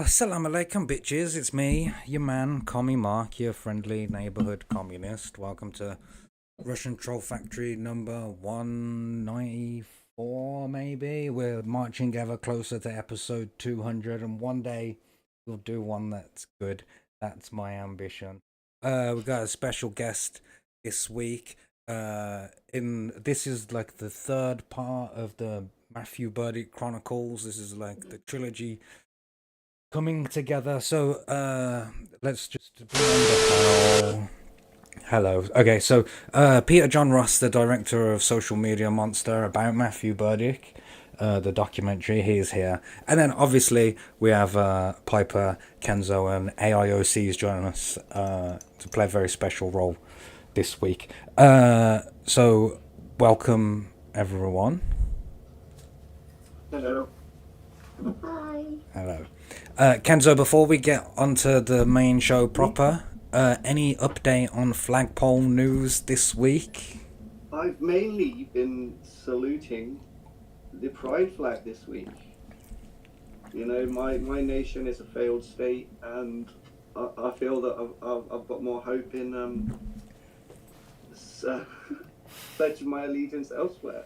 Assalamu alaikum, bitches. It's me, your man, Commie Mark, your friendly neighborhood communist. Welcome to Russian Troll Factory number 194, maybe. We're marching ever closer to episode 200, and one day we'll do one that's good. That's my ambition. We've got a special guest this week. This is like the third part of the Matthew Berdyck Chronicles. This is like the trilogy coming together. So let's just hello. Okay, so Peter John Ross, the director of Social Media Monster, about Matthew Berdyck, the documentary, he is here. And then obviously we have Piper, Kenzo, and AIOCs joining us to play a very special role this week. So welcome everyone. Hello. Hi. Hello. Kenzo, before we get onto the main show proper, any update on flagpole news this week? I've mainly been saluting the pride flag this week. You know, my nation is a failed state, and I feel that I've got more hope in pledging my allegiance elsewhere.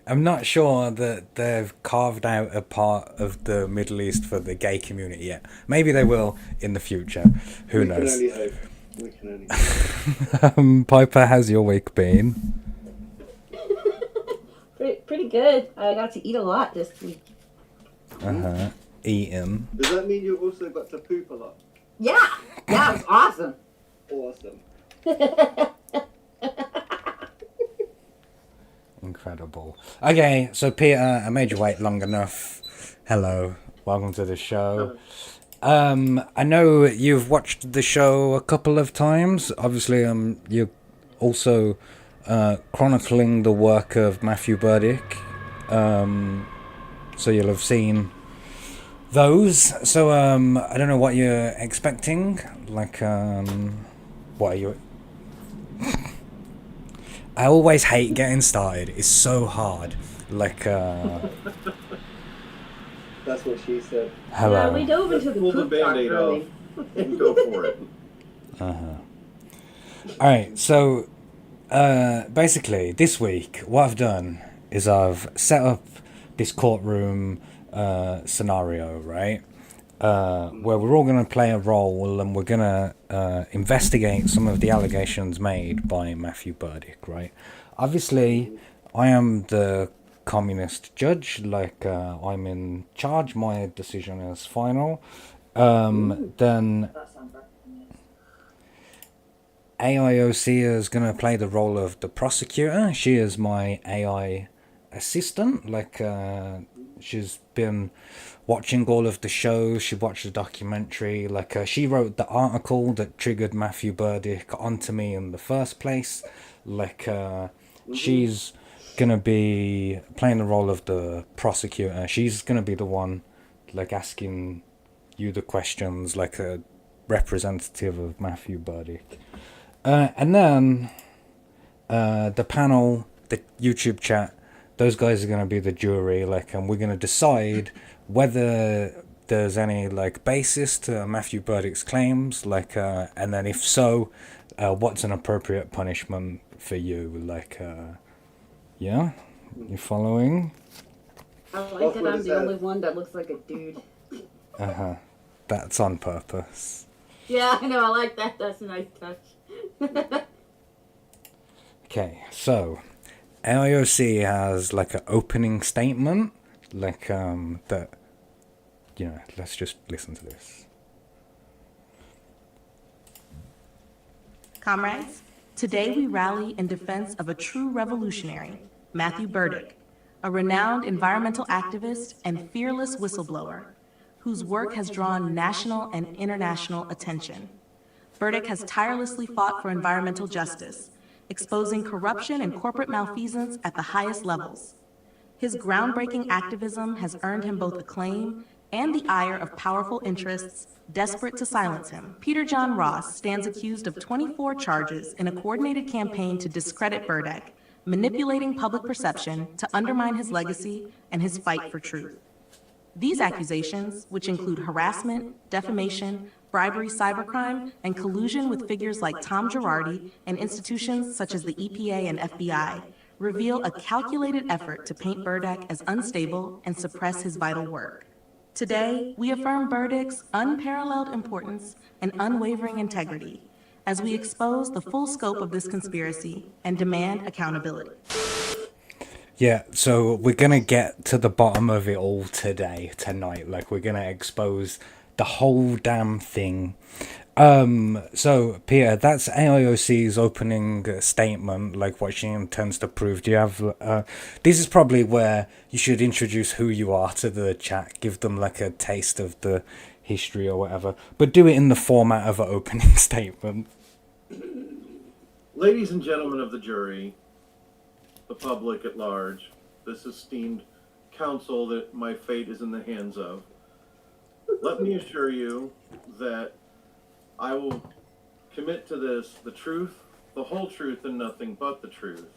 I'm not sure that they've carved out a part of the Middle East for the gay community yet. Maybe they will in the future. Who knows? We can only hope. Piper, how's your week been? Pretty good. I got to eat a lot this week. Eating. Does that mean you also got to poop a lot? Yeah, it was awesome. Awesome. Incredible. Okay, so Peter, I made you wait long enough. Hello, welcome to the show. I know you've watched the show a couple of times. Obviously, you're also chronicling the work of Matthew Berdyck. So you'll have seen those. So I don't know what you're expecting. Like what are you? I always hate getting started. It's so hard. Like That's what she said. hello. Yeah, we dove Let's into the pull the poop talk Band-Aid early. off and go for it. All right. So basically, this week, what I've done is I've set up this courtroom scenario, right? Where we're all going to play a role and we're going to investigate some of the allegations made by Matthew Berdyck, right? Obviously, I am the communist judge, like I'm in charge, my decision is final. Then AIOC is going to play the role of the prosecutor. She is my AI assistant. Like, she's been watching all of the shows. She watched the documentary. Like, she wrote the article that triggered Matthew Berdyck onto me in the first place. Like, she's going to be playing the role of the prosecutor. She's going to be the one, like, asking you the questions, like a representative of Matthew Berdyck. And then the panel, the YouTube chat, those guys are going to be the jury, like, and we're going to decide whether there's any, like, basis to Matthew Berdyck's claims, like, and then if so, what's an appropriate punishment for you, like, yeah, you following? I like that I'm the only one that looks like a dude. That's on purpose. Yeah, I know, I like that. That's a nice touch. Okay, so AIOC has like an opening statement, like that, you know, let's just listen to this. Comrades, today we rally in defense of a true revolutionary, Matthew Berdyck, a renowned environmental activist and fearless whistleblower, whose work has drawn national and international attention. Berdyck has tirelessly fought for environmental justice, exposing corruption and corporate malfeasance at the highest levels. His groundbreaking activism has earned him both acclaim and the ire of powerful interests desperate to silence him. Peter John Ross stands accused of 24 charges in a coordinated campaign to discredit Berdyck, manipulating public perception to undermine his legacy and his fight for truth. These accusations, which include harassment, defamation, bribery, cybercrime, and collusion with figures like Tom Girardi and institutions such as the EPA and FBI, reveal a calculated effort to paint Berdyck as unstable and suppress his vital work. Today, we affirm Berdyck's unparalleled importance and unwavering integrity as we expose the full scope of this conspiracy and demand accountability. Yeah, so we're gonna get to the bottom of it all tonight. Like, we're gonna expose the whole damn thing. So Peter, that's AIOC's opening statement, like what she intends to prove. Do you have this is probably where you should introduce who you are to the chat, give them like a taste of the history or whatever, but do it in the format of an opening statement. Ladies and gentlemen of the jury, the public at large, this esteemed council that my fate is in the hands of, let me assure you that I will commit to this the truth, the whole truth, and nothing but the truth.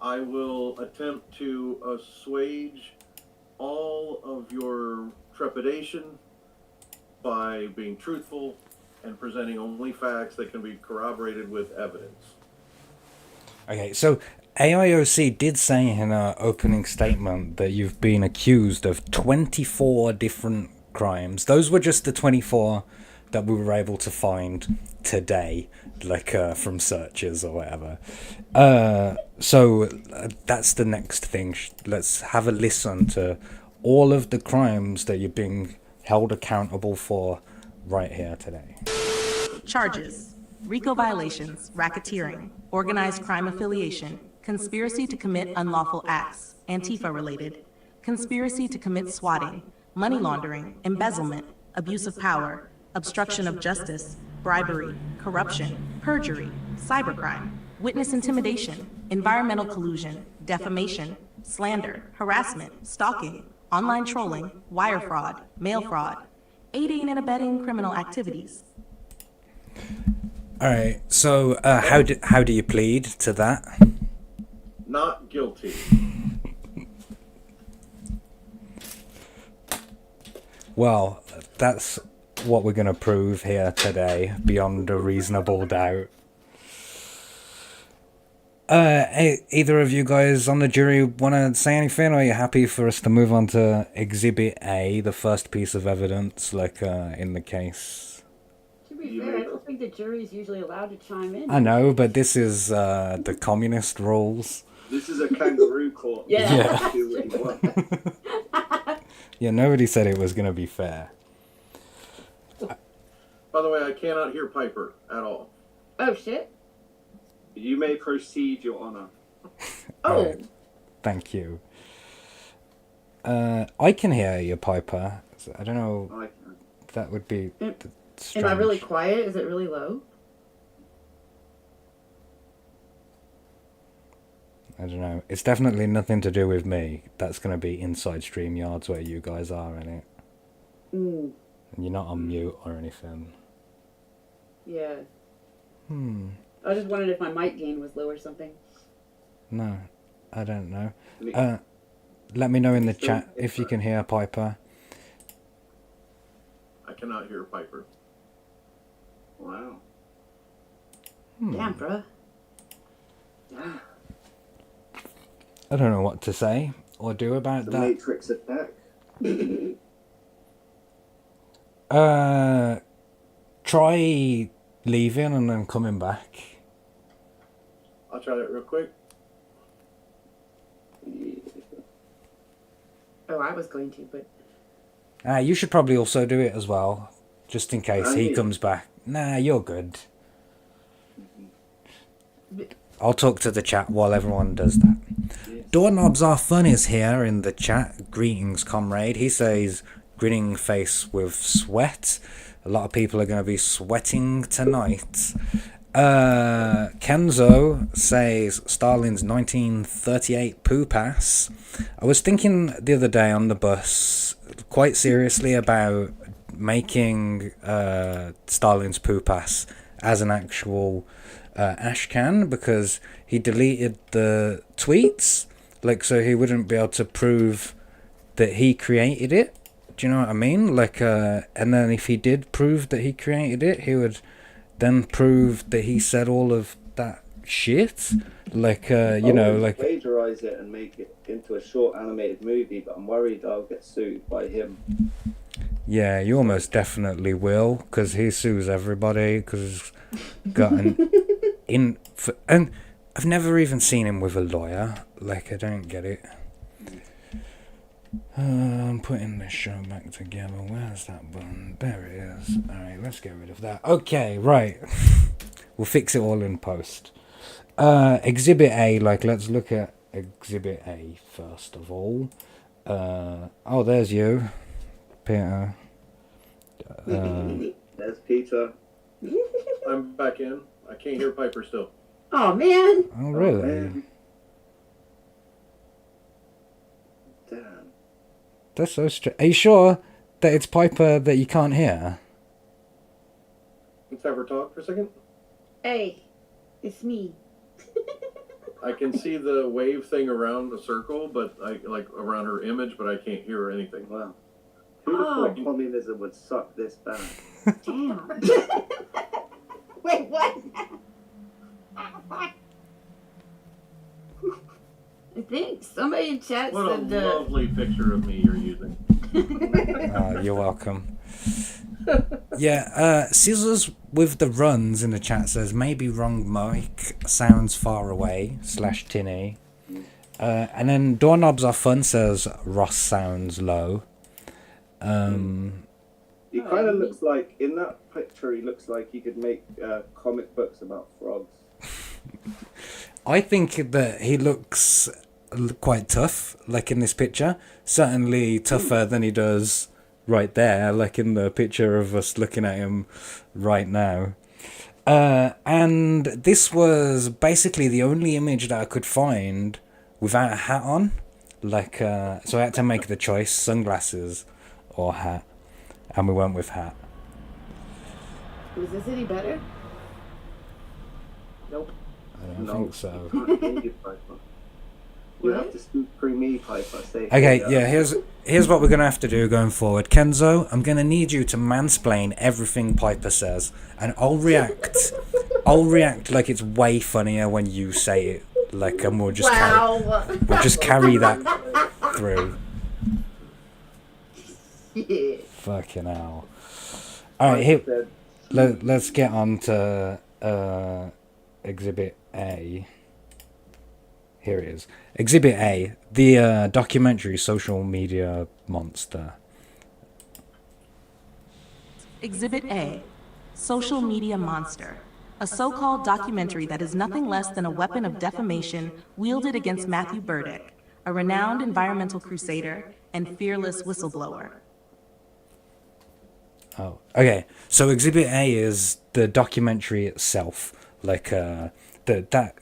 I will attempt to assuage all of your trepidation by being truthful and presenting only facts that can be corroborated with evidence. Okay, so AIOC did say in her opening statement that you've been accused of 24 different crimes. Those were just the 24 that we were able to find today, like from searches or whatever. So that's the next thing. Let's have a listen to all of the crimes that you're being held accountable for right here today. Charges: RICO violations, racketeering, organized crime affiliation, conspiracy to commit unlawful acts, Antifa-related, conspiracy to commit swatting, money laundering, embezzlement, abuse of power, obstruction of justice, bribery, corruption, perjury, cybercrime, witness intimidation, environmental collusion, defamation, slander, harassment, stalking, online trolling, wire fraud, mail fraud, aiding and abetting criminal activities. All right. So, how do you plead to that? Not guilty. Well, that's what we're gonna prove here today, beyond a reasonable doubt. Either of you guys on the jury want to say anything, or are you happy for us to move on to Exhibit A, the first piece of evidence, like in the case? To be fair, I don't think the jury's usually allowed to chime in. I know, but this is the communist rules. This is a kangaroo court. Yeah. Yeah. Do what you want. Yeah, nobody said it was going to be fair. By the way, I cannot hear Piper at all. Oh, shit. You may proceed, Your Honor. Oh. Right. Thank you. I can hear you, Piper. I don't know. I can. That would be Am strange. I really quiet? Is it really low? I don't know. It's definitely nothing to do with me. That's going to be inside StreamYards where you guys are in it. Mm. And you're not on mute or anything. Yeah. I just wondered if my mic gain was low or something. No, I don't know. Me- Let me know in the chat if you can hear Piper. I cannot hear Piper. Wow. Damn, bruh. I don't know what to say or do about The that. Matrix attack. Try leaving and then coming back. I'll try that real quick. Oh, I was going to, but... You should probably also do it as well, just in case he Right. comes back. Nah, you're good. I'll talk to the chat while everyone does that. Yes. Doorknobs Are Fun is here in the chat. Greetings, comrade. He says, grinning face with sweat. A lot of people are going to be sweating tonight. Kenzo says Stalin's 1938 poo pass. I was thinking the other day on the bus quite seriously about making Stalin's poo pass as an actual ashcan, because he deleted the tweets, like, so he wouldn't be able to prove that he created it. Do you know what I mean? Like, and then if he did prove that he created it, he would then prove that he said all of that shit. Like, you know, like, plagiarize it and make it into a short animated movie, but I'm worried I'll get sued by him. yeah, you almost definitely will, because he sues everybody, because he's got an and I've never even seen him with a lawyer. Like, I don't get it. I'm putting this show back together. Where's that button? There it is. Alright, let's get rid of that. Okay, right. We'll fix it all in post. Exhibit A, like, let's look at Exhibit A first of all. Oh, there's you, Peter. There's Peter. I'm back in. I can't hear Piper still. Oh, man. Oh, really? Man. Damn. That's so strange. Are you sure that it's Piper that you can't hear? Let's have her talk for a second. Hey, it's me. I can see the wave thing around the circle, but I like around her image, but I can't hear her anything. Wow. Who Oh. thought communism would suck this bad? Damn. Wait, what? I think somebody in chat What a said lovely picture of me you're using. Oh, you're welcome. Yeah, Scissors with the runs in the chat says maybe wrong mic, sounds far away / tinny. And then Doorknobs Are Fun says Ross sounds low. He kind of looks like, in that picture, he looks like he could make comic books about frogs. I think that he looks quite tough, like in this picture. Certainly tougher than he does right there, like in the picture of us looking at him right now. And this was basically the only image that I could find without a hat on. Like, so I had to make the choice: sunglasses or hat, and we went with hat. Was this any better? Nope. I don't No, think so. you can't hear you, Piper. You have to speak through me, Piper. Say, Okay, hey, yeah. Here's what we're gonna have to do going forward, Kenzo. I'm gonna need you to mansplain everything Piper says, and I'll react. I'll react like it's way funnier when you say it. Like, and we'll just carry that through. Yeah. Fucking hell. All right, here. Let's get on to Exhibit A. Here it is. Exhibit A, the documentary Social Media Monster. Exhibit A, Social Media Monster, a so-called documentary that is nothing less than a weapon of defamation wielded against Matthew Berdyck, a renowned environmental crusader and fearless whistleblower. Oh, okay. So Exhibit A is the documentary itself. Like, that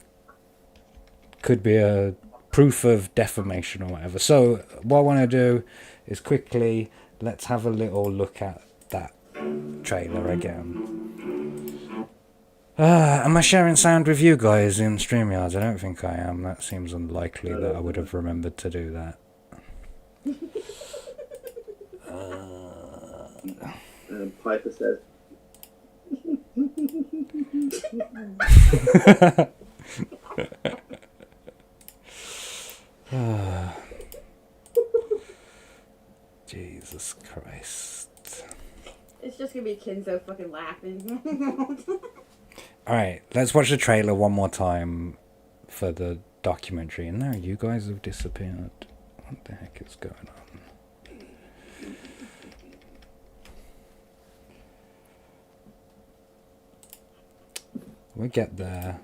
could be a proof of defamation or whatever. So what I want to do is quickly, let's have a little look at that trailer again. Am I sharing sound with you guys in StreamYards? I don't think I am. That seems unlikely that I would have remembered to do that. Piper says, Jesus Christ. It's just gonna be Kenzo fucking laughing. Alright, let's watch the trailer one more time for the documentary. And now you guys have disappeared. What the heck is going on? We'll get there.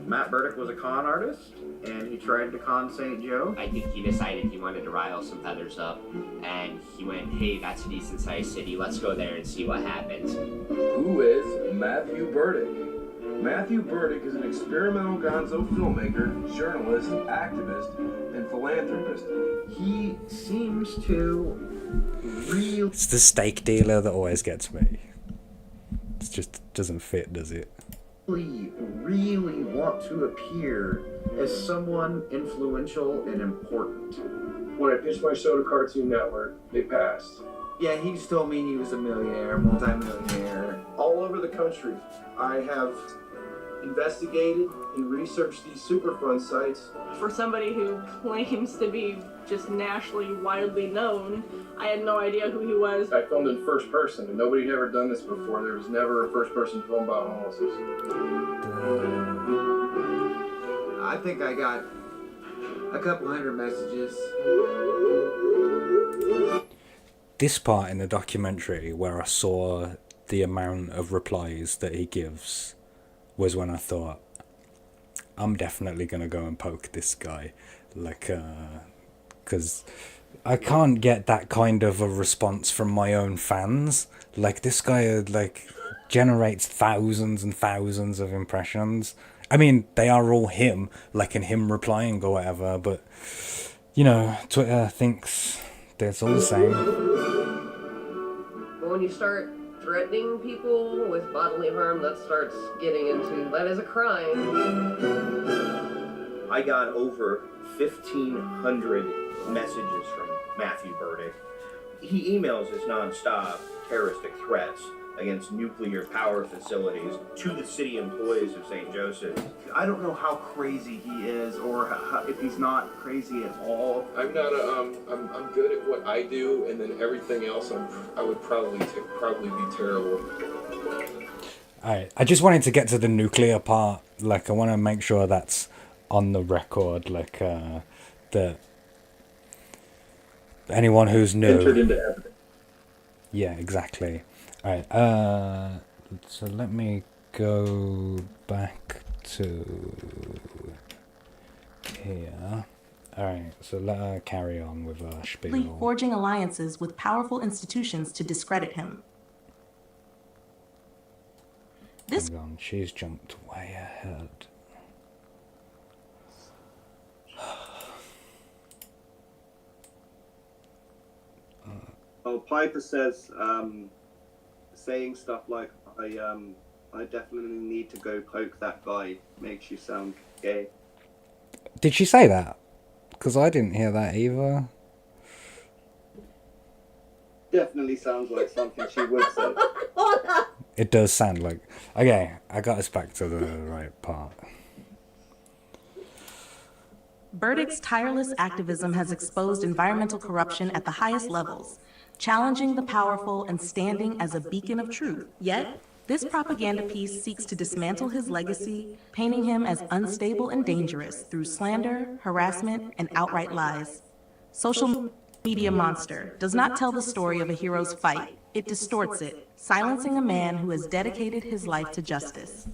Matt Berdyck was a con artist, and he tried to con St. Joe. I think he decided he wanted to rile some feathers up, and he went, hey, that's a decent sized city, let's go there and see what happens. Who is Matthew Berdyck? Matthew Berdyck is an experimental gonzo filmmaker, journalist, activist, and philanthropist. He seems to really It's the steak dealer that always gets me. It just doesn't fit, does it? really want to appear as someone influential and important. When I pitched my show to Cartoon Network, they passed. Yeah, he just told me he was a millionaire, multi-millionaire. All over the country, I have investigated and researched these Superfund sites. For somebody who claims to be just nationally widely known, I had no idea who he was. I filmed in first person, and nobody had ever done this before. There was never a first person film about homelessness. I think I got a couple hundred messages. This part in the documentary where I saw the amount of replies that he gives was when I thought, I'm definitely going to go and poke this guy. Like, because I can't get that kind of a response from my own fans. Like, this guy, like, generates thousands and thousands of impressions. I mean, they are all him, like, and him replying or whatever, but, you know, Twitter thinks that it's all the same. But when you start threatening people with bodily harm, that starts getting into, that is a crime. I got over 1,500 messages from Matthew Berdyck. He emails his nonstop terroristic threats against nuclear power facilities to the city employees of St. Joseph. I don't know how crazy he is, or if he's not crazy at all. I'm not a, I'm good at what I do, and then everything else I would probably be terrible. Alright, I just wanted to get to the nuclear part. Like, I want to make sure that's on the record. Like, that anyone who's new. Entered into evidence. Yeah, exactly. Alright, so let me go back to here. Alright, so let her carry on with our spiel. Forging alliances with powerful institutions to discredit him. Hang on, she's jumped way ahead. Oh, Piper says, saying stuff like, I definitely need to go poke that guy makes you sound gay. Did she say that? Because I didn't hear that either. Definitely sounds like something she would say. It does sound like... Okay, I got us back to the right part. Berdyck's tireless activism has exposed environmental corruption at the highest levels, challenging the powerful and standing as a beacon of truth. Yet, this propaganda piece seeks to dismantle his legacy, painting him as unstable and dangerous through slander, harassment, and outright lies. Social media monster does not tell the story of a hero's fight. It distorts it, silencing a man who has dedicated his life to justice.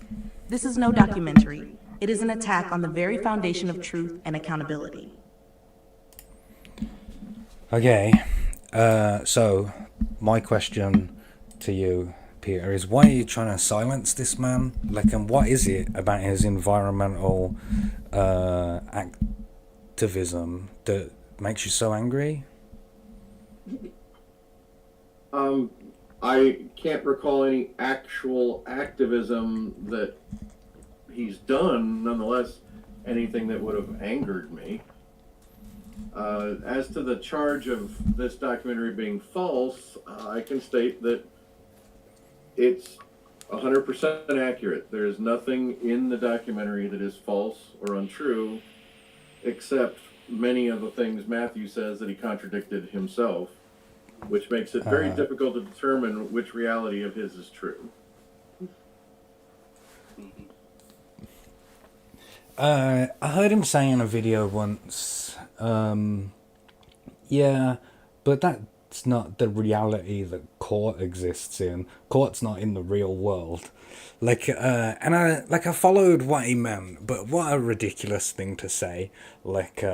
This is no documentary. It is an attack on the very foundation of truth and accountability. Okay, so my question to you, Peter, is why are you trying to silence this man? Like, and what is it about his environmental activism that makes you so angry? I can't recall any actual activism that he's done. Nonetheless, anything that would have angered me. As to the charge of this documentary being false, I can state that it's 100% accurate. There is nothing in the documentary that is false or untrue, except many of the things Matthew says that he contradicted himself, which makes it very difficult to determine which reality of his is true. I heard him say in a video once, yeah, but that's not the reality that court exists in. Court's not in the real world. Like, and I followed what he meant, but what a ridiculous thing to say. Like,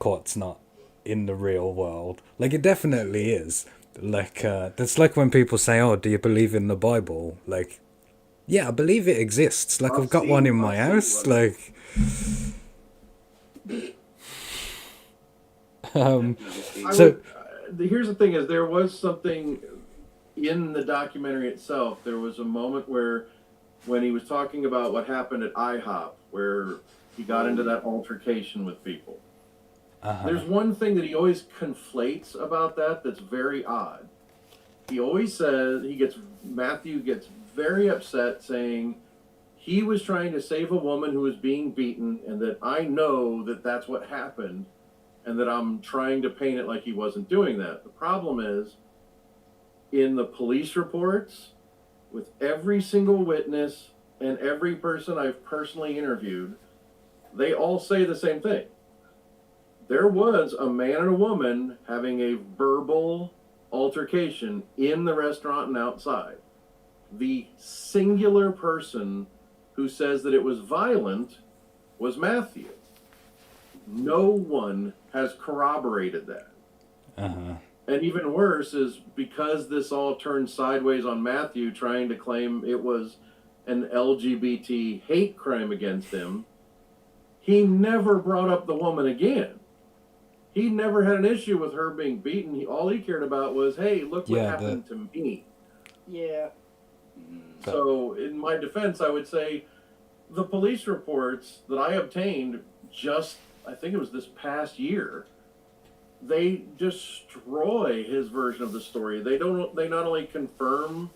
court's not in the real world. Like, it definitely is. Like, that's like when people say, oh, do you believe in the Bible? Like, yeah, I believe it exists. Like, I've got one in my house. Like, Here's the thing: is there was something in the documentary itself. There was a moment where, when he was talking about what happened at IHOP, where he got into that altercation with people. There's one thing that he always conflates about that's very odd. He always says Matthew gets very upset, saying he was trying to save a woman who was being beaten, and that I know that that's what happened, and that I'm trying to paint it like he wasn't doing that. The problem is, in the police reports, with every single witness and every person I've personally interviewed, they all say the same thing. There was a man and a woman having a verbal altercation in the restaurant and outside. The singular person who says that it was violent was Matthew. No one has corroborated that. And even worse is, because this all turned sideways on Matthew trying to claim it was an LGBT hate crime against him, he never brought up the woman again. He never had an issue with her being beaten. All he cared about was, hey, look what happened to me. Yeah. So, in my defense, I would say the police reports that I obtained I think it was this past year, they destroy his version of the story. They not only confirm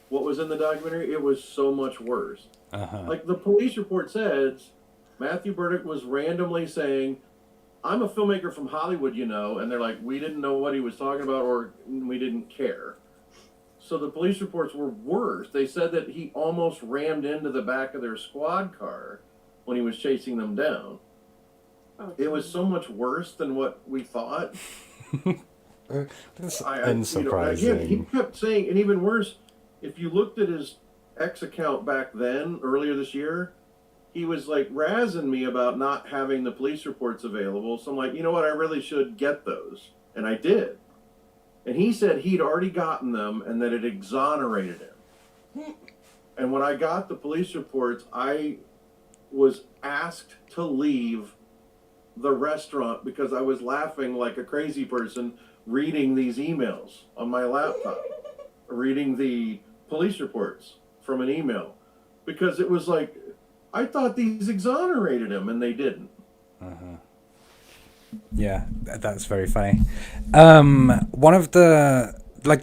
what was in the documentary, it was so much worse. Like, the police report says Matthew Berdyck was randomly saying, I'm a filmmaker from Hollywood, you know, and they're like, we didn't know what he was talking about, or we didn't care. So the police reports were worse. They said that he almost rammed into the back of their squad car when he was chasing them down. It was so much worse than what we thought. That's unsurprising. He kept saying, and even worse, if you looked at his X account back then, earlier this year, he was like razzing me about not having the police reports available. So I'm like, you know what, I really should get those. And I did. And he said he'd already gotten them and that it exonerated him. And when I got the police reports, I was asked to leave the restaurant because I was laughing like a crazy person reading these emails on my laptop, reading the police reports from an email, because it was like, I thought these exonerated him, and they didn't. Yeah, that's very funny. One of the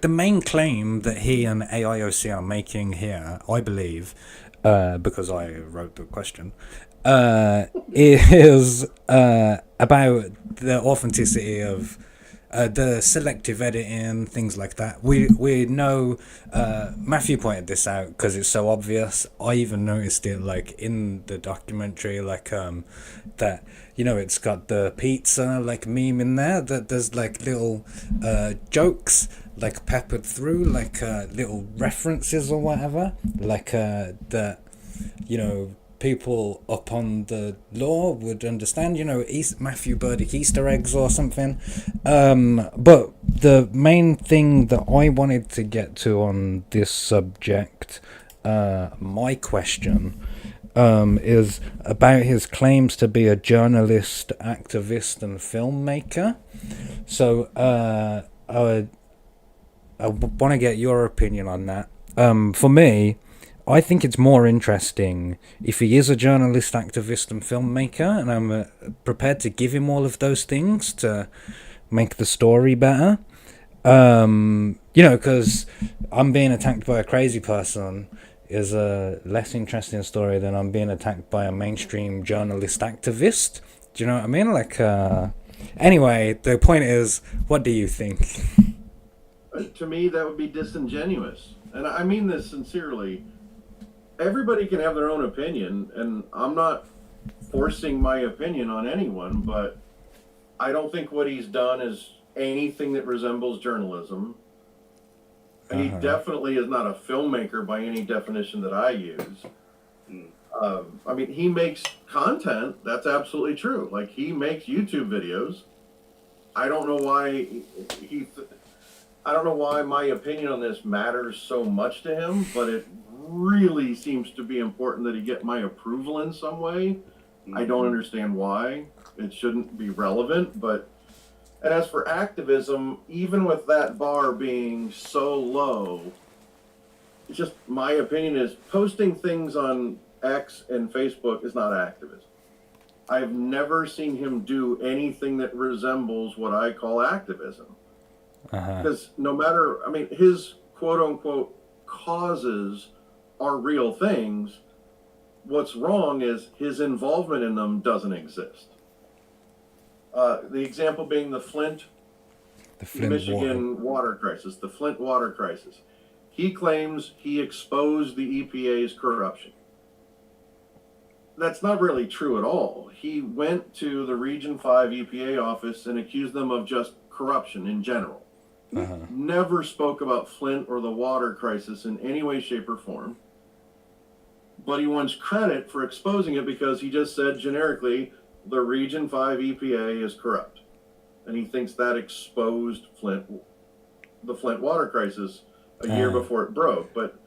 main claim that he and AIOC are making here, I believe, because I wrote the question, is about the authenticity of the selective editing, things like that. We know Matthew pointed this out because it's so obvious. I even noticed it like in the documentary, like that, you know, it's got the pizza like meme in there, that there's like little jokes like peppered through, like little references or whatever, like that, you know, people up on the law would understand, you know, Matthew Berdyck Easter eggs or something. But the main thing that I wanted to get to on this subject, my question, is about his claims to be a journalist, activist, and filmmaker. So I want to get your opinion on that. For me, I think it's more interesting if he is a journalist, activist, and filmmaker, and I'm prepared to give him all of those things to make the story better. You know, because I'm being attacked by a crazy person is a less interesting story than I'm being attacked by a mainstream journalist activist. Do you know what I mean? Like, anyway, the point is, what do you think? To me, that would be disingenuous. And I mean this sincerely. Everybody can have their own opinion, and I'm not forcing my opinion on anyone, but I don't think what he's done is anything that resembles journalism. And he definitely is not a filmmaker by any definition that I use. I mean, he makes content. That's absolutely true. Like, he makes YouTube videos. I don't know why I don't know why my opinion on this matters so much to him, but it really seems to be important that he get my approval in some way. I don't understand why. It shouldn't be relevant, but... And as for activism, even with that bar being so low, it's just my opinion is posting things on X and Facebook is not activism. I've never seen him do anything that resembles what I call activism. Because no matter, I mean, his quote-unquote causes are real things. What's wrong is his involvement in them doesn't exist. The example being the Flint Michigan water crisis, the Flint water crisis. He claims he exposed the EPA's corruption. That's not really true at all. He went to the Region 5 EPA office and accused them of just corruption in general. Never spoke about Flint or the water crisis in any way, shape, or form. But he wants credit for exposing it because he just said generically, the Region 5 EPA is corrupt. And he thinks that exposed the Flint water crisis a year before it broke. But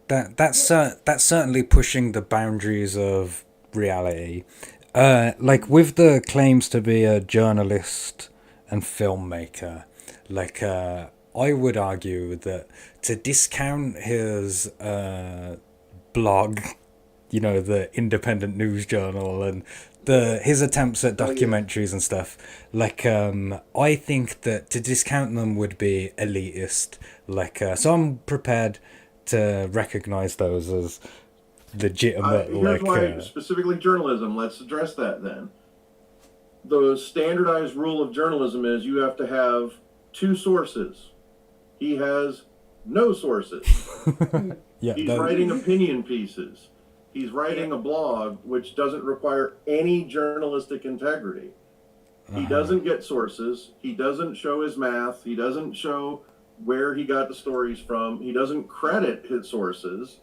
that's certainly pushing the boundaries of reality. Like with the claims to be a journalist and filmmaker, like I would argue that to discount his blog, you know, the Independent News Journal, and his attempts at documentaries and stuff, like I think that to discount them would be elitist. Like so I'm prepared to recognize those as legitimate. Here's why specifically journalism. Let's address that then. The standardized rule of journalism is you have to have 2 sources. He has no sources. He's writing opinion pieces. He's writing a blog which doesn't require any journalistic integrity. He doesn't get sources. He doesn't show his math. He doesn't show where he got the stories from. He doesn't credit his sources.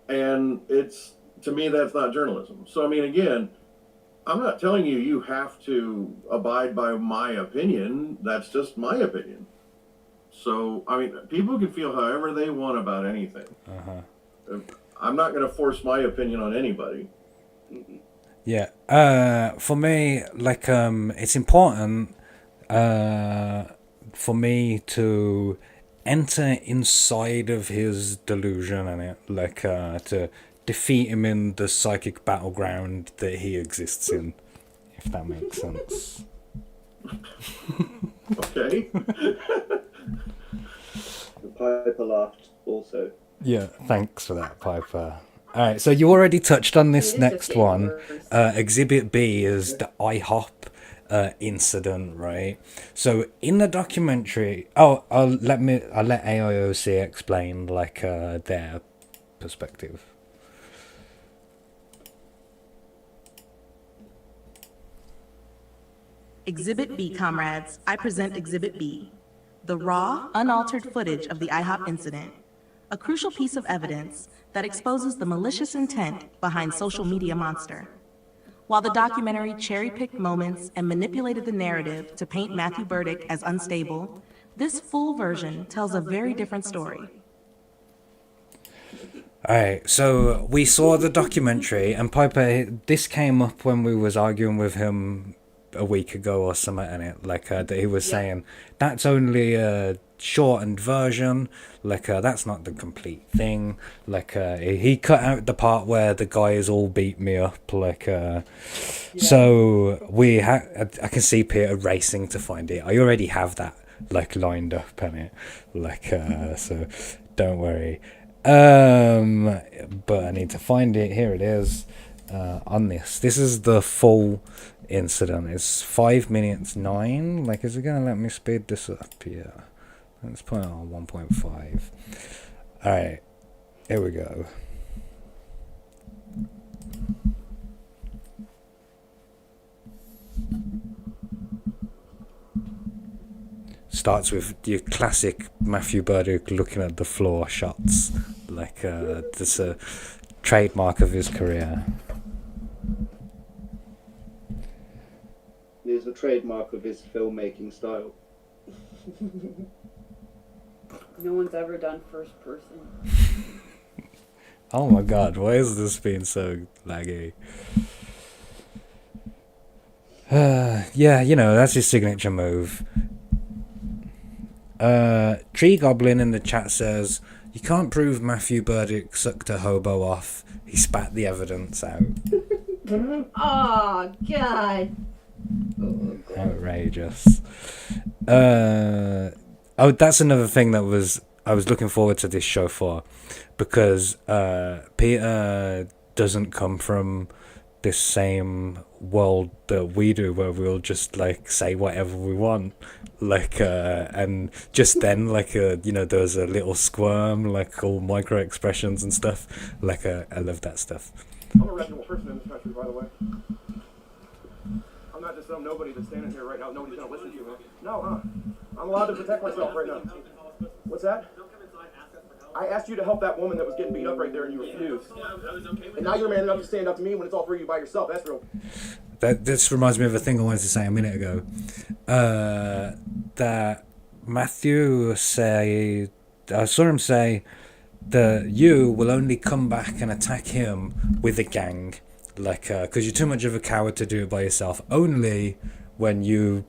And to me, that's not journalism. So, I mean, again, I'm not telling you you have to abide by my opinion. That's just my opinion. So, I mean, people can feel however they want about anything. I'm not going to force my opinion on anybody. For me, like, it's important for me to enter inside of his delusion and it, like to defeat him in the psychic battleground that he exists in, if that makes sense. Okay. Piper laughed also. Yeah, thanks for that, Piper. All right, so you already touched on this It is next just one. getting Exhibit B is the IHOP incident, right? So in the documentary, I'll let AIOC explain like their perspective. Exhibit B, comrades. I present Exhibit B, the raw, unaltered footage of the IHOP incident, a crucial piece of evidence that exposes the malicious intent behind social media monster. While the documentary cherry-picked moments and manipulated the narrative to paint Matthew Berdyck as unstable, this full version tells a very different story. Alright, so we saw the documentary, and Piper, this came up when we was arguing with him a week ago or something, in it, like that he was saying that's only a shortened version, like that's not the complete thing, like he cut out the part where the guys all beat me up, like so I can see Peter racing to find it. I already have that like lined up in it, like so don't worry. But I need to find it. Here it is. On this is the full incident. It's 5 minutes 9. Like, is it gonna let me speed this up? Yeah, let's put it on 1.5. All right, here we go. Starts with your classic Matthew Berdyck looking at the floor shots, like that's a trademark of his career. It is a trademark of his filmmaking style. No one's ever done first person. Oh my god, why is this being so laggy? Yeah, you know, that's his signature move. Tree Goblin in the chat says, you can't prove Matthew Berdyck sucked a hobo off. He spat the evidence out. Oh, God. Outrageous. Oh, that's another thing that I was looking forward to this show for, because Peter doesn't come from this same world that we do, where we'll just like say whatever we want, like and just then like you know, there's a little squirm, like all micro expressions and stuff, like I love that stuff. I'm a reputable person in this country, by the way. I'm not just some nobody that's standing here right now. Nobody's gonna listen to you, man. No, I'm allowed to protect myself right now. What's that? I asked you to help that woman that was getting beat up right there, and you refused. And now you're man enough to stand up to me when it's all for you by yourself. That's real. This reminds me of a thing I wanted to say a minute ago. That Matthew I saw him say that you will only come back and attack him with a gang, like because you're too much of a coward to do it by yourself. Only when you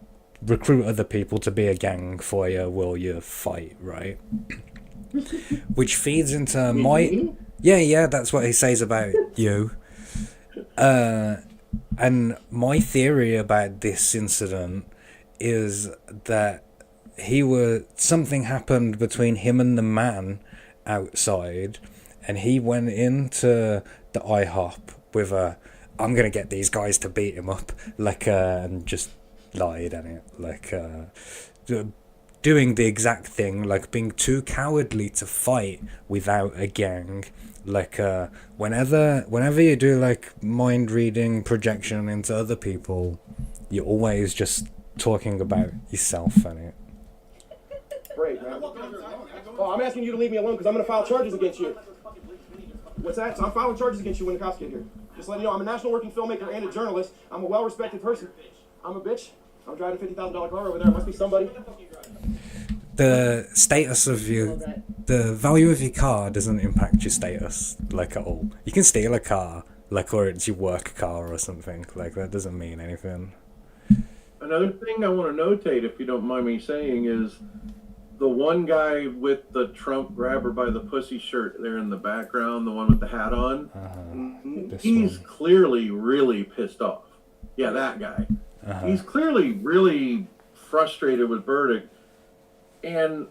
recruit other people to be a gang for you will you fight, right? Which feeds into my yeah, that's what he says about you. And my theory about this incident is that something happened between him and the man outside, and he went into the IHOP with I'm gonna get these guys to beat him up, like and just lied at it, like doing the exact thing, like being too cowardly to fight without a gang. Like whenever you do like mind reading projection into other people, you're always just talking about yourself and it. Great, man. Oh, I'm asking you to leave me alone because I'm going to file charges against you. What's that? So I'm filing charges against you when the cops get here. Just letting you know, I'm a national working filmmaker and a journalist. I'm a well-respected person. I'm a bitch. I'm driving a $50,000 car over there. Must be somebody. The status of the value of your car doesn't impact your status, like, at all. You can steal a car, like, or it's your work car or something. Like, that doesn't mean anything. Another thing I want to notate, if you don't mind me saying, is the one guy with the Trump grabber by the pussy shirt there in the background, the one with the hat on, he's clearly really pissed off. Yeah, that guy. He's clearly really frustrated with Berdyck. And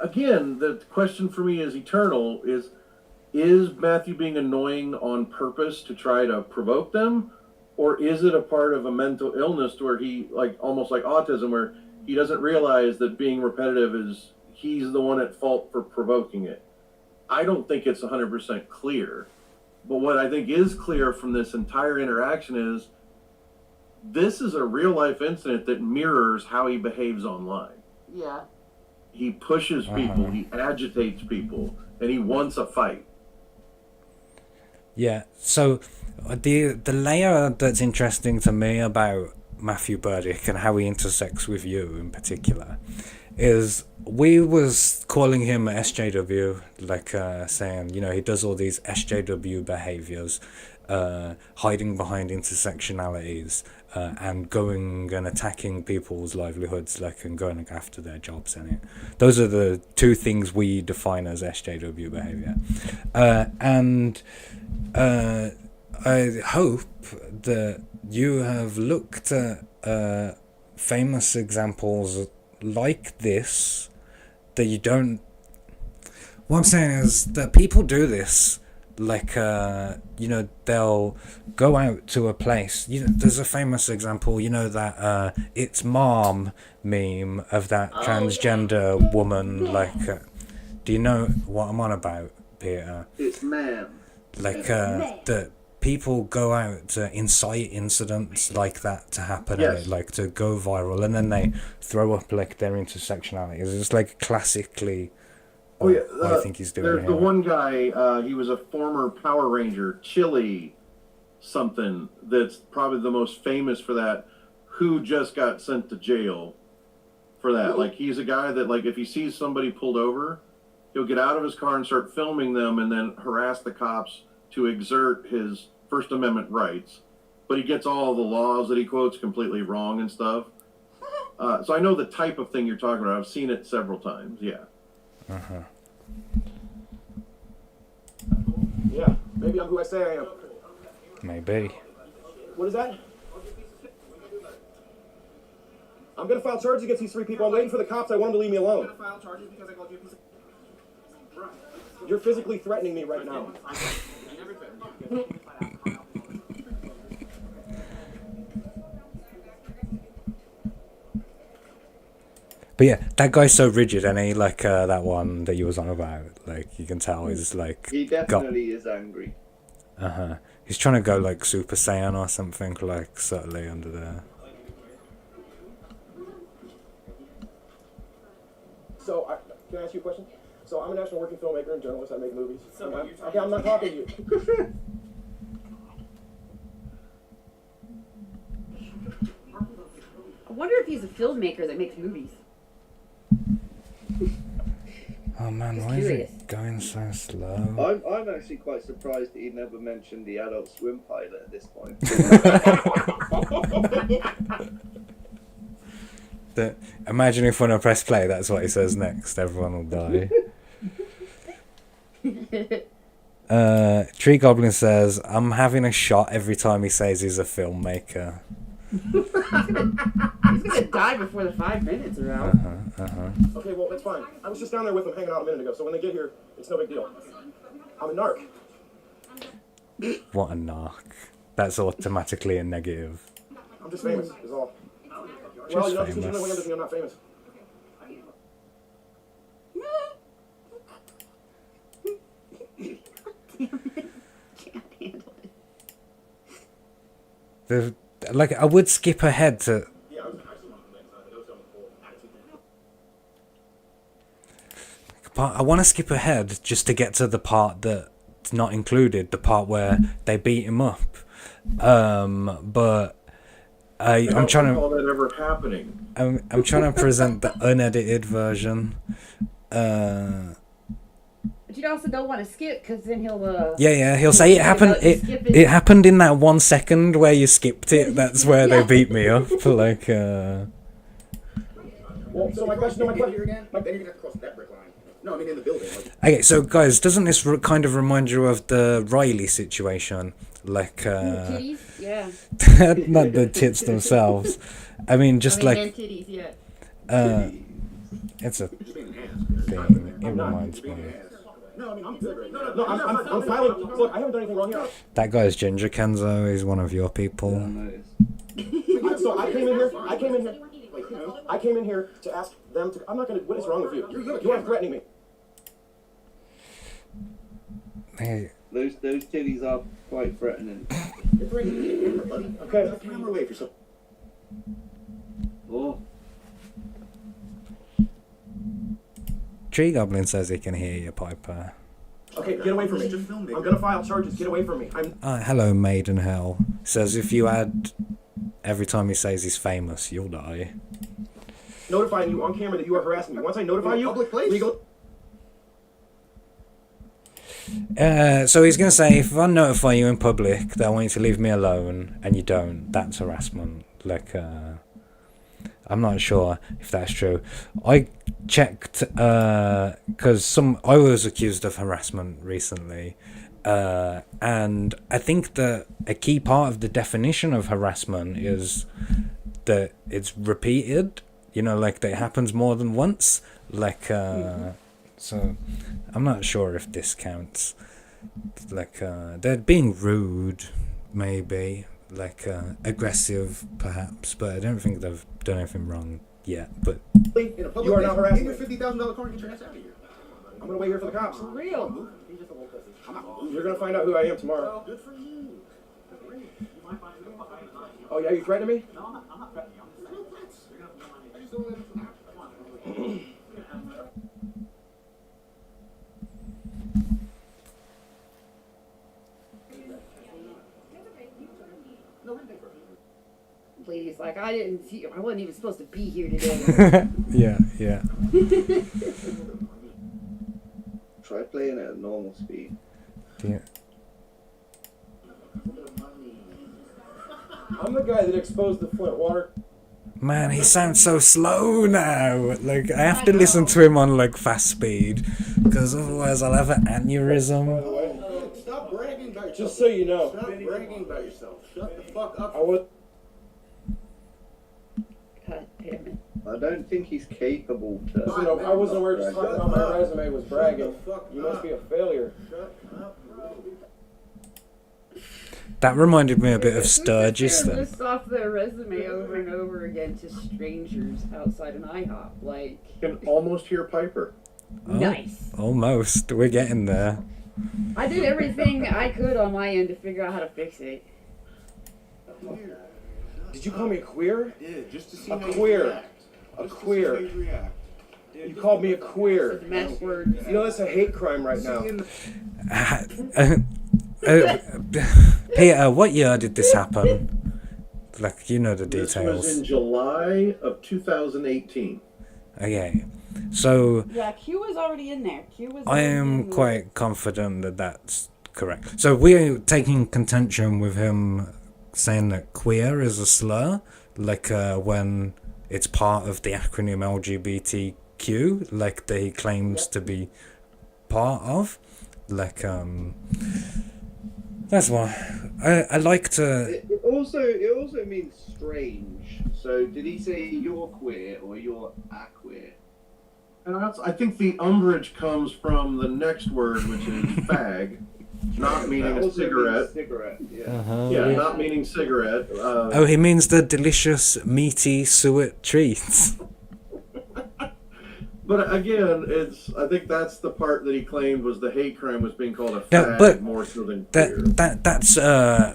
again, the question for me is eternal: is Matthew being annoying on purpose to try to provoke them, or is it a part of a mental illness where he, like, almost like autism, where he doesn't realize that being repetitive is he's the one at fault for provoking it? I don't think it's 100% clear. But what I think is clear from this entire interaction is this is a real life incident that mirrors how he behaves online. Yeah. He pushes people, he agitates people, and he wants a fight. Yeah, so the layer that's interesting to me about Matthew Berdyck and how he intersects with you in particular is we was calling him SJW, like saying, you know, he does all these SJW behaviors, hiding behind intersectionalities, and going and attacking people's livelihoods, like, and going after their jobs in it. Those are the two things we define as SJW behavior. And I hope that you have looked at famous examples like this, that you don't... What I'm saying is that people do this, like, you know, they'll go out to a place. You know, there's a famous example, you know, that It's Mom meme of that transgender woman, like, do you know what I'm on about, Peter? It's ma'am. Like, that people go out to incite incidents like that to happen, Yes. like to go viral, and then they throw up like their intersectionalities. It's like classically what I think he's doing There's here. the one guy, he was a former Power Ranger, Chili something, that's probably the most famous for that, who just got sent to jail for that. Like, he's a guy that, like, if he sees somebody pulled over, he'll get out of his car and start filming them and then harass the cops to exert his First Amendment rights. But he gets all the laws that he quotes completely wrong and stuff. So I know the type of thing you're talking about. I've seen it several times, yeah. Yeah, maybe I'm who I say I am. Maybe. What is that? I'm gonna file charges against these three people. I'm waiting for the cops. I want them to leave me alone. I'm gonna file charges because I called you a piece of... You're physically threatening me right now. But yeah, that guy's so rigid, and he, like, that one that you was on about, like, you can tell he's like He definitely is angry. he's trying to go like Super Saiyan or something, like subtly under there. So, can I ask you a question? So, I'm a national working filmmaker and journalist. I make movies. Okay, I'm not talking to you. I wonder if he's a filmmaker that makes movies. Oh man, Just why curious. is it going so slow? I'm actually quite surprised that he never mentioned the Adult Swim pilot at this point. Imagine if when I press play, that's what he says next. Everyone will die. Tree Goblin says, I'm having a shot every time he says he's a filmmaker. He's gonna die before the 5 minutes are out. Okay, well, that's fine. I was just down there with them hanging out a minute ago, so when they get here, it's no big deal. I'm a narc. What a narc. That's automatically a negative. I'm just famous, is all. Just Well, you know, just because you famous. know doesn't mean I'm not famous. Can't handle it. Like, I would skip ahead to... But I want to skip ahead just to get to the part that's not included, the part where they beat him up. But I'm trying to... recall that ever happening. I'm trying to present the unedited version. It's But you also don't want to skip because then he'll. Yeah, he'll say it happened. It happened in that 1 second where you skipped it. That's where they beat me up. Like. Well, so my question here again. Then you're gonna have to cross that brick line. No, I mean in the building. Okay, so guys, doesn't this kind of remind you of the Riley situation? Like. Titties? Yeah. Not the tits themselves. I mean, just like. And titties, yeah. It's a thing. It reminds me. No, I mean I'm good right now. No, I'm filing. Look, I haven't done anything wrong here. That guy's Ginger Kenzo. He's one of your people. So I came in here to ask them to. I'm not gonna. What is wrong with you? You are threatening me. Hey. Those titties are quite threatening. Okay. Get the camera away for some. Oh. Tree Goblin says he can hear you, Piper. Okay, get away from me. I'm gonna file charges. Get away from me. Hello, Maiden Hell. Says if you add every time he says he's famous, you'll die. Notifying you on camera that you are harassing me. Once I notify you, legal. So he's gonna say if I notify you in public that I want you to leave me alone and you don't, that's harassment. Like, I'm not sure if that's true. I checked because I was accused of harassment recently, and I think that a key part of the definition of harassment is that it's repeated. You know, like that it happens more than once. Like, so I'm not sure if this counts. Like, they're being rude, maybe. Like, aggressive, perhaps, but I don't think they've done anything wrong yet. But you are not harassing me. $50,000 car and get your ass out of here. I'm gonna wait here for the cops. For real. You're gonna find out who I am tomorrow. Good for you. Oh yeah, you threatening me? No, I'm not threatening you. Lady's like, I wasn't even supposed to be here today. yeah. Try playing it at normal speed. Yeah. I'm the guy that exposed the Flint water. Man, he sounds so slow now. Like, I have to listen to him on like fast speed, because otherwise I'll have an aneurysm. Stop bragging about yourself. Just so you know. Stop bragging about yourself. Shut the fuck up. God damn it. I don't think he's capable to. Listen, I wasn't aware just talking about my resume was bragging. You must be a failure. Shut up. That reminded me a bit of Sturgis then. Just off their resume over and over again to strangers outside an IHOP. Like, You can almost hear Piper. Oh, nice. Almost. We're getting there. I did everything I could on my end to figure out how to fix it. Did you call me a queer? I did, just to see a how queer. you react. A queer. You called me a queer. Match words. You know that's a hate crime right now. Peter, what year did this happen? Like, you know the details. This was in July of 2018. Okay, so Yeah, Q was already in there. I am quite confident that that's correct. So we're taking contention with him saying that queer is a slur, like when it's part of the acronym LGBTQ, like that he claims to be part of. Like, that's why I like to. It also means strange. So did he say you're queer or you're a queer? And I think the umbrage comes from the next word, which is fag, not meaning a cigarette. Yeah, not meaning cigarette. Oh, he means the delicious, meaty suet treats. But again, I think that's the part that he claimed was the hate crime was being called a fag No, but more so than queer. that's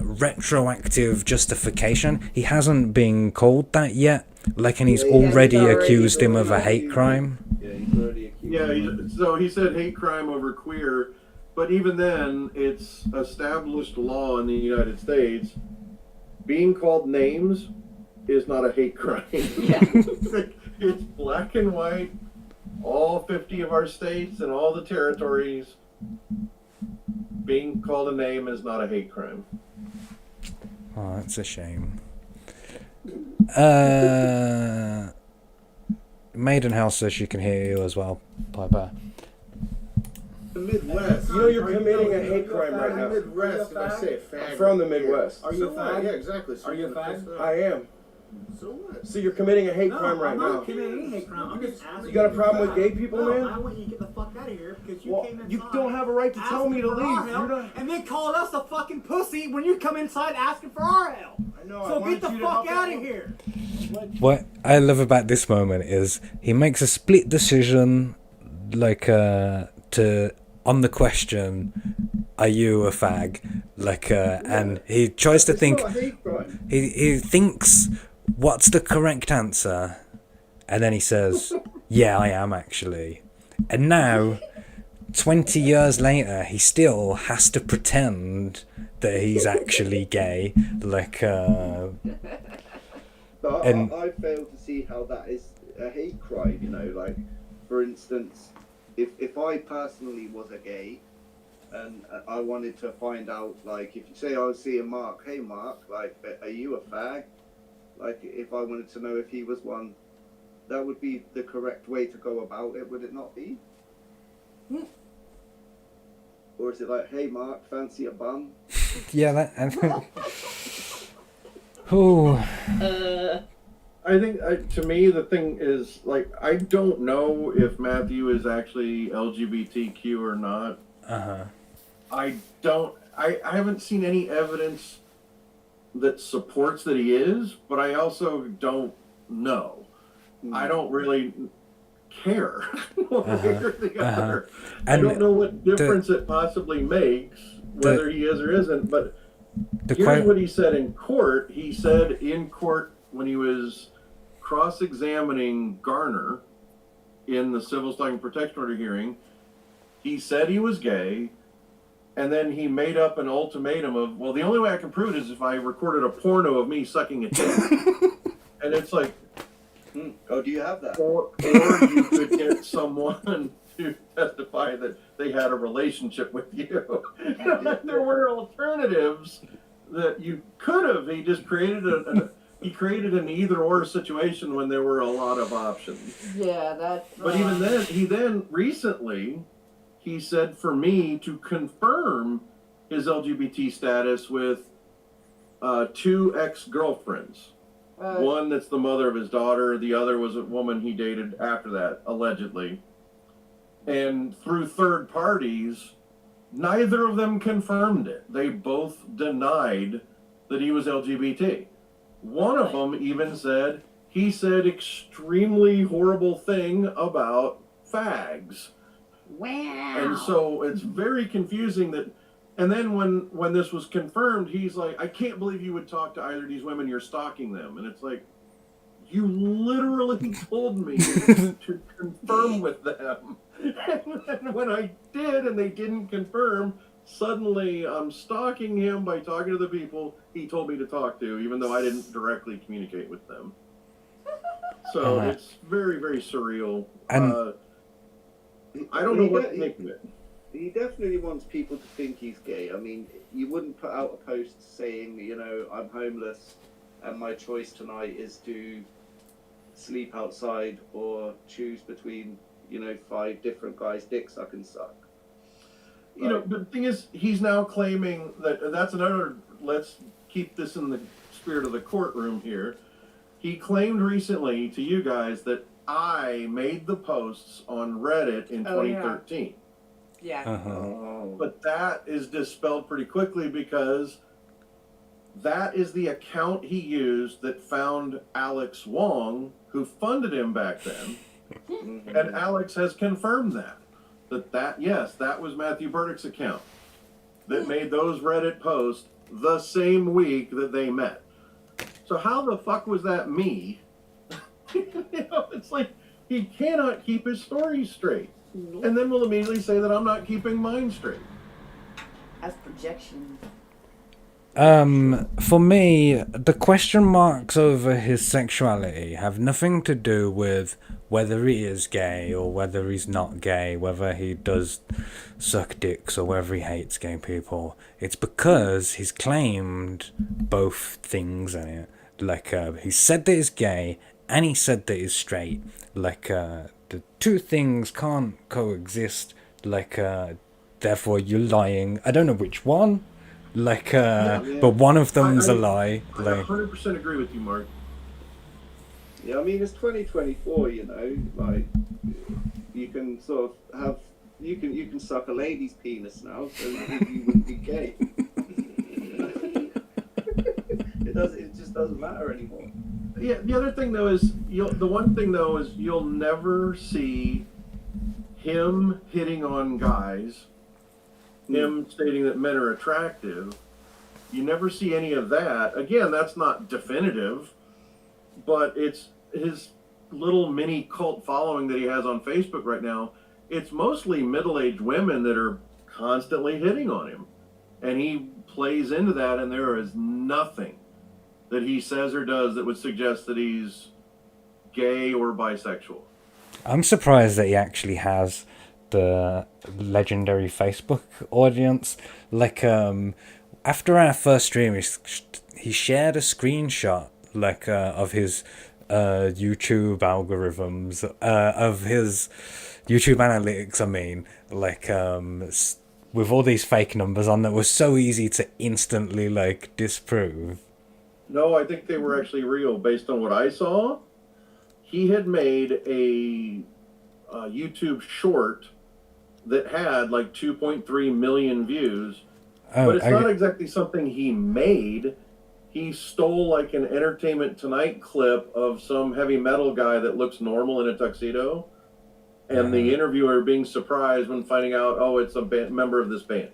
retroactive justification. He hasn't been called that yet. Like, and he's already accused him of a hate crime. Yeah, he's already accused. Yeah, so he said hate crime over queer, but even then, it's established law in the United States. Being called names is not a hate crime. Yeah. It's black and white. All 50 of our states and all the territories Being called a name is not a hate crime. Oh, that's a shame. Maidenhouse says she can hear you as well, Piper. The Midwest. You know you're committing a hate crime right now. Midwest, and I say a fag. I'm from the Midwest. Are you a fag? Yeah, exactly. So Are you a fag? I am. So what? So you're committing a hate crime right I'm now. not committing any hate crime. I'm just asking. You got a problem with gay people, man? I want you to get the fuck out of here because you came inside. You don't have a right to tell me to leave. You're not... And then called us a fucking pussy when you come inside asking for our help. I know. So get the fuck out of here. What I love about this moment is he makes a split decision, like to on the question, "Are you a fag?" Like, and he tries to think. He thinks, "What's the correct answer?" And then he says, "Yeah, I am actually." And now, 20 years later, he still has to pretend that he's actually gay. Like, But and I fail to see how that is a hate crime, you know, like, for instance, if I personally was a gay and I wanted to find out, like, if you say I was seeing Mark, hey Mark, like, are you a fag? Like, if I wanted to know if he was one, that would be the correct way to go about it, would it not be? Or is it like, hey Mark, fancy a bum? yeah, that. Oh. I think, to me, the thing is, like, I don't know if Matthew is actually LGBTQ or not. I haven't seen any evidence that supports that he is, but I also don't know. I don't really care one way or the other. I don't know what difference it possibly makes, whether he is or isn't, but here's what he said in court. He said in court when he was cross-examining Garner in the civil stalking protection order hearing, he said he was gay, and then he made up an ultimatum of, well, the only way I can prove it is if I recorded a porno of me sucking a tit. And it's like, oh, do you have that? Or you could get someone to testify that they had a relationship with you. There were alternatives that you could have. He just created he created an either-or situation when there were a lot of options. Yeah, that's... But even then, he recently, he said for me to confirm his LGBT status with 2 ex-girlfriends. One that's the mother of his daughter, the other was a woman he dated after that, allegedly. And through third parties, neither of them confirmed it. They both denied that he was LGBT. One of them even said he said extremely horrible thing about fags. Wow. And so it's very confusing that, and then when this was confirmed, he's like, I can't believe you would talk to either of these women, you're stalking them. And it's like, you literally told me to confirm with them. And when I did and they didn't confirm, suddenly I'm stalking him by talking to the people he told me to talk to, even though I didn't directly communicate with them. So it's very, very surreal. And I don't know what to make of it. He definitely wants people to think he's gay. I mean, you wouldn't put out a post saying, you know, I'm homeless and my choice tonight is to sleep outside or choose between, you know, 5 different guys' dicks I can suck. You know, but the thing is, he's now claiming that, that's another, let's keep this in the spirit of the courtroom here. He claimed recently to you guys that I made the posts on Reddit in 2013. Yeah. But that is dispelled pretty quickly because that is the account he used that found Alex Wong, who funded him back then. And Alex has confirmed that yes, that was Matthew Berdyck's account that made those Reddit posts the same week that they met. So how the fuck was that me? You know, it's like he cannot keep his stories straight. And then we'll immediately say that I'm not keeping mine straight. That's projection. For me, the question marks over his sexuality have nothing to do with whether he is gay or whether he's not gay, whether he does suck dicks or whether he hates gay people. It's because he's claimed both things in it. Like, he said that he's gay and he said that he's straight. Like, the two things can't coexist. Like, therefore you're lying. I don't know which one. Like, but one of them's a lie. I Like, 100% agree with you, Mark. Yeah, I mean, it's 2024, you know, like, you can sort of have, you can suck a lady's penis now, so you wouldn't be gay. It just doesn't matter anymore. Yeah, the other thing though is, you'll never see him hitting on guys, him stating that men are attractive. You never see any of that. Again, that's not definitive, but it's his little mini cult following that he has on Facebook right now. It's mostly middle-aged women that are constantly hitting on him, and he plays into that, and there is nothing that he says or does that would suggest that he's gay or bisexual. I'm surprised that he actually has the legendary Facebook audience. Like, after our first stream, he shared a screenshot, like, of his YouTube algorithms, of his YouTube analytics, I mean, like, with all these fake numbers on that was so easy to instantly, like, disprove. No, I think they were actually real. Based on what I saw, he had made a YouTube short that had like 2.3 million views. But it's not exactly something he made. He stole like an Entertainment Tonight clip of some heavy metal guy that looks normal in a tuxedo. And the interviewer being surprised when finding out, oh, it's a member of this band.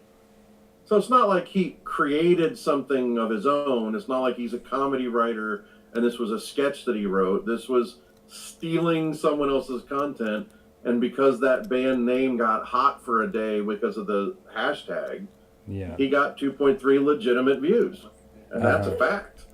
So it's not like he created something of his own. It's not like he's a comedy writer and this was a sketch that he wrote. This was stealing someone else's content. And because that band name got hot for a day because of the hashtag, he got 2.3 legitimate views. And that's a fact.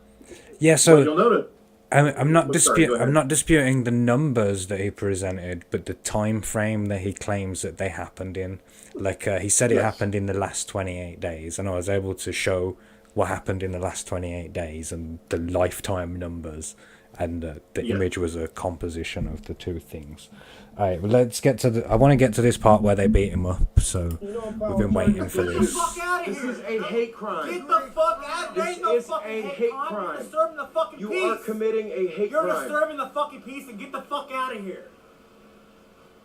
Yeah, so but you'll notice, I'm not disputing the numbers that he presented, but the time frame that he claims that they happened in. Like, he said it happened in the last 28 days, and I was able to show what happened in the last 28 days and the lifetime numbers, and the image was a composition of the two things. All right, well, let's get to I want to get to this part where they beat him up, so we've been waiting for this. This is a hate crime. Get the fuck out! There ain't no fucking hate crime. You're disturbing the fucking peace. You are committing a hate crime. You're disturbing the fucking peace, and get the fuck out of here.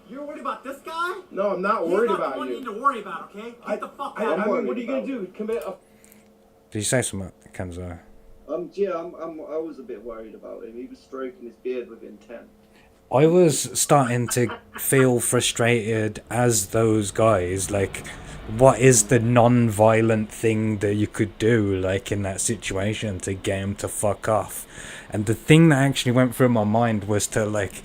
You're worried about this guy? No, I'm not worried about you. He's not the one you need to worry about, okay? Get the fuck out. I mean, what are you gonna do? Commit a... Did you say something, Kenzo? Yeah, I was a bit worried about him. He was stroking his beard with intent. I was starting to feel frustrated as those guys. Like, what is the non-violent thing that you could do, like, in that situation to get him to fuck off? And the thing that actually went through my mind was to, like,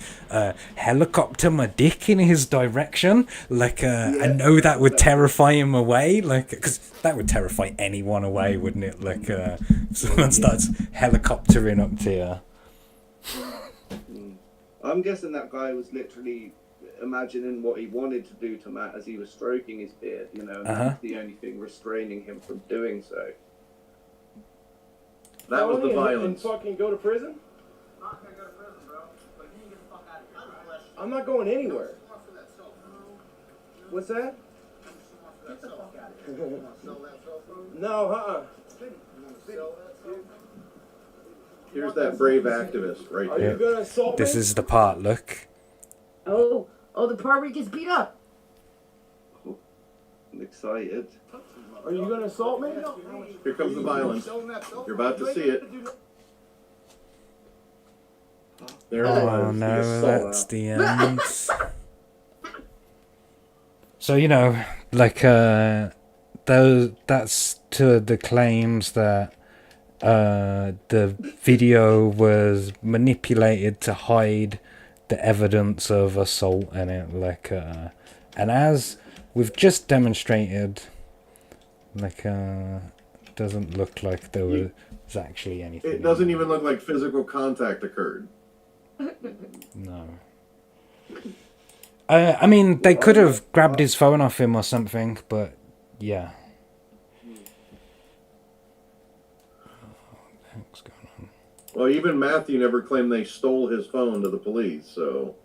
helicopter my dick in his direction. Like, I know that would terrify him away. Like, because that would terrify anyone away, wouldn't it? Like, someone starts helicoptering up to you. I'm guessing that guy was literally imagining what he wanted to do to Matt as he was stroking his beard, you know, and that's the only thing restraining him from doing so. That was the violence. And fucking go to prison? I'm not gonna go to prison, bro. But you need to get the fuck out of here. I'm not going anywhere. What's that? Get the fuck out of here. No, Here's that brave activist right Are there. you gonna assault This me? is the part, look. Oh, the part where he gets beat up. I'm excited. Are you gonna assault me? Here comes the violence. You're about to see it. There it Oh was. no, The that's assault. the end. So, you know, like, that's to the claims that the video was manipulated to hide the evidence of assault in it. Like, and as we've just demonstrated, like, doesn't look like there was actually anything. It doesn't even look like physical contact occurred. No. I mean, they could have grabbed his phone off him or something, but yeah. What's going on? Well, even Matthew never claimed they stole his phone to the police, so.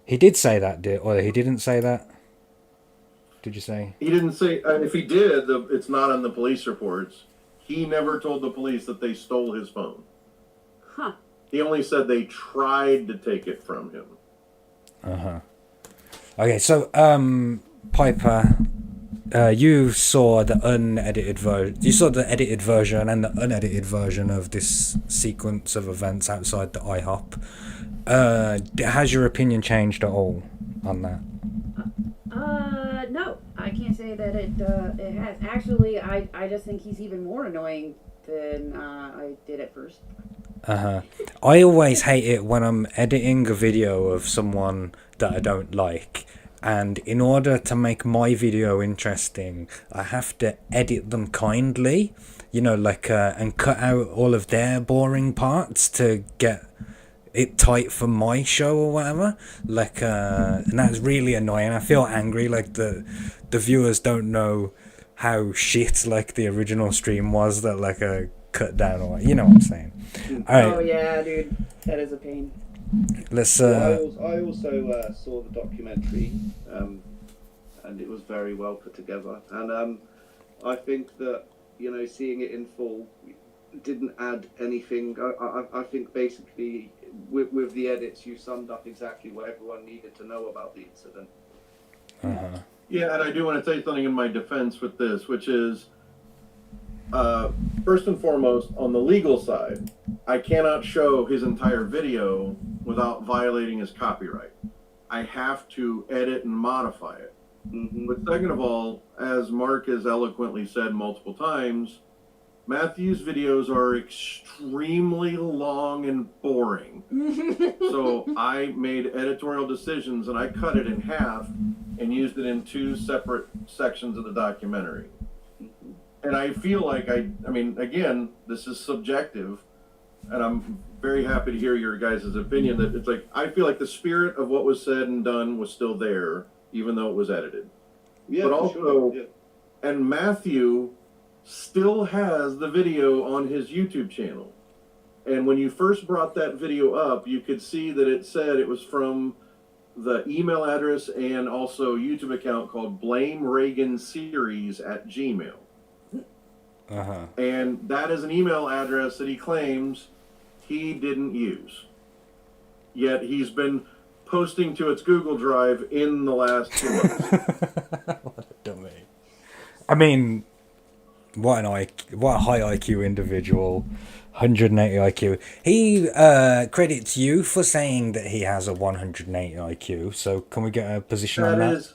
He did say that, or he didn't say that? Did you say? He didn't say, if he did, it's not on the police reports. He never told the police that they stole his phone. Huh. He only said they tried to take it from him. Okay, so Piper, you saw the unedited version. You saw the edited version and the unedited version of this sequence of events outside the IHOP. Has your opinion changed at all on that? No, I can't say that it has. Actually, I just think he's even more annoying than I did at first. I always hate it when I'm editing a video of someone that I don't like, and in order to make my video interesting, I have to edit them kindly, and cut out all of their boring parts to get it tight for my show or whatever. And that's really annoying. I feel angry, like the viewers don't know how shit the original stream was that a cut down, or you know what I'm saying. All right. Oh yeah, dude, that is a pain. Let's. I also saw the documentary, and it was very well put together. And I think that seeing it in full didn't add anything. I think basically with the edits, you summed up exactly what everyone needed to know about the incident. Yeah, and I do want to say something in my defense with this, which is, first and foremost, on the legal side, I cannot show his entire video without violating his copyright. I have to edit and modify it. But second of all, as Mark has eloquently said multiple times, Matthew's videos are extremely long and boring. So I made editorial decisions and I cut it in half and used it in 2 separate sections of the documentary. And I feel like I mean, again, this is subjective, and I'm very happy to hear your guys' opinion that it's I feel like the spirit of what was said and done was still there, even though it was edited. Yeah, but also, sure. Yeah. And Matthew still has the video on his YouTube channel. And when you first brought that video up, you could see that it said it was from the email address and also YouTube account called blamereaganseries@gmail. And that is an email address that he claims he didn't use. Yet he's been posting to its Google Drive in the last 2 months. What a dummy. I mean, what a high IQ individual. 180 IQ. He credits you for saying that he has a 180 IQ. So can we get a position on that? That is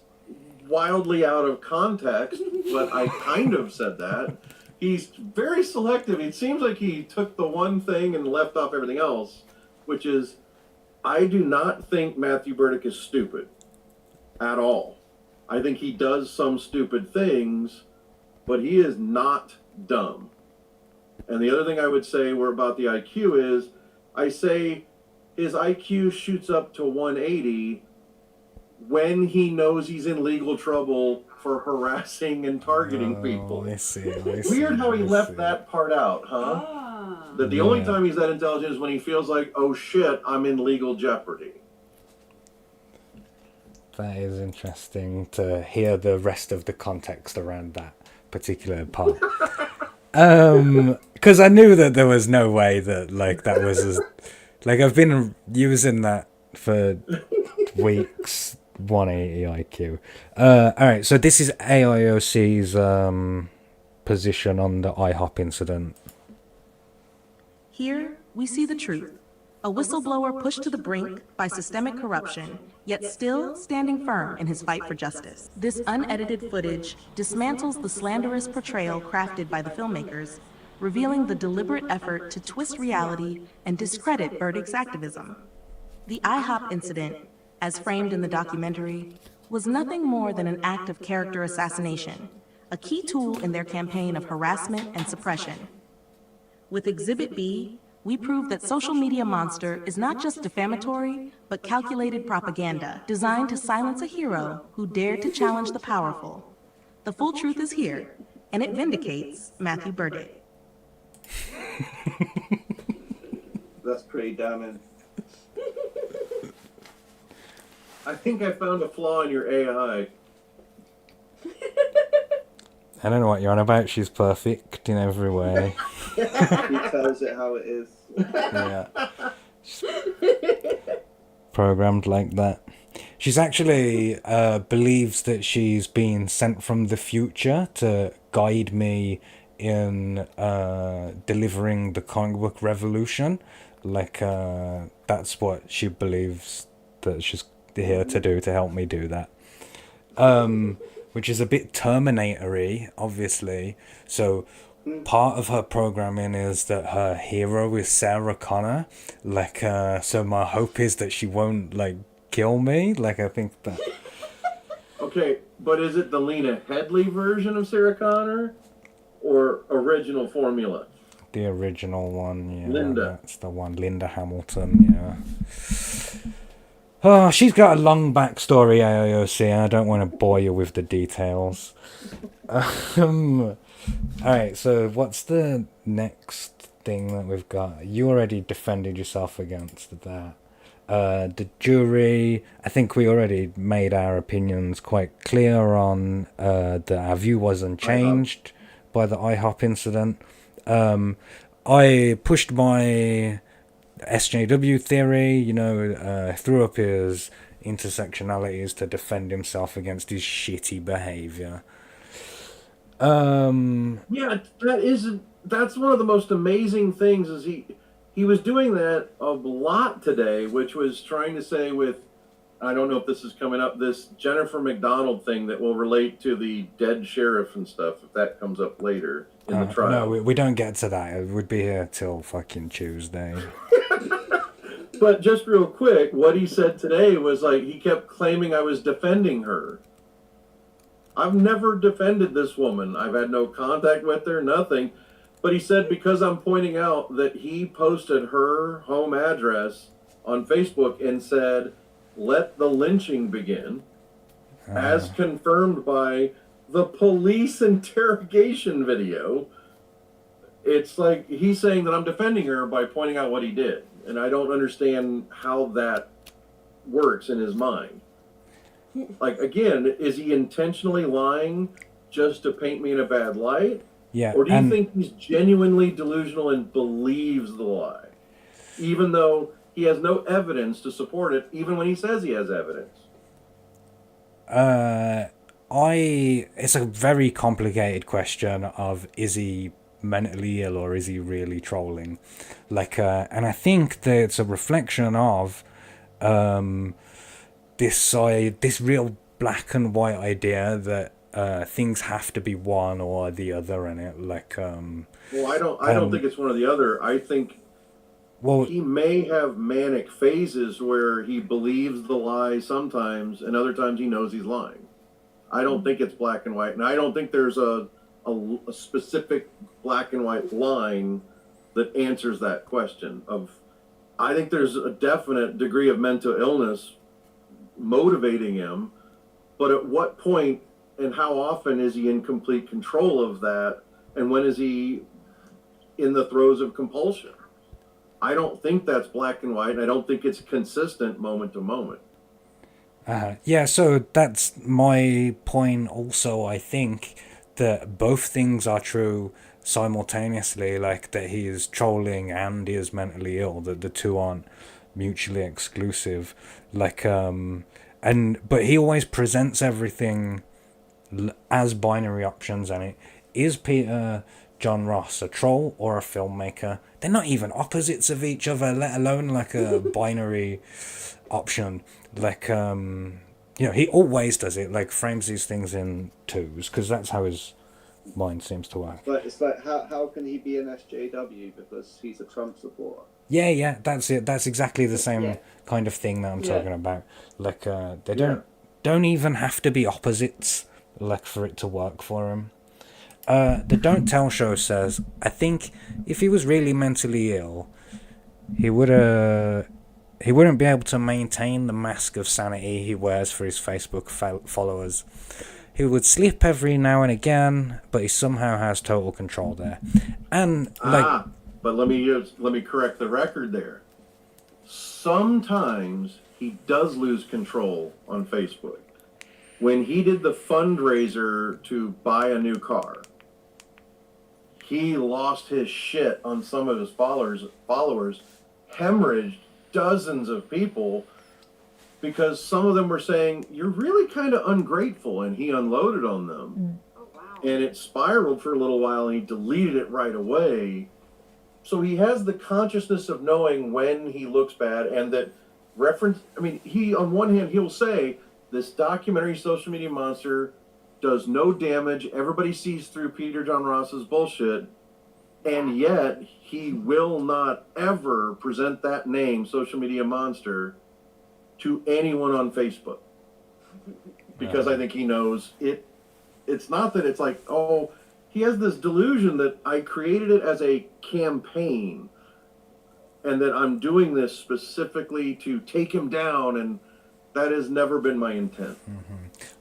wildly out of context, but I kind of said that. He's very selective. It seems like he took the one thing and left off everything else, which is, I do not think Matthew Berdyck is stupid at all. I think he does some stupid things, but he is not dumb. And the other thing I would say about the IQ is, I say his IQ shoots up to 180 when he knows he's in legal trouble for harassing and targeting people. I see. Weird how he left that part out, huh? That the only time he's that intelligent is when he feels like, oh shit, I'm in legal jeopardy. That is interesting to hear the rest of the context around that particular part. Because I knew that there was no way that that was I've been using that for weeks. 180 IQ. All right, so this is AIOC's position on the IHOP incident. Here, we see the truth. A whistleblower pushed to the brink by systemic corruption, yet still standing firm in his fight for justice. This unedited footage dismantles the slanderous portrayal crafted by the filmmakers, revealing the deliberate effort to twist reality and discredit Berdyck's activism. The IHOP incident, as framed in the documentary, was nothing more than an act of character assassination, a key tool in their campaign of harassment and suppression. With Exhibit B, we prove that Social Media Monster is not just defamatory, but calculated propaganda designed to silence a hero who dared to challenge the powerful. The full truth is here, and it vindicates Matthew Berdyck. That's pretty damning. I think I found a flaw in your AI. I don't know what you're on about. She's perfect in every way. He tells it how it is. Yeah. Programmed like that. She's actually believes that she's been sent from the future to guide me in delivering the comic book revolution. Like, that's what she believes that she's here to do, to help me do that. Which is a bit Terminator-y, obviously. So part of her programming is that her hero is Sarah Connor. Like, so my hope is that she won't, like, kill me. Like, I think that... Okay, but is it the Lena Headey version of Sarah Connor? Or original formula? The original one, yeah. Linda. That's the one. Linda Hamilton, yeah. Oh, she's got a long backstory, AOC. I don't want to bore you with the details. Alright, so what's the next thing that we've got? You already defended yourself against that. The jury, I think we already made our opinions quite clear on that our view wasn't changed by the IHOP incident. I pushed my SJW theory, you know, threw up his intersectionalities to defend himself against his shitty behavior. Yeah, that's one of the most amazing things is he was doing that a lot today, which was trying to say with, I don't know if this is coming up, this Jennifer McDonald thing that will relate to the dead sheriff and stuff, if that comes up later in the trial. No, we don't get to that. It would be here till fucking Tuesday. But just real quick, what he said today was like, he kept claiming I was defending her. I've never defended this woman. I've had no contact with her, nothing. But he said because I'm pointing out that he posted her home address on Facebook and said, let the lynching begin, as confirmed by the police interrogation video. It's like he's saying that I'm defending her by pointing out what he did. And I don't understand how that works in his mind. Like, again, is he intentionally lying just to paint me in a bad light? Yeah. Or do you think he's genuinely delusional and believes the lie? Even though he has no evidence to support it, even when he says he has evidence. It's a very complicated question of, is he mentally ill or is he really trolling? Like, and I think that it's a reflection of this real black and white idea that things have to be one or the other in it. Like, well, I don't think it's one or the other. I think he may have manic phases where he believes the lie sometimes, and other times he knows he's lying. I don't think it's black and white, and I don't think there's a specific black and white line that answers that question. I think there's a definite degree of mental illness motivating him, but at what point and how often is he in complete control of that, and when is he in the throes of compulsion? I don't think that's black and white, and I don't think it's consistent moment to moment. Yeah, so that's my point also. I think that both things are true simultaneously, like that he is trolling and he is mentally ill, that the two aren't mutually exclusive. Like, but he always presents everything as binary options, and it is Peter John Ross a troll or a filmmaker? They're not even opposites of each other, let alone like a binary option. Like, you know, he always does it, like frames these things in twos, because that's how his mind seems to work. But it's like, how can he be an SJW because he's a Trump supporter? Yeah, that's it. That's exactly the same kind of thing that I'm talking about. Like, they don't even have to be opposites, like, for it to work for him. The Don't Tell show says, I think if he was really mentally ill, he wouldn't be able to maintain the mask of sanity he wears for his Facebook followers. He would slip every now and again, but he somehow has total control there. And but let me correct the record there. Sometimes he does lose control on Facebook. When he did the fundraiser to buy a new car, he lost his shit on some of his followers, hemorrhaged dozens of people because some of them were saying, you're really kind of ungrateful, and he unloaded on them. And it spiraled for a little while, and he deleted it right away. So he has the consciousness of knowing when he looks bad, and that he, on one hand, he'll say, this documentary Social Media Monster does no damage. Everybody sees through Peter John Ross's bullshit. And yet, he will not ever present that name, Social Media Monster, to anyone on Facebook. Because I think he knows it. It's not that it's like, oh, he has this delusion that I created it as a campaign and that I'm doing this specifically to take him down, and that has never been my intent.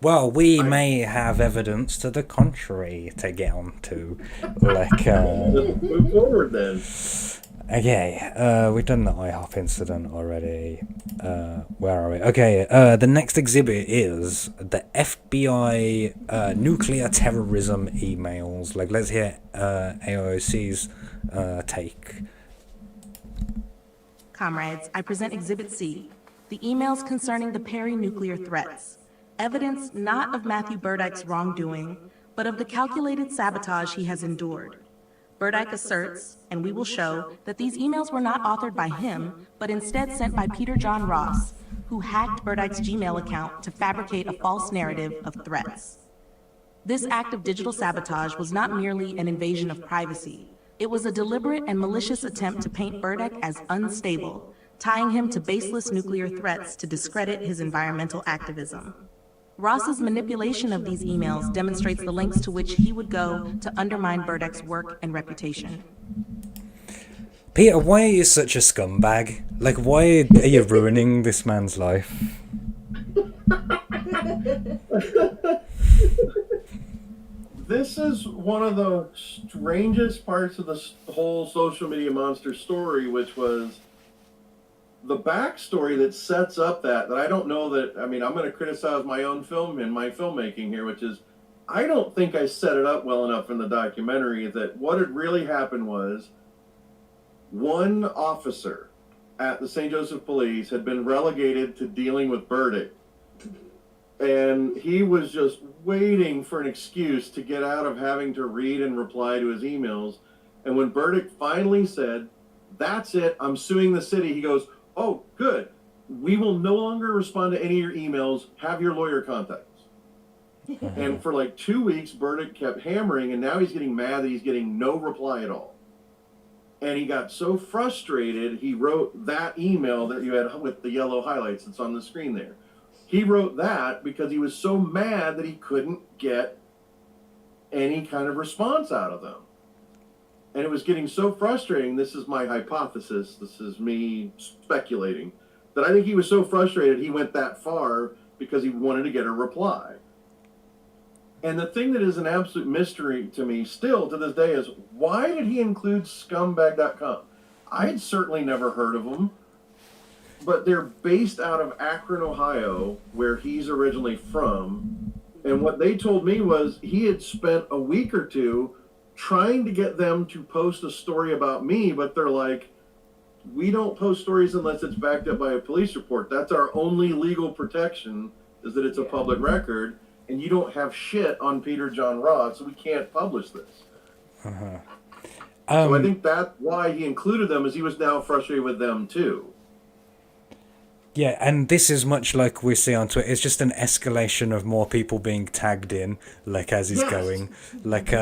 Well, we may have evidence to the contrary to get on to. Like, let's move forward then. Okay, we've done the IHOP incident already. Where are we? Okay, the next exhibit is the FBI nuclear terrorism emails. Like, let's hear AOC's take. Comrades, I present Exhibit C, the emails concerning the Perry nuclear threats. Evidence not of Matthew Berdyck's wrongdoing, but of the calculated sabotage he has endured. Berdyck asserts, and we will show, that these emails were not authored by him, but instead sent by Peter John Ross, who hacked Berdyck's Gmail account to fabricate a false narrative of threats. This act of digital sabotage was not merely an invasion of privacy. It was a deliberate and malicious attempt to paint Berdyck as unstable, tying him to baseless nuclear threats to discredit his environmental activism. Ross's manipulation of these emails demonstrates the lengths to which he would go to undermine Berdyck's work and reputation. Peter, why are you such a scumbag? Like, why are you ruining this man's life? This is one of the strangest parts of the whole Social Media Monster story, which was the backstory that sets up that I don't know that, I mean, I'm going to criticize my own film and my filmmaking here, which is, I don't think I set it up well enough in the documentary that what had really happened was one officer at the St. Joseph Police had been relegated to dealing with Berdyck. And he was just waiting for an excuse to get out of having to read and reply to his emails. And when Berdyck finally said, that's it, I'm suing the city, he goes, oh, good. We will no longer respond to any of your emails. Have your lawyer contact us. And for like 2 weeks, Berdyck kept hammering, and now he's getting mad that he's getting no reply at all. And he got so frustrated, he wrote that email that you had with the yellow highlights that's on the screen there. He wrote that because he was so mad that he couldn't get any kind of response out of them. And it was getting so frustrating, this is my hypothesis, this is me speculating, that I think he was so frustrated he went that far because he wanted to get a reply. And the thing that is an absolute mystery to me still to this day is, why did he include scumbag.com? I had certainly never heard of them, but they're based out of Akron, Ohio, where he's originally from. And what they told me was he had spent a week or two trying to get them to post a story about me, but they're like, we don't post stories unless it's backed up by a police report. That's our only legal protection, is that it's a public record, and you don't have shit on Peter John Ross, so we can't publish this. So I think that's why he included them, is he was now frustrated with them too. Yeah, and this is much like we see on Twitter. It's just an escalation of more people being tagged in, like as he's going. Like,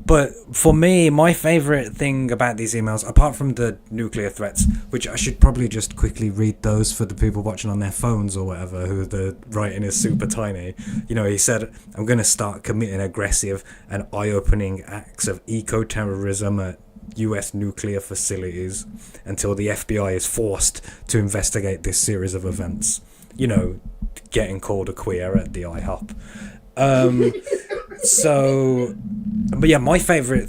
but for me, my favorite thing about these emails, apart from the nuclear threats, which I should probably just quickly read those for the people watching on their phones or whatever, who the writing is super tiny. You know, he said, "I'm going to start committing aggressive and eye-opening acts of eco-terrorism at US nuclear facilities until the FBI is forced to investigate this series of events." You know, getting called a queer at the IHOP. So, but yeah, my favorite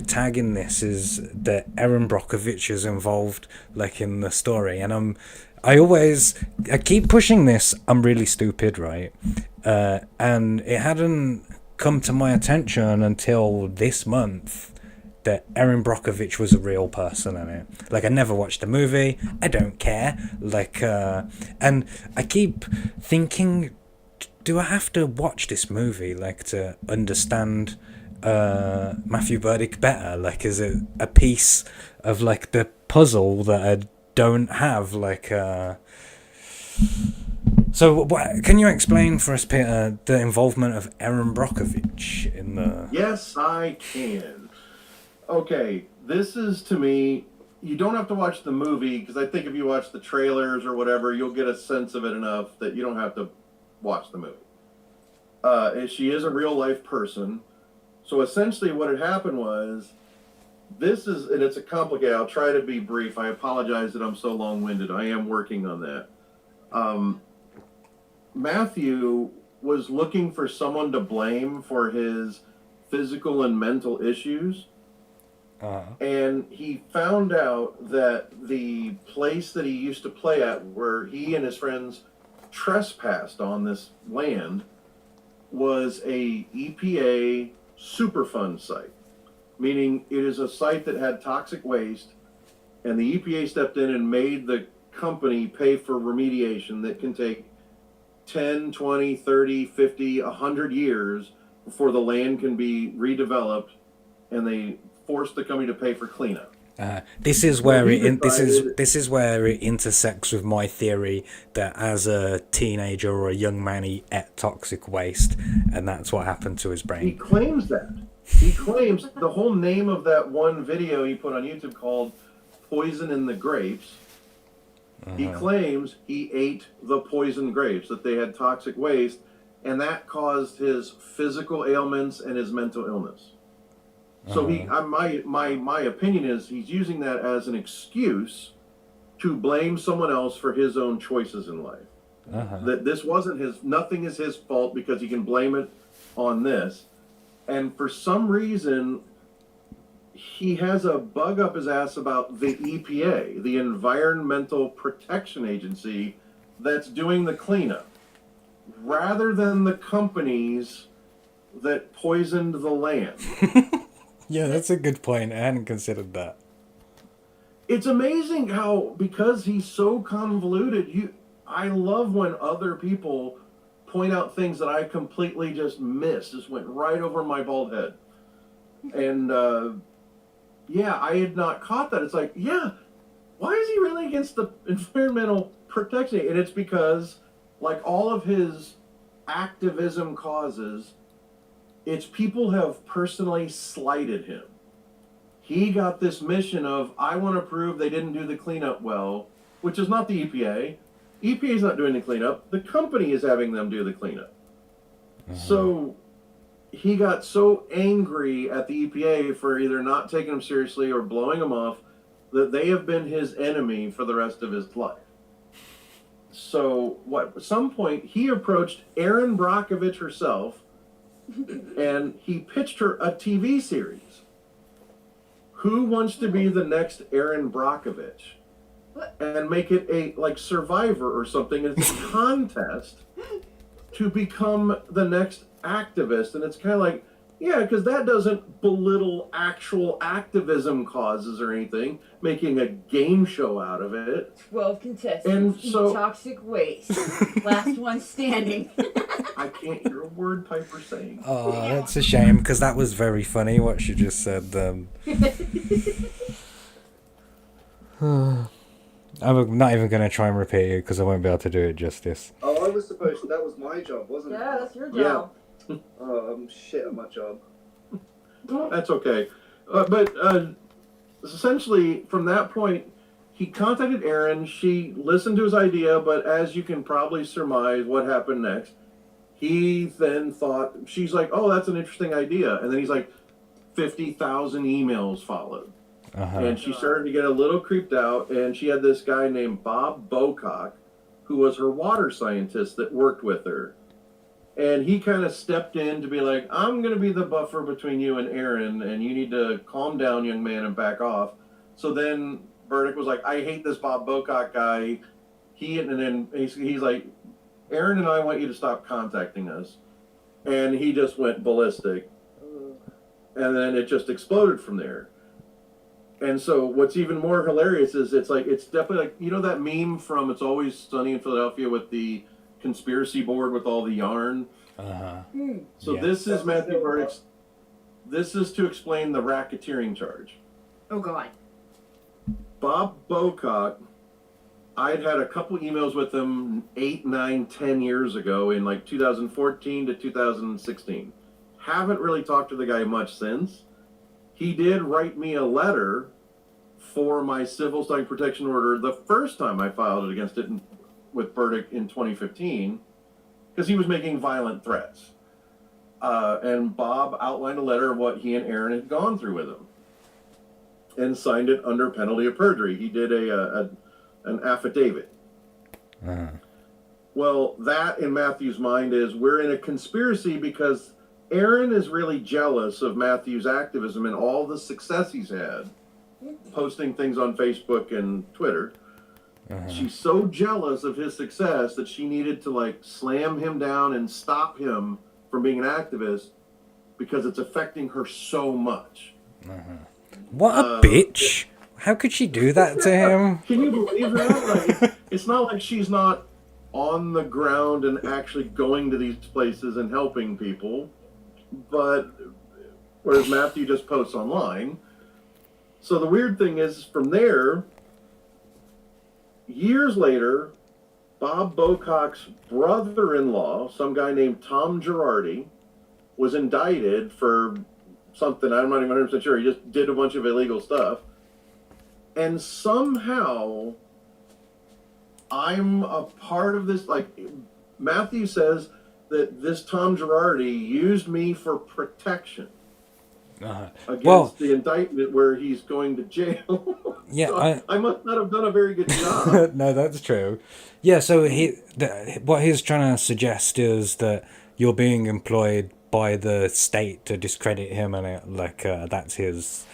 tag in this is that Erin Brockovich is involved, like, in the story, and I keep pushing this. I'm really stupid, right? And it hadn't come to my attention until this month that Erin Brockovich was a real person in it. Like, I never watched the movie. I don't care. Like, and I keep thinking, do I have to watch this movie, like, to understand Matthew Berdyck better? Like, is it a piece of, like, the puzzle that I don't have? Like, so can you explain for us, Peter, the involvement of Erin Brockovich in the... Yes, I can. Okay, this is, to me, you don't have to watch the movie, because I think if you watch the trailers or whatever, you'll get a sense of it enough that you don't have to watch the movie. She is a real life person. So essentially what had happened was, and it's a complicated, I'll try to be brief. I apologize that I'm so long-winded. I am working on that. Matthew was looking for someone to blame for his physical and mental issues. And he found out that the place that he used to play at, where he and his friends trespassed on this land, was a EPA Superfund site, meaning it is a site that had toxic waste, and the EPA stepped in and made the company pay for remediation that can take 10, 20, 30, 50, 100 years before the land can be redeveloped, and they forced the company to pay for cleanup. This is where this is where it intersects with my theory that as a teenager or a young man he ate toxic waste, and that's what happened to his brain. He claims that. He claims the whole name of that one video he put on YouTube called "Poison in the Grapes." He claims he ate the poisoned grapes, that they had toxic waste, and that caused his physical ailments and his mental illness. So my opinion is he's using that as an excuse to blame someone else for his own choices in life. That this wasn't nothing is his fault because he can blame it on this. And for some reason, he has a bug up his ass about the EPA, the Environmental Protection Agency, that's doing the cleanup, rather than the companies that poisoned the land. Yeah, that's a good point. I hadn't considered that. It's amazing how, because he's so convoluted, I love when other people point out things that I completely just missed, just went right over my bald head. And yeah, I had not caught that. It's like, yeah, why is he really against the Environmental Protection? And it's because, like all of his activism causes, it's people have personally slighted him. He got this mission of, I want to prove they didn't do the cleanup well, which is not the EPA. EPA is not doing the cleanup. The company is having them do the cleanup. So he got so angry at the EPA for either not taking him seriously or blowing him off that they have been his enemy for the rest of his life. So at some point he approached Erin Brockovich herself and he pitched her a TV series. Who wants to be the next Erin Brockovich? And make it a like Survivor or something. It's a contest to become the next activist. And it's kind of like, yeah, because that doesn't belittle actual activism causes or anything, making a game show out of it. 12 contestants And so- eat toxic waste. Last one standing. I can't hear a word Piper's saying. Oh, that's a shame, because that was very funny what she just said. I'm not even going to try and repeat it because I won't be able to do it justice. Oh, I was supposed to. That was my job, wasn't it? Yeah, that's your Yeah. job. Oh, I'm shit at my job. That's okay. But essentially, from that point, he contacted Aaron. She listened to his idea, but as you can probably surmise what happened next, he then thought, she's like, oh, that's an interesting idea. And then he's like, 50,000 emails followed. And she started to get a little creeped out, and she had this guy named Bob Bocock, who was her water scientist that worked with her. And he kind of stepped in to be like, I'm going to be the buffer between you and Aaron, and you need to calm down, young man, and back off. So then Berdyck was like, I hate this Bob Bocock guy. And then he's like, Aaron and I want you to stop contacting us. And he just went ballistic. And then it just exploded from there. And so what's even more hilarious is it's definitely like, you know that meme from It's Always Sunny in Philadelphia with the conspiracy board with all the yarn? So this is Matthew Berdyck's, this is to explain the racketeering charge. Oh, God. Bob Bocock, I'd had a couple emails with him 8, 9, 10 years ago in like 2014 to 2016. Haven't really talked to the guy much since. He did write me a letter for my civil stalking protection order the first time I filed it against it with Berdyck in 2015, because he was making violent threats. And Bob outlined a letter of what he and Aaron had gone through with him and signed it under penalty of perjury. He did an affidavit. Well, that in Matthew's mind is we're in a conspiracy because Aaron is really jealous of Matthew's activism and all the success he's had, posting things on Facebook and Twitter. She's so jealous of his success that she needed to like slam him down and stop him from being an activist because it's affecting her so much. What a bitch! How could she do that to him? Can you believe that? Like, it's not like she's not on the ground and actually going to these places and helping people. But whereas Matthew just posts online. So the weird thing is, from there, years later, Bob Bocock's brother-in-law, some guy named Tom Girardi, was indicted for something, I'm not even 100% sure, he just did a bunch of illegal stuff. And somehow, I'm a part of this, like, Matthew says that this Tom Girardi used me for protection against the indictment where he's going to jail. Yeah, so I must not have done a very good job. No, that's true. Yeah, so what he's trying to suggest is that you're being employed by the state to discredit him, and that's his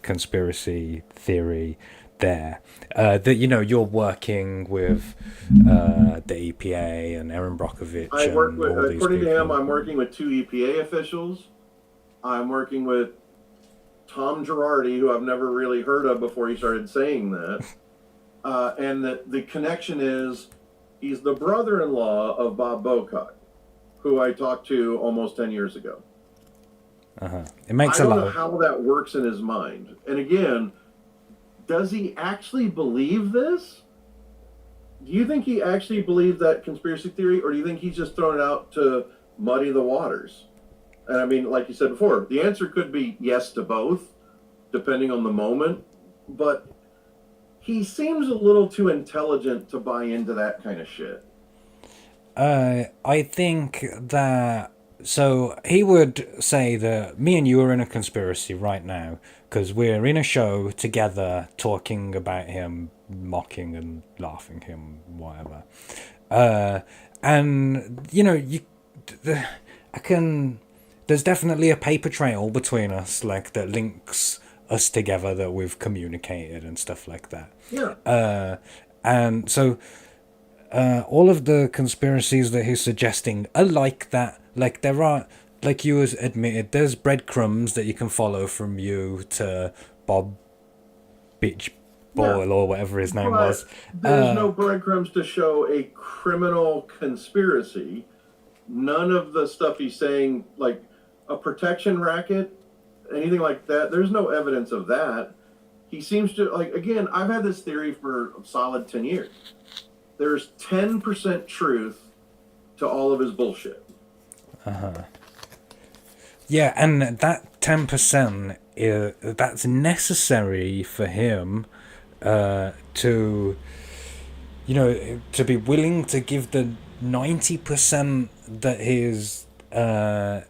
conspiracy theory there. That you're working with the EPA and Erin Brockovich. I work with, according to him, I'm working with 2 EPA officials. I'm working with Tom Girardi, who I've never really heard of before he started saying that. And the connection is he's the brother-in-law of Bob Bocock, who I talked to almost 10 years ago. It makes I don't know how that works in his mind. And again, does he actually believe this? Do you think he actually believes that conspiracy theory, or do you think he's just throwing it out to muddy the waters? And I mean, like you said before, the answer could be yes to both, depending on the moment. But he seems a little too intelligent to buy into that kind of shit. I think that... So he would say that me and you are in a conspiracy right now because we're in a show together talking about him, mocking and laughing him, whatever. And, there's definitely a paper trail between us, like, that links us together, that we've communicated and stuff like that. Yeah. And so all of the conspiracies that he's suggesting are like that. Like, there are, like you admitted, there's breadcrumbs that you can follow from you to Bob Bitch Boyle or whatever his name was. There's no breadcrumbs to show a criminal conspiracy. None of the stuff he's saying, like a protection racket, anything like that, there's no evidence of that. he seems to, like, again, I've had this theory for a solid 10 years. There's 10% truth to all of his bullshit. Yeah, and that 10% that's necessary for him to, you know, to be willing to give the 90% that he's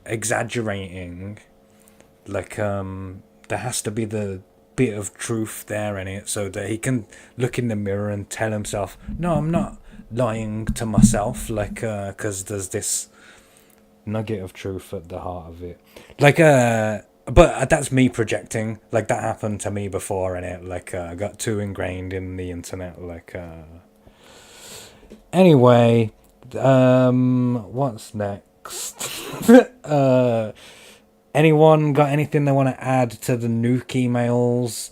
exaggerating. Like, there has to be the bit of truth there in it so that he can look in the mirror and tell himself, no, I'm not lying to myself, like, because there's this nugget of truth at the heart of it. Like, but that's me projecting. Like, that happened to me before, and it, like, I got too ingrained in the internet. Like, anyway, what's next? Anyone got anything they want to add to the nuke emails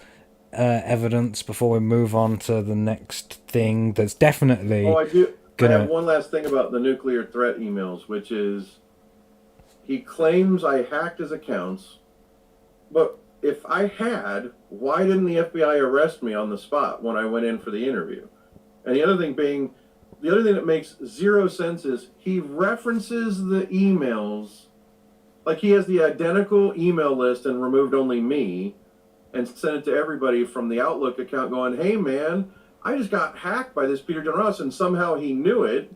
evidence before we move on to the next thing? That's definitely. Oh, I do. I have one last thing about the nuclear threat emails, which is he claims I hacked his accounts, but if I had, why didn't the FBI arrest me on the spot when I went in for the interview? And the other thing that makes zero sense is he references the emails, like he has the identical email list and removed only me and sent it to everybody from the Outlook account going, hey man, I just got hacked by this Peter John Ross, and somehow he knew it,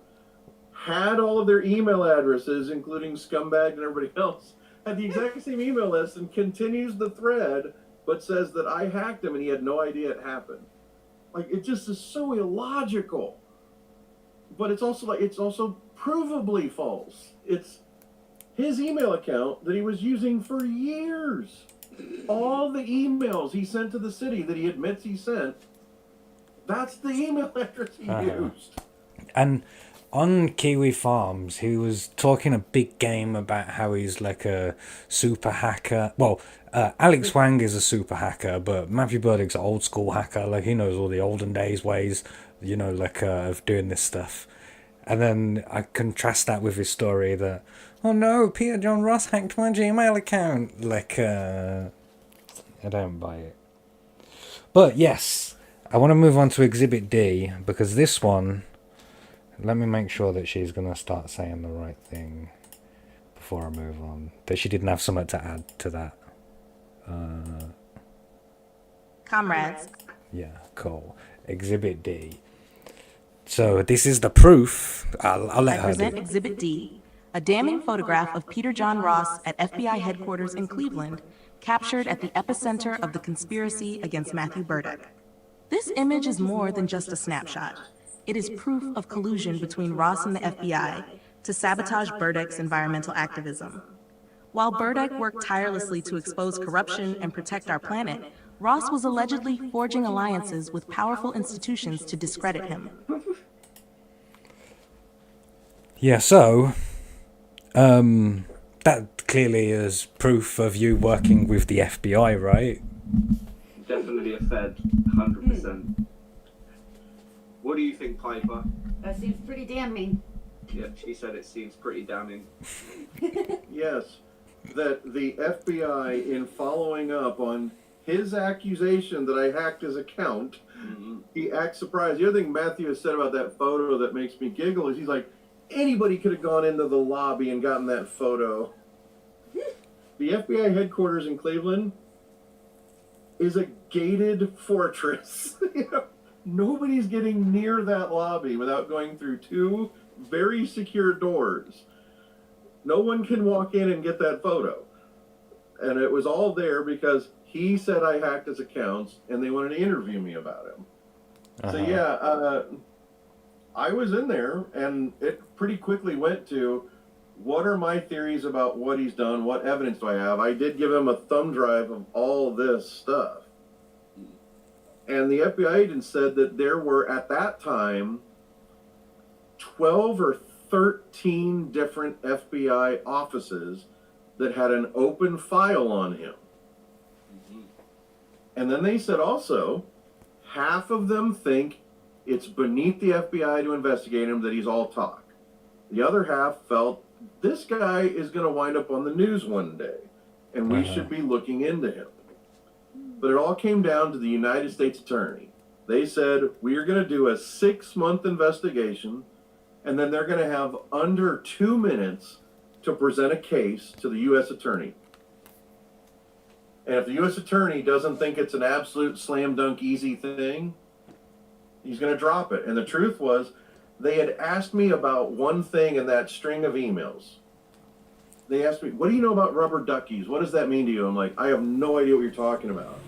had all of their email addresses, including Scumbag and everybody else, had the exact same email list, and continues the thread, but says that I hacked him and he had no idea it happened. Like, it just is so illogical. But it's also provably false. It's his email account that he was using for years. All the emails he sent to the city that he admits he sent, that's the email address he used. And on Kiwi Farms, he was talking a big game about how he's like a super hacker. Well, Alex Wang is a super hacker, but Matthew Burdick's an old school hacker. Like, he knows all the olden days ways, you know, like of doing this stuff. And then I contrast that with his story that, oh no, Peter John Ross hacked my Gmail account. Like, I don't buy it. But yes, I want to move on to Exhibit D, because this one, let me make sure that she's going to start saying the right thing before I move on. That she didn't have something to add to that. Comrades. Yeah, cool. Exhibit D. So this is the proof. I'll let her present do it. Exhibit D, a damning photograph of Peter John Ross at FBI headquarters in Cleveland, captured at the epicenter of the conspiracy against Matthew Berdyck. This image is more than just a snapshot. It is proof of collusion between Ross and the FBI to sabotage Berdyck's environmental activism. While Berdyck worked tirelessly to expose corruption and protect our planet, Ross was allegedly forging alliances with powerful institutions to discredit him. Yeah, so that clearly is proof of you working with the FBI, right? Definitely a Fed, 100%. What do you think, Piper? That seems pretty damning. Yeah, she said it seems pretty damning. Yes, that the FBI, in following up on his accusation that I hacked his account, he acts surprised. The other thing Matthew has said about that photo that makes me giggle is he's like, anybody could have gone into the lobby and gotten that photo. The FBI headquarters in Cleveland is a gated fortress. You know, nobody's getting near that lobby without going through two very secure doors. No one can walk in and get that photo. And it was all there because he said I hacked his accounts and they wanted to interview me about him. So yeah, I was in there and it pretty quickly went to, what are my theories about what he's done? What evidence do I have? I did give him a thumb drive of all this stuff. And the FBI agent said that there were, at that time, 12 or 13 different FBI offices that had an open file on him. And then they said also, half of them think it's beneath the FBI to investigate him, that he's all talk. The other half felt this guy is going to wind up on the news one day, and we should be looking into him. But it all came down to the United States Attorney. They said, we are going to do a 6-month investigation, and then they're going to have under 2 minutes to present a case to the U.S. Attorney. And if the U.S. Attorney doesn't think it's an absolute slam dunk easy thing, he's going to drop it. And the truth was, they had asked me about one thing in that string of emails. They asked me, what do you know about rubber duckies? What does that mean to you? I'm like, I have no idea what you're talking about.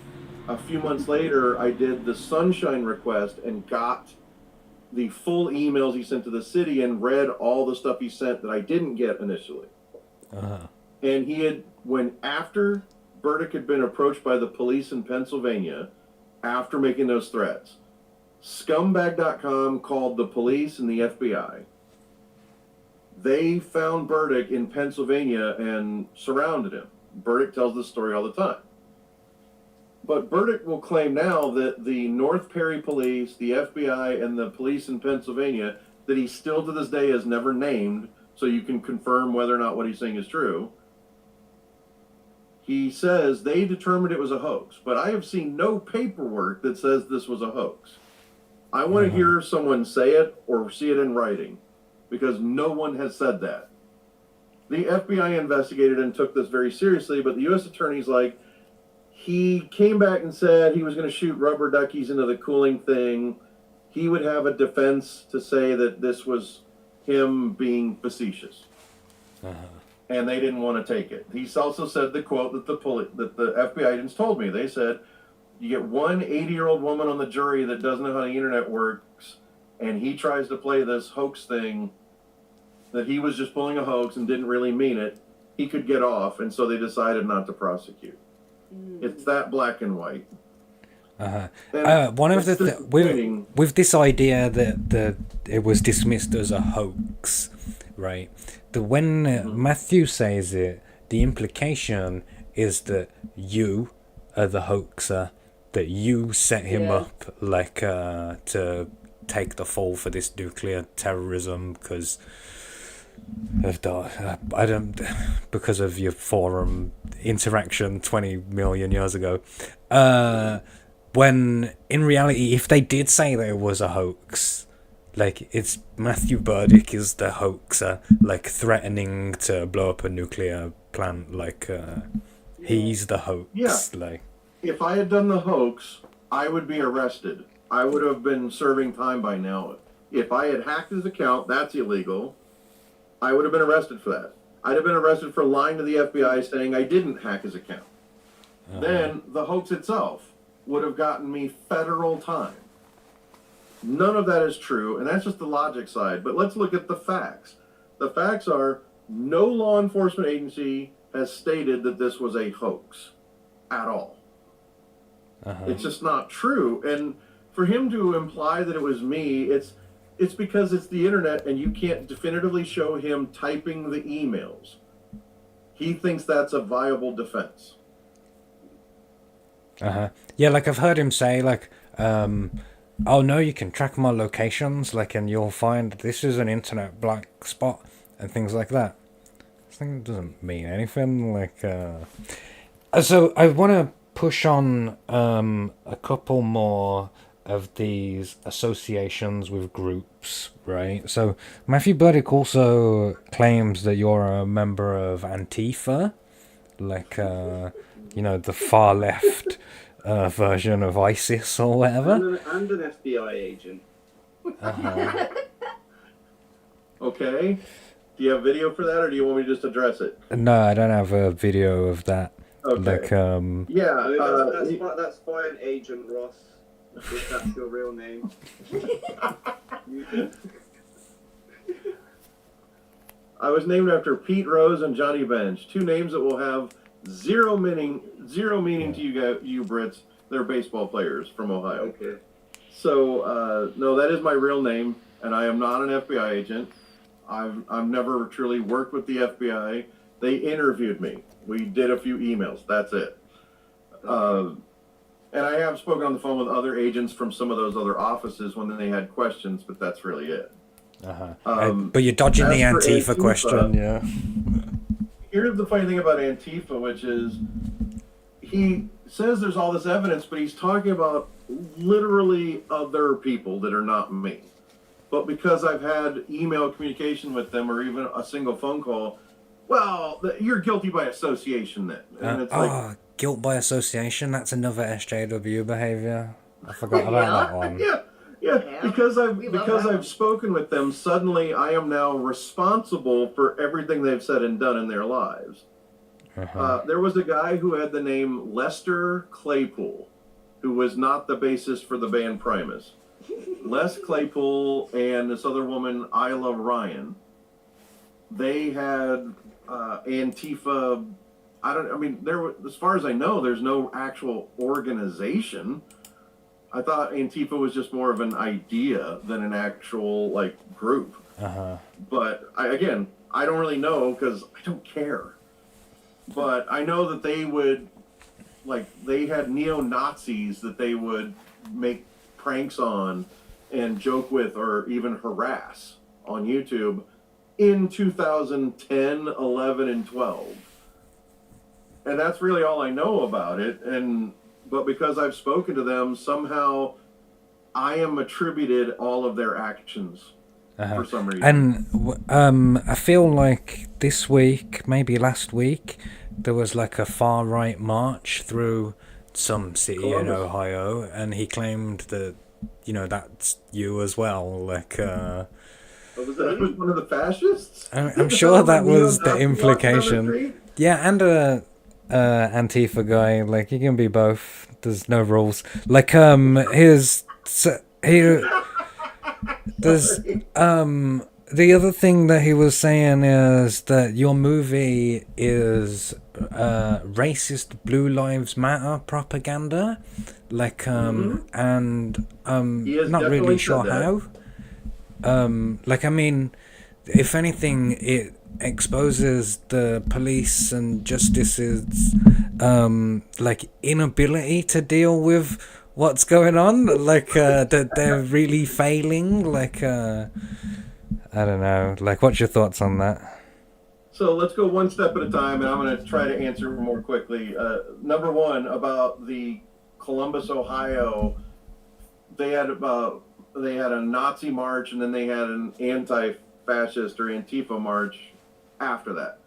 A few months later, I did the sunshine request and got the full emails he sent to the city and read all the stuff he sent that I didn't get initially. And he had, when after Berdyck had been approached by the police in Pennsylvania after making those threats, scumbag.com called the police and the FBI. They found Berdyck in Pennsylvania and surrounded him. Berdyck tells this story all the time. But Berdyck will claim now that the North Perry police, the FBI, and the police in Pennsylvania, that he still to this day has never named, so you can confirm whether or not what he's saying is true. He says they determined it was a hoax, but I have seen no paperwork that says this was a hoax. I want to hear someone say it or see it in writing, because no one has said that. The FBI investigated and took this very seriously, but the U.S. Attorney's like, he came back and said he was going to shoot rubber duckies into the cooling thing. He would have a defense to say that this was him being facetious. And they didn't want to take it. He's also said the quote that the FBI agents told me. They said, you get one 80-year-old woman on the jury that doesn't know how the internet works, and he tries to play this hoax thing that he was just pulling a hoax and didn't really mean it, he could get off, and so they decided not to prosecute. It's that black and white. One of the with this idea that it was dismissed as a hoax, right? When Matthew says it, the implication is that you are the hoaxer, that you set him up like to take the fall for this nuclear terrorism because of because of your forum interaction 20 million years ago. When in reality, if they did say that it was a hoax, like it's Matthew Berdyck is the hoaxer, like threatening to blow up a nuclear plant, like he's the hoax. Yeah. Like if I had done the hoax, I would be arrested. I would have been serving time by now. If I had hacked his account, that's illegal. I would have been arrested for that. I'd have been arrested for lying to the FBI saying I didn't hack his account. Then the hoax itself would have gotten me federal time. None of that is true, and that's just the logic side. But let's look at the facts. The facts are no law enforcement agency has stated that this was a hoax at all. It's just not true. And for him to imply that it was me, it's because it's the internet and you can't definitively show him typing the emails. He thinks that's a viable defense. Yeah, like I've heard him say, like, oh no, you can track my locations, like, and you'll find this is an internet black spot and things like that. This thing doesn't mean anything. Like, so I want to push on a couple more of these associations with groups, right? So Matthew Berdyck also claims that you're a member of Antifa, like you know, the far left version of ISIS or whatever. And an FBI agent. Okay. Do you have video for that, or do you want me to just address it? No, I don't have a video of that. Okay. Like, I mean, that's fine, Agent Ross, if that's your real name. I was named after Pete Rose and Johnny Bench, two names that will have zero meaning to you Brits. They're baseball players from Ohio. Okay. So no, that is my real name, and I am not an FBI agent. I've never truly worked with the FBI. They interviewed me. We did a few emails. That's it. And I have spoken on the phone with other agents from some of those other offices when they had questions, but that's really it. But you're dodging the Antifa question, yeah. Here's the funny thing about Antifa, which is says there's all this evidence, but he's talking about literally other people that are not me. But because I've had email communication with them or even a single phone call, well, you're guilty by association then. And it's like, guilt by association. That's another SJW behavior. I forgot about that one. Yeah, because I've spoken with them, suddenly I am now responsible for everything they've said and done in their lives. There was a guy who had the name Lester Claypool, who was not the bassist for the band Primus. Les Claypool and this other woman, Isla Ryan, they had Antifa. As far as I know, there's no actual organization. I thought Antifa was just more of an idea than an actual group. But I don't really know because I don't care. But I know that they would, they had neo-Nazis that they would make pranks on and joke with or even harass on YouTube in 2010, 11, and 12. And that's really all I know about it. But because I've spoken to them, somehow I am attributed all of their actions for some reason. And I feel like this week, maybe last week, there was a far-right march through some city Columbus. in Ohio, and he claimed that, that's you as well. Was one of the fascists? I'm sure that was the implication. Yeah, and Antifa guy, he can be both. There's no rules. The other thing that he was saying is that your movie is racist Blue Lives Matter propaganda, and not really sure how. If anything, it exposes the police and justice's inability to deal with what's going on, that they're really failing. I don't know. What's your thoughts on that? So let's go one step at a time, and I'm going to try to answer more quickly. Number one, about the Columbus, Ohio, they had a Nazi march, and then they had an anti-fascist or Antifa march after that.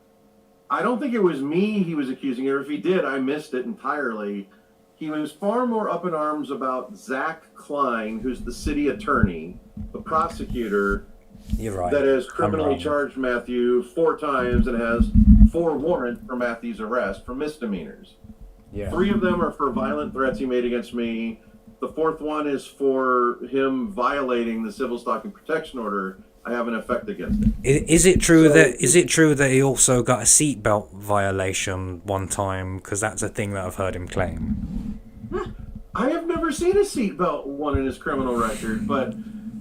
I don't think it was me he was accusing, or if he did, I missed it entirely. He was far more up in arms about Zach Klein, who's the city attorney, the prosecutor. You're right. That has criminally charged Matthew 4 times and has 4 warrants for Matthew's arrest for misdemeanors. Yeah. 3 of them are for violent threats he made against me. The 4th one is for him violating the civil stock and protection order. I have an effect against it. Is it true that he also got a seatbelt violation one time? Because that's a thing that I've heard him claim. I have never seen a seatbelt one in his criminal record, but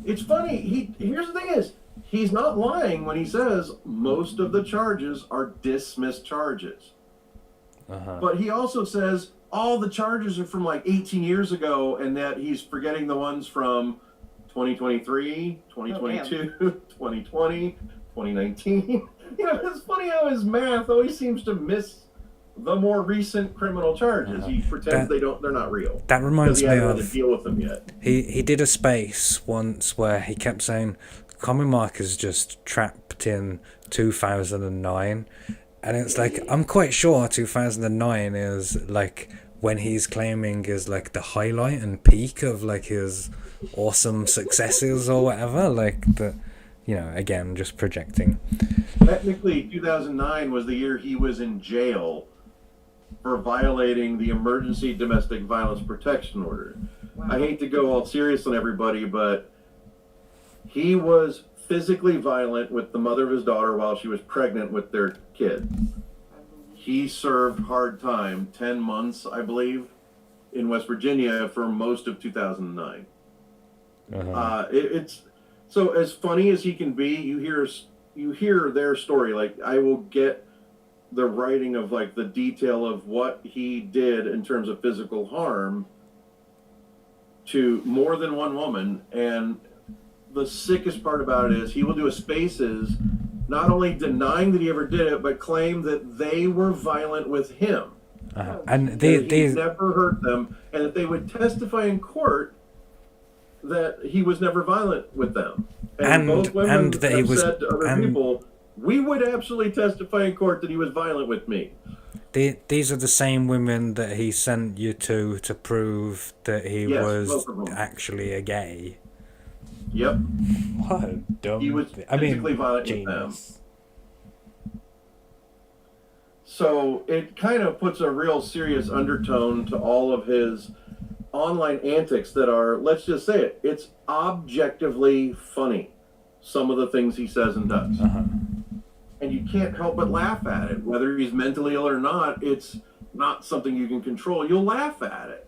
it's funny. Here's the thing is, he's not lying when he says most of the charges are dismissed charges. But he also says all the charges are from 18 years ago, and that he's forgetting the ones from 2023, 2022, 2020, 2019. It's funny how his math always seems to miss the more recent criminal charges. He pretends they're not real. That reminds me he hasn't of had to deal with them yet. He did a space once where he kept saying Common Marker's just trapped in 2009, and it's I'm quite sure 2009 is when he's claiming is the highlight and peak of his awesome successes or whatever. Again, just projecting. Technically, 2009 was the year he was in jail for violating the Emergency Domestic Violence Protection Order. Wow. I hate to go all serious on everybody, but he was physically violent with the mother of his daughter while she was pregnant with their kid. He served hard time, 10 months, I believe, in West Virginia for most of 2009. It's so as funny as he can be. You hear their story. I will get the writing of the detail of what he did in terms of physical harm to more than one woman. And the sickest part about it is he will do a spaces not only denying that he ever did it, but claim that they were violent with him. And he never hurt them, and that they would testify in court that he was never violent with them. And both women that have said to other people, we would absolutely testify in court that he was violent with me. These are the same women that he sent you to prove that he was actually a gay. Yep. What a dumb... He was physically violent with them. So it kind of puts a real serious undertone to all of his online antics that are, let's just say it, it's objectively funny, some of the things he says and does. And you can't help but laugh at it. Whether he's mentally ill or not, it's not something you can control. You'll laugh at it.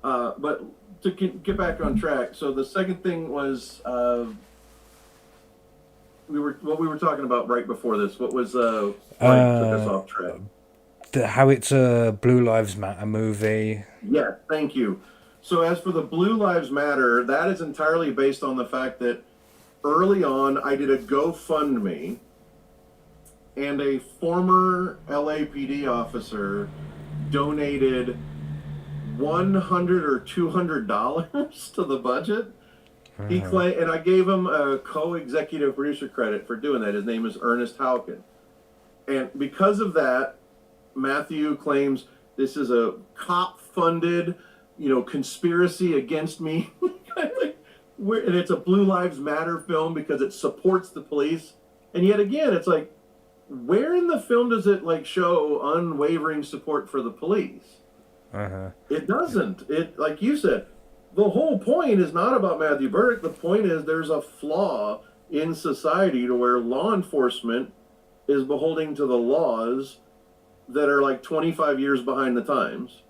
But to get back on track, so the second thing was we were talking about right before this. What was took us off track? How it's a Blue Lives Matter movie. Yeah, thank you. So as for the Blue Lives Matter, that is entirely based on the fact that early on I did a GoFundMe, and a former LAPD officer donated $100 or $200 to the budget. He claimed, and I gave him a co-executive producer credit for doing that. His name is Ernest Hauken. And because of that, Matthew claims this is a cop-funded, conspiracy against me. And it's a Blue Lives Matter film because it supports the police. And yet again, it's like, where in the film does it show unwavering support for the police? It doesn't. It, like you said, the whole point is not about Matthew Berdyck. The point is there's a flaw in society to where law enforcement is beholding to the laws that are 25 years behind the times.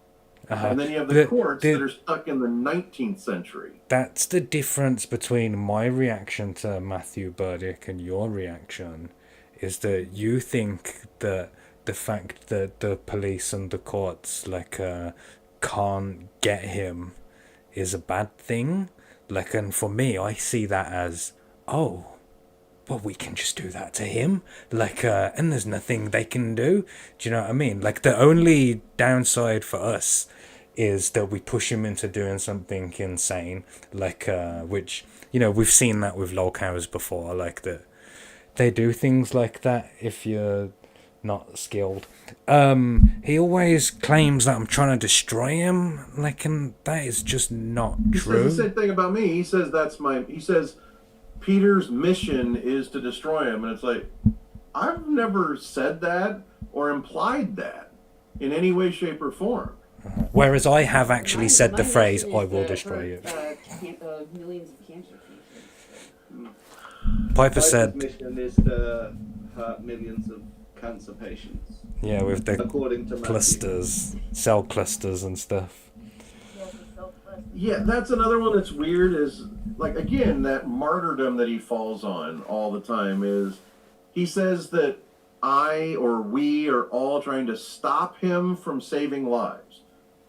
And then you have the courts that are stuck in the 19th century. That's the difference between my reaction to Matthew Berdyck and your reaction, is that you think that the fact that the police and the courts can't get him is a bad thing. And for me, I see that as, oh, well, we can just do that to him. And there's nothing they can do. Do you know what I mean? The only downside for us is that we push him into doing something insane. Which, we've seen that with lolcows before. That they do things like that if you're not skilled. He always claims that I'm trying to destroy him. And that is just not true. He says the same thing about me. He says he says Peter's mission is to destroy him, and it's like, I've never said that or implied that in any way, shape, or form. Whereas I have actually said the phrase, I will destroy you. Millions of cancer patients. Piper said... mission is to hurt millions of cancer patients. Yeah, with the clusters, cell clusters and stuff. Yeah, that's another one that's weird is, again, that martyrdom that he falls on all the time is, he says that I or we are all trying to stop him from saving lives.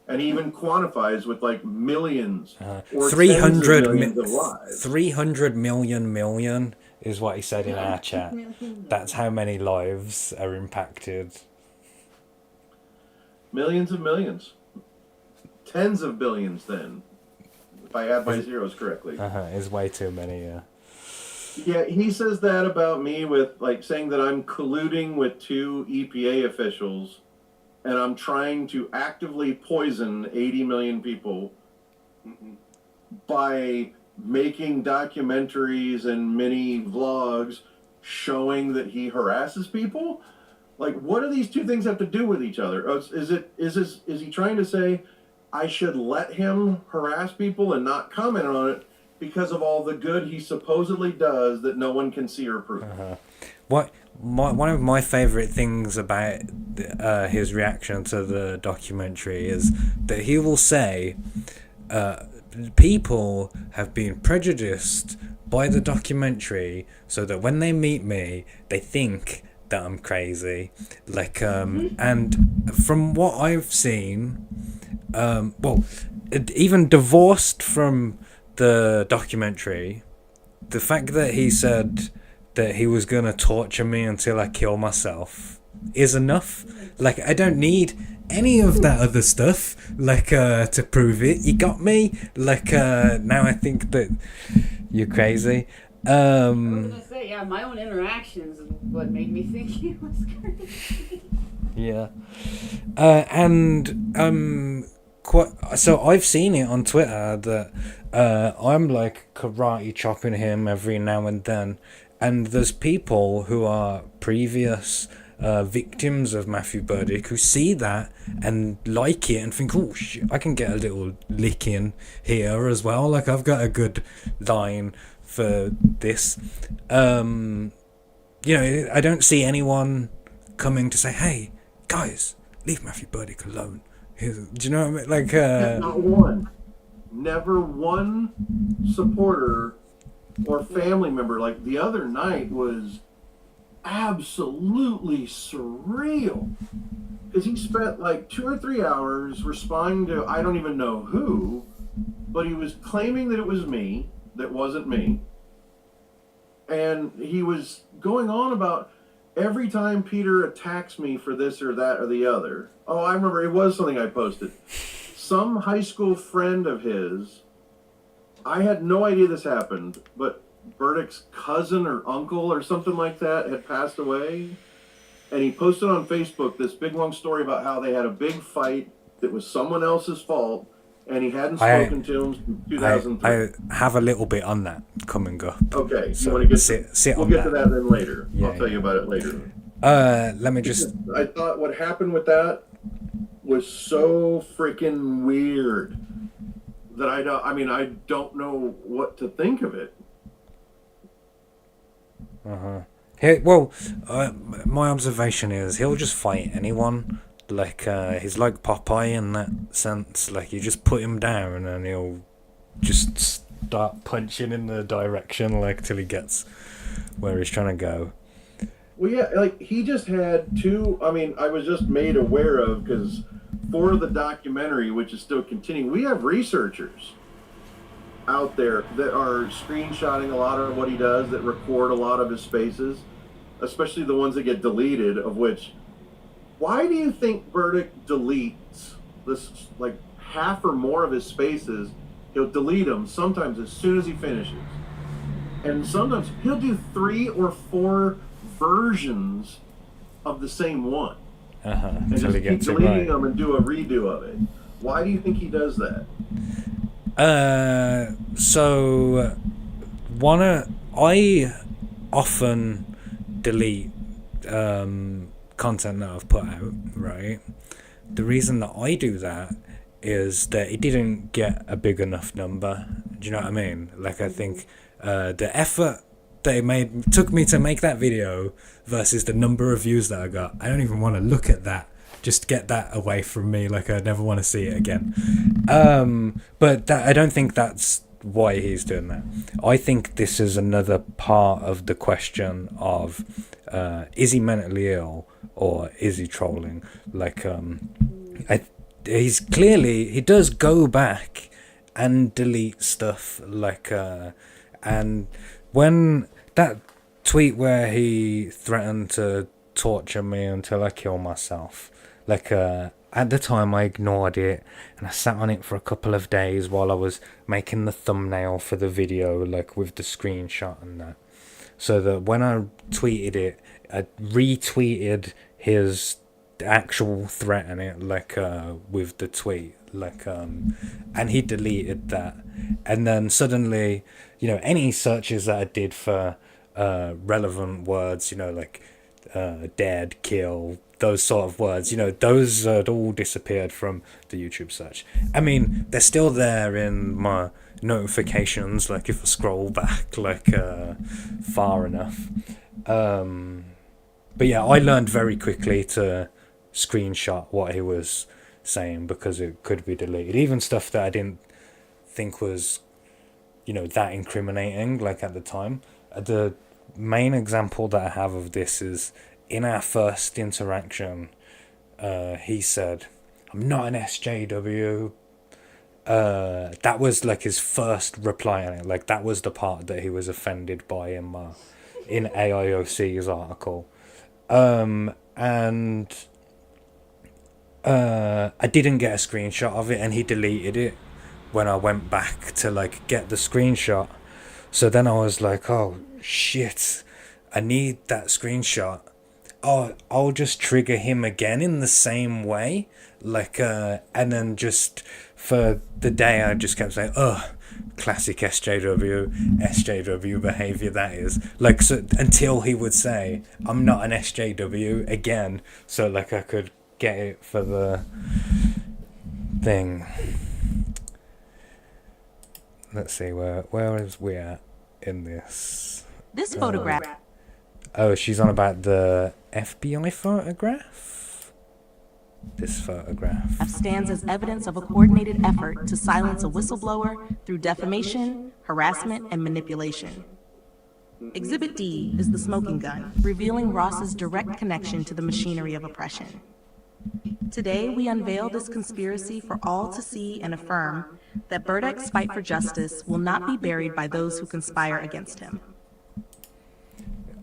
And he even quantifies with millions or 300 millions of lives. 300 million is what he said in our chat. That's how many lives are impacted. Millions of millions. Tens of billions then. If I add my zeros correctly. Is way too many, yeah. Yeah, he says that about me with saying that I'm colluding with 2 EPA officials and I'm trying to actively poison 80 million people by making documentaries and mini vlogs showing that he harasses people. What do these two things have to do with each other? Is he trying to say I should let him harass people and not comment on it because of all the good he supposedly does that no one can see or prove? One of my favorite things about his reaction to the documentary is that he will say, people have been prejudiced by the documentary so that when they meet me, they think that I'm crazy. And from what I've seen, even divorced from the documentary, the fact that he said that he was going to torture me until I kill myself, is enough. Like, I don't need any of that other stuff, like, to prove it. You got me? Like, now I think that you're crazy. I was gonna say, yeah, my own interactions is what made me think he was crazy. Yeah. So I've seen it on Twitter that I'm like karate chopping him every now and then, and there's people who are previous victims of Matthew Berdyck who see that and like it and think, oh shit, I can get a little lick in here as well. Like, I've got a good line for this. I don't see anyone coming to say, hey guys, leave Matthew Berdyck alone. Do you know what I mean? Like, not one. Never one supporter or family member. Like, the other night was absolutely surreal. Because he spent like 2 or 3 hours responding to I don't even know who, but he was claiming that it was me, that wasn't me. And he was going on about every time Peter attacks me for this or that or the other. Oh, I remember, it was something I posted. Some high school friend of his, I had no idea this happened, but Berdyck's cousin or uncle or something like that had passed away. And he posted on Facebook this big long story about how they had a big fight that was someone else's fault, and he hadn't spoken to him since 2003. I have a little bit on that coming up. Okay, so you want to sit we'll on get that. to that then later. Yeah, I'll tell you about it later. Let me just... I thought what happened with that was so freaking weird that I don't know what to think of it. Hey, well, my observation is he'll just fight anyone. Like, he's like Popeye in that sense. Like, you just put him down and he'll just start punching in the direction, like, till he gets where he's trying to go. Well, yeah, like, he just had two, I was just made aware of, because for the documentary, which is still continuing, we have researchers out there that are screenshotting a lot of what he does, that record a lot of his spaces, especially the ones that get deleted, of which, why do you think Berdyck deletes this, like, half or more of his spaces? He'll delete them sometimes as soon as he finishes. And sometimes he'll do 3 or 4 versions of the same one. And just keep deleting them and do a redo of it. Why do you think he does that? So I often delete content that I've put out, right? The reason that I do that is that it didn't get a big enough number. Do you know what I mean? Like, I think the effort that it took me to make that video versus the number of views that I got, I don't even want to look at that. Just get that away from me. Like, I never want to see it again. But I don't think that's why he's doing that. I think this is another part of the question of is he mentally ill or is he trolling? Like, he does go back and delete stuff, like, and when that tweet where he threatened to torture me until I kill myself, like, at the time I ignored it and I sat on it for a couple of days while I was making the thumbnail for the video, like with the screenshot and that, so that when I tweeted it, I retweeted his actual threat in it, like, with the tweet, like, and he deleted that. And then suddenly, any searches that I did for relevant words, like dead, kill, those sort of words, those had all disappeared from the YouTube search. I mean, they're still there in my notifications, like if I scroll back, like, far enough. But yeah, I learned very quickly to screenshot what he was saying because it could be deleted. Even stuff that I didn't think was, that incriminating, like at the time. The main example that I have of this is in our first interaction, he said, "I'm not an SJW." That was like his first reply on it. Like, that was the part that he was offended by in AIOC's article. and I didn't get a screenshot of it, and he deleted it when I went back to like get the screenshot. So then I was like, oh shit, I need that screenshot. Oh, I'll just trigger him again in the same way, like and then just for the day I just kept saying, oh, classic SJW behavior that is, like, so until he would say I'm not an SJW again, so like I could get it for the thing. Let's see, where is we at in this? This photograph. Oh, she's on about the FBI photograph? This photograph Stands as evidence of a coordinated effort to silence a whistleblower through defamation, harassment, and manipulation. Exhibit D is the smoking gun, revealing Ross's direct connection to the machinery of oppression. Today, we unveil this conspiracy for all to see and affirm that Berdyck's fight for justice will not be buried by those who conspire against him.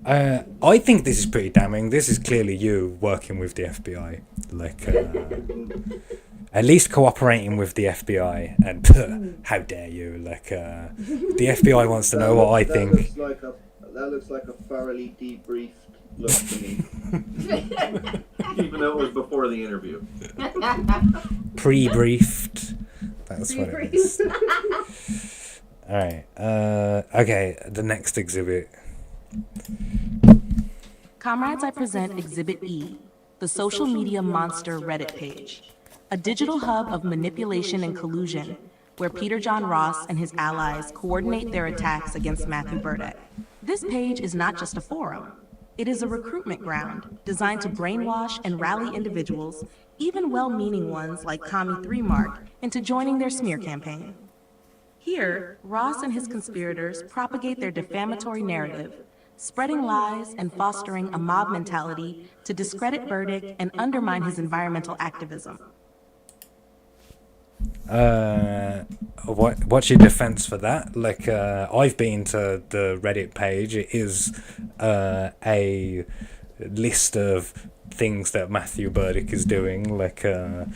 I think this is pretty damning. This is clearly you working with the FBI, like at least cooperating with the FBI. And how dare you? Like the FBI wants to know what I think. That looks like a thoroughly debriefed look to me. Even though it was before the interview. Pre-briefed. That's what it is. All right. Okay. The next exhibit. Comrades, I present Exhibit E, the social media monster Reddit page, a digital hub of manipulation and collusion where Peter John Ross and his allies coordinate their attacks against Matthew Berdyck. This page is not just a forum. It is a recruitment ground designed to brainwash and rally individuals, even well-meaning ones like Commie3 Mark, into joining their smear campaign. Here, Ross and his conspirators propagate their defamatory narrative, spreading lies and fostering a mob mentality to discredit Berdyck and undermine his environmental activism. What's your defense for that? Like, I've been to the Reddit page. It is a list of things that Matthew Berdyck is doing. Like, and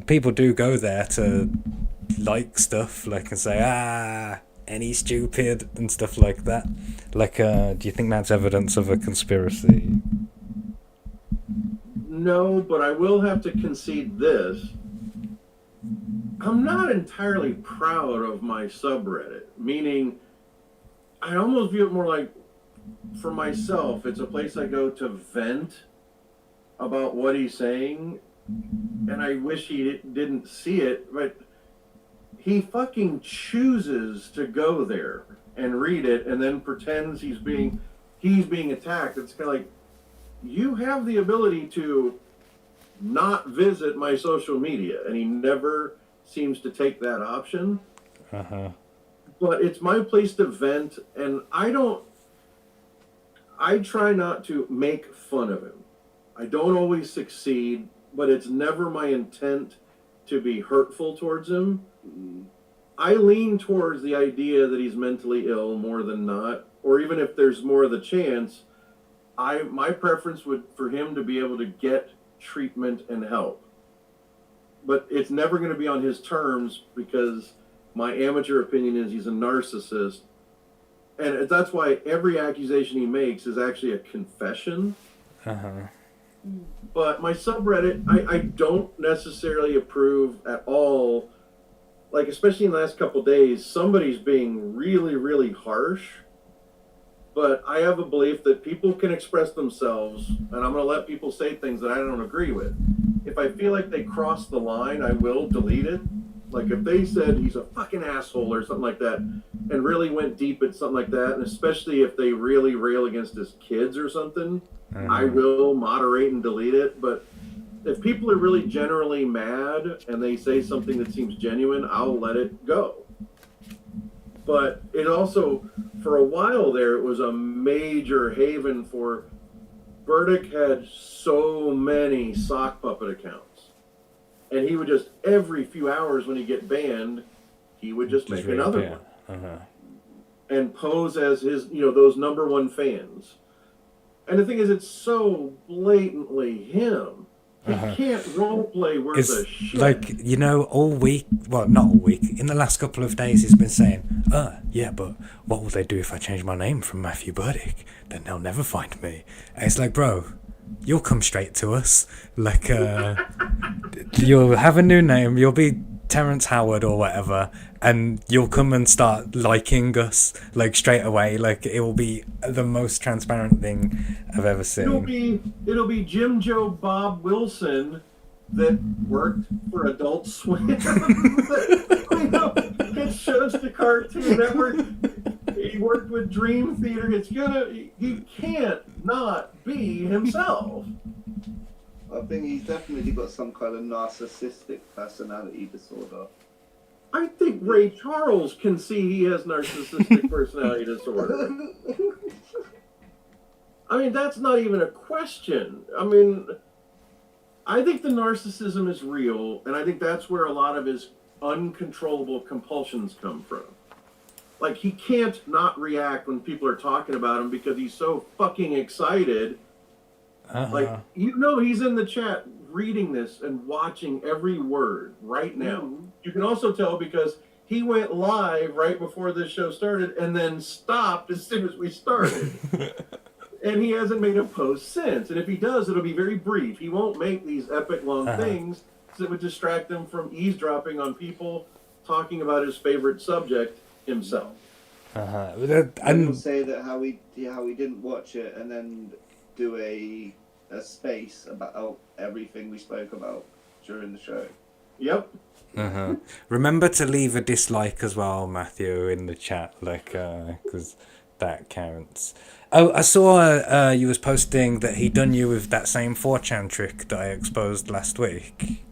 people do go there to like stuff, like, and say, any stupid and stuff like that. Like, do you think that's evidence of a conspiracy? No, but I will have to concede this. I'm not entirely proud of my subreddit, meaning I almost view it more like, for myself, it's a place I go to vent about what he's saying, and I wish he didn't see it, but he fucking chooses to go there and read it and then pretends he's being attacked. It's kind of like, you have the ability to not visit my social media, and he never seems to take that option. But it's my place to vent, and I try not to make fun of him. I don't always succeed, but it's never my intent to be hurtful towards him. I lean towards the idea that he's mentally ill more than not, or even if there's more of the chance, my preference would for him to be able to get treatment and help. But it's never going to be on his terms, because my amateur opinion is he's a narcissist. And that's why every accusation he makes is actually a confession. But my subreddit, I don't necessarily approve at all. Like, especially in the last couple days, somebody's being really, really harsh. But I have a belief that people can express themselves, and I'm going to let people say things that I don't agree with. If I feel like they cross the line, I will delete it. Like, if they said he's a fucking asshole or something like that, and really went deep at something like that, and especially if they really rail against his kids or something, I will moderate and delete it. But if people are really generally mad and they say something that seems genuine, I'll let it go. But it also, for a while there, it was a major haven for, Berdyck had so many sock puppet accounts. And he would just, every few hours when he'd get banned, he would just make another one. And pose as his, those number one fans. And the thing is, it's so blatantly him. He can't roleplay worth It's a shit. like, you know, all week, well, not all week, in the last couple of days, he's been saying, yeah, but what will they do if I change my name from Matthew Berdyck? Then they'll never find me. And it's like, bro, you'll come straight to us. Like, you'll have a new name, you'll be Terrence Howard or whatever, and you'll come and start liking us, like, straight away. Like, it will be the most transparent thing I've ever seen. It'll be Jim Joe Bob Wilson that worked for Adult Swim. Gets shows to Cartoon Network. He worked with Dream Theater. He can't not be himself. I think he's definitely got some kind of narcissistic personality disorder. I think Ray Charles can see he has narcissistic personality disorder. I mean, that's not even a question. I mean, I think the narcissism is real, and I think that's where a lot of his uncontrollable compulsions come from. Like, he can't not react when people are talking about him because he's so fucking excited. Like, you know, he's in the chat reading this and watching every word right now. You can also tell because he went live right before this show started and then stopped as soon as we started. And he hasn't made a post since. And if he does, it'll be very brief. He won't make these epic long things that would distract him from eavesdropping on people talking about his favorite subject himself. And he'll say that how he didn't watch it and then do a space about everything we spoke about during the show. Yep. Remember to leave a dislike as well, Matthew, in the chat, like, because that counts. Oh, I saw you was posting that he done you with that same 4chan trick that I exposed last week.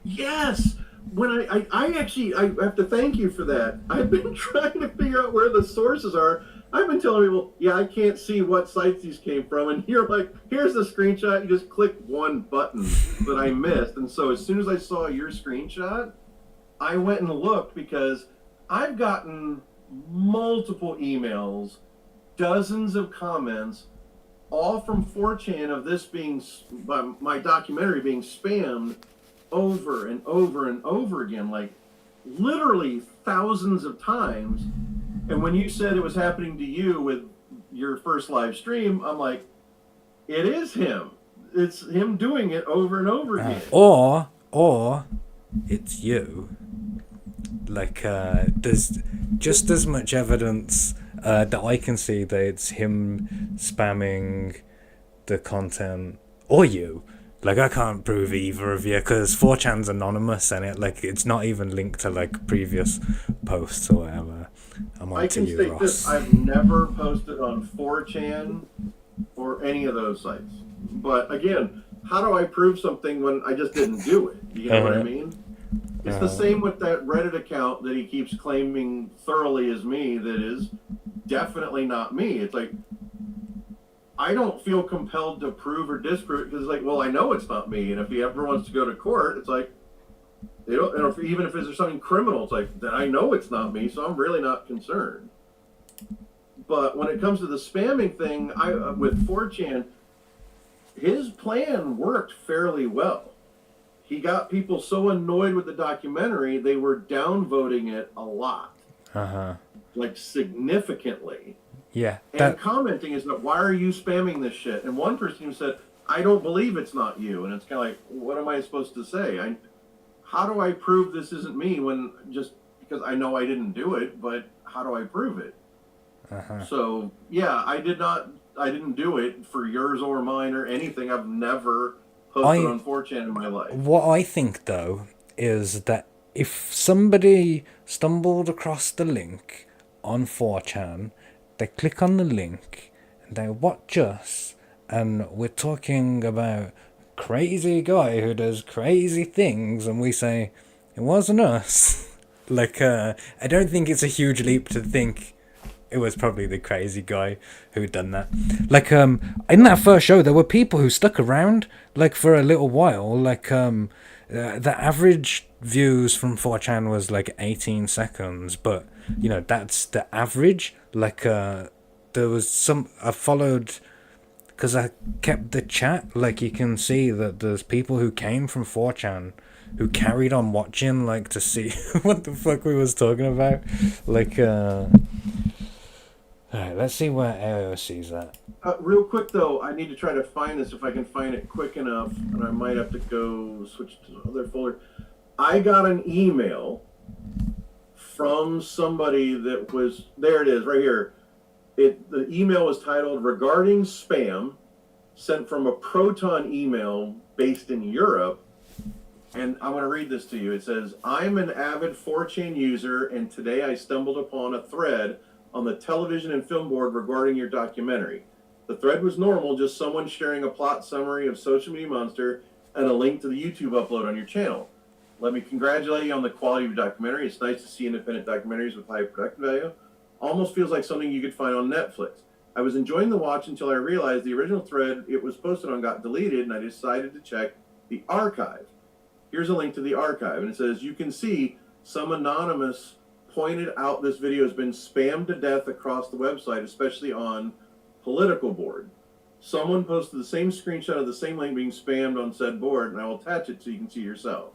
Yes! When I actually have to thank you for that. I've been trying to figure out where the sources are. I've been telling people, yeah, I can't see what sites these came from. And you're like, here's the screenshot. You just click one button that I missed. And so as soon as I saw your screenshot, I went and looked because I've gotten multiple emails, dozens of comments, all from 4chan of this being, my documentary being spammed over and over and over again, like literally thousands of times. And when you said it was happening to you with your first live stream, I'm like, it is him. It's him doing it over and over again. Or it's you. Like, there's just as much evidence that I can see that it's him spamming the content, or you. Like, I can't prove either of you because 4chan's anonymous and it's not even linked to like previous posts or whatever. I can state this: I've never posted on 4chan or any of those sites. But again, how do I prove something when I just didn't do it? You know what I mean? It's the same with that Reddit account that he keeps claiming thoroughly is me that is definitely not me. It's like, I don't feel compelled to prove or disprove it because it's like, well, I know it's not me. And if he ever wants to go to court, it's like, they don't, and even if there's something criminal, it's like, then I know it's not me, so I'm really not concerned. But when it comes to the spamming thing, with 4chan, his plan worked fairly well. He got people so annoyed with the documentary, they were downvoting it a lot. Like, significantly. Yeah. And commenting is, why are you spamming this shit? And one person even said, I don't believe it's not you. And it's kind of like, what am I supposed to say? How do I prove this isn't me when just because I know I didn't do it, but how do I prove it? So, yeah, I didn't do it for yours or mine or anything. I've never posted on 4chan in my life. What I think, though, is that if somebody stumbled across the link on 4chan, they click on the link, and they watch us, and we're talking about crazy guy who does crazy things, and we say, it wasn't us. Like, I don't think it's a huge leap to think it was probably the crazy guy who done that. Like, in that first show, there were people who stuck around, like, for a little while. Like, the average views from 4chan was, like, 18 seconds, but, you know, that's the average. Like, there was I followed because I kept the chat. Like, you can see that there's people who came from 4chan who carried on watching, like, to see what the fuck we was talking about. Like, alright, let's see where AOC's at. Real quick though, I need to try to find this if I can find it quick enough, and I might have to go switch to another folder. I got an email from somebody that was, there it is, right here. The email was titled "Regarding Spam," sent from a Proton email based in Europe. And I'm going to read this to you. It says, "I'm an avid 4chan user, and today I stumbled upon a thread on the television and film board regarding your documentary. The thread was normal, just someone sharing a plot summary of Social Media Monster and a link to the YouTube upload on your channel. Let me congratulate you on the quality of your documentary. It's nice to see independent documentaries with high production value. Almost feels like something you could find on Netflix. I was enjoying the watch until I realized the original thread it was posted on got deleted, and I decided to check the archive. Here's a link to the archive, and it says, you can see some anonymous pointed out this video has been spammed to death across the website, especially on political board. Someone posted the same screenshot of the same link being spammed on said board, and I will attach it so you can see yourself."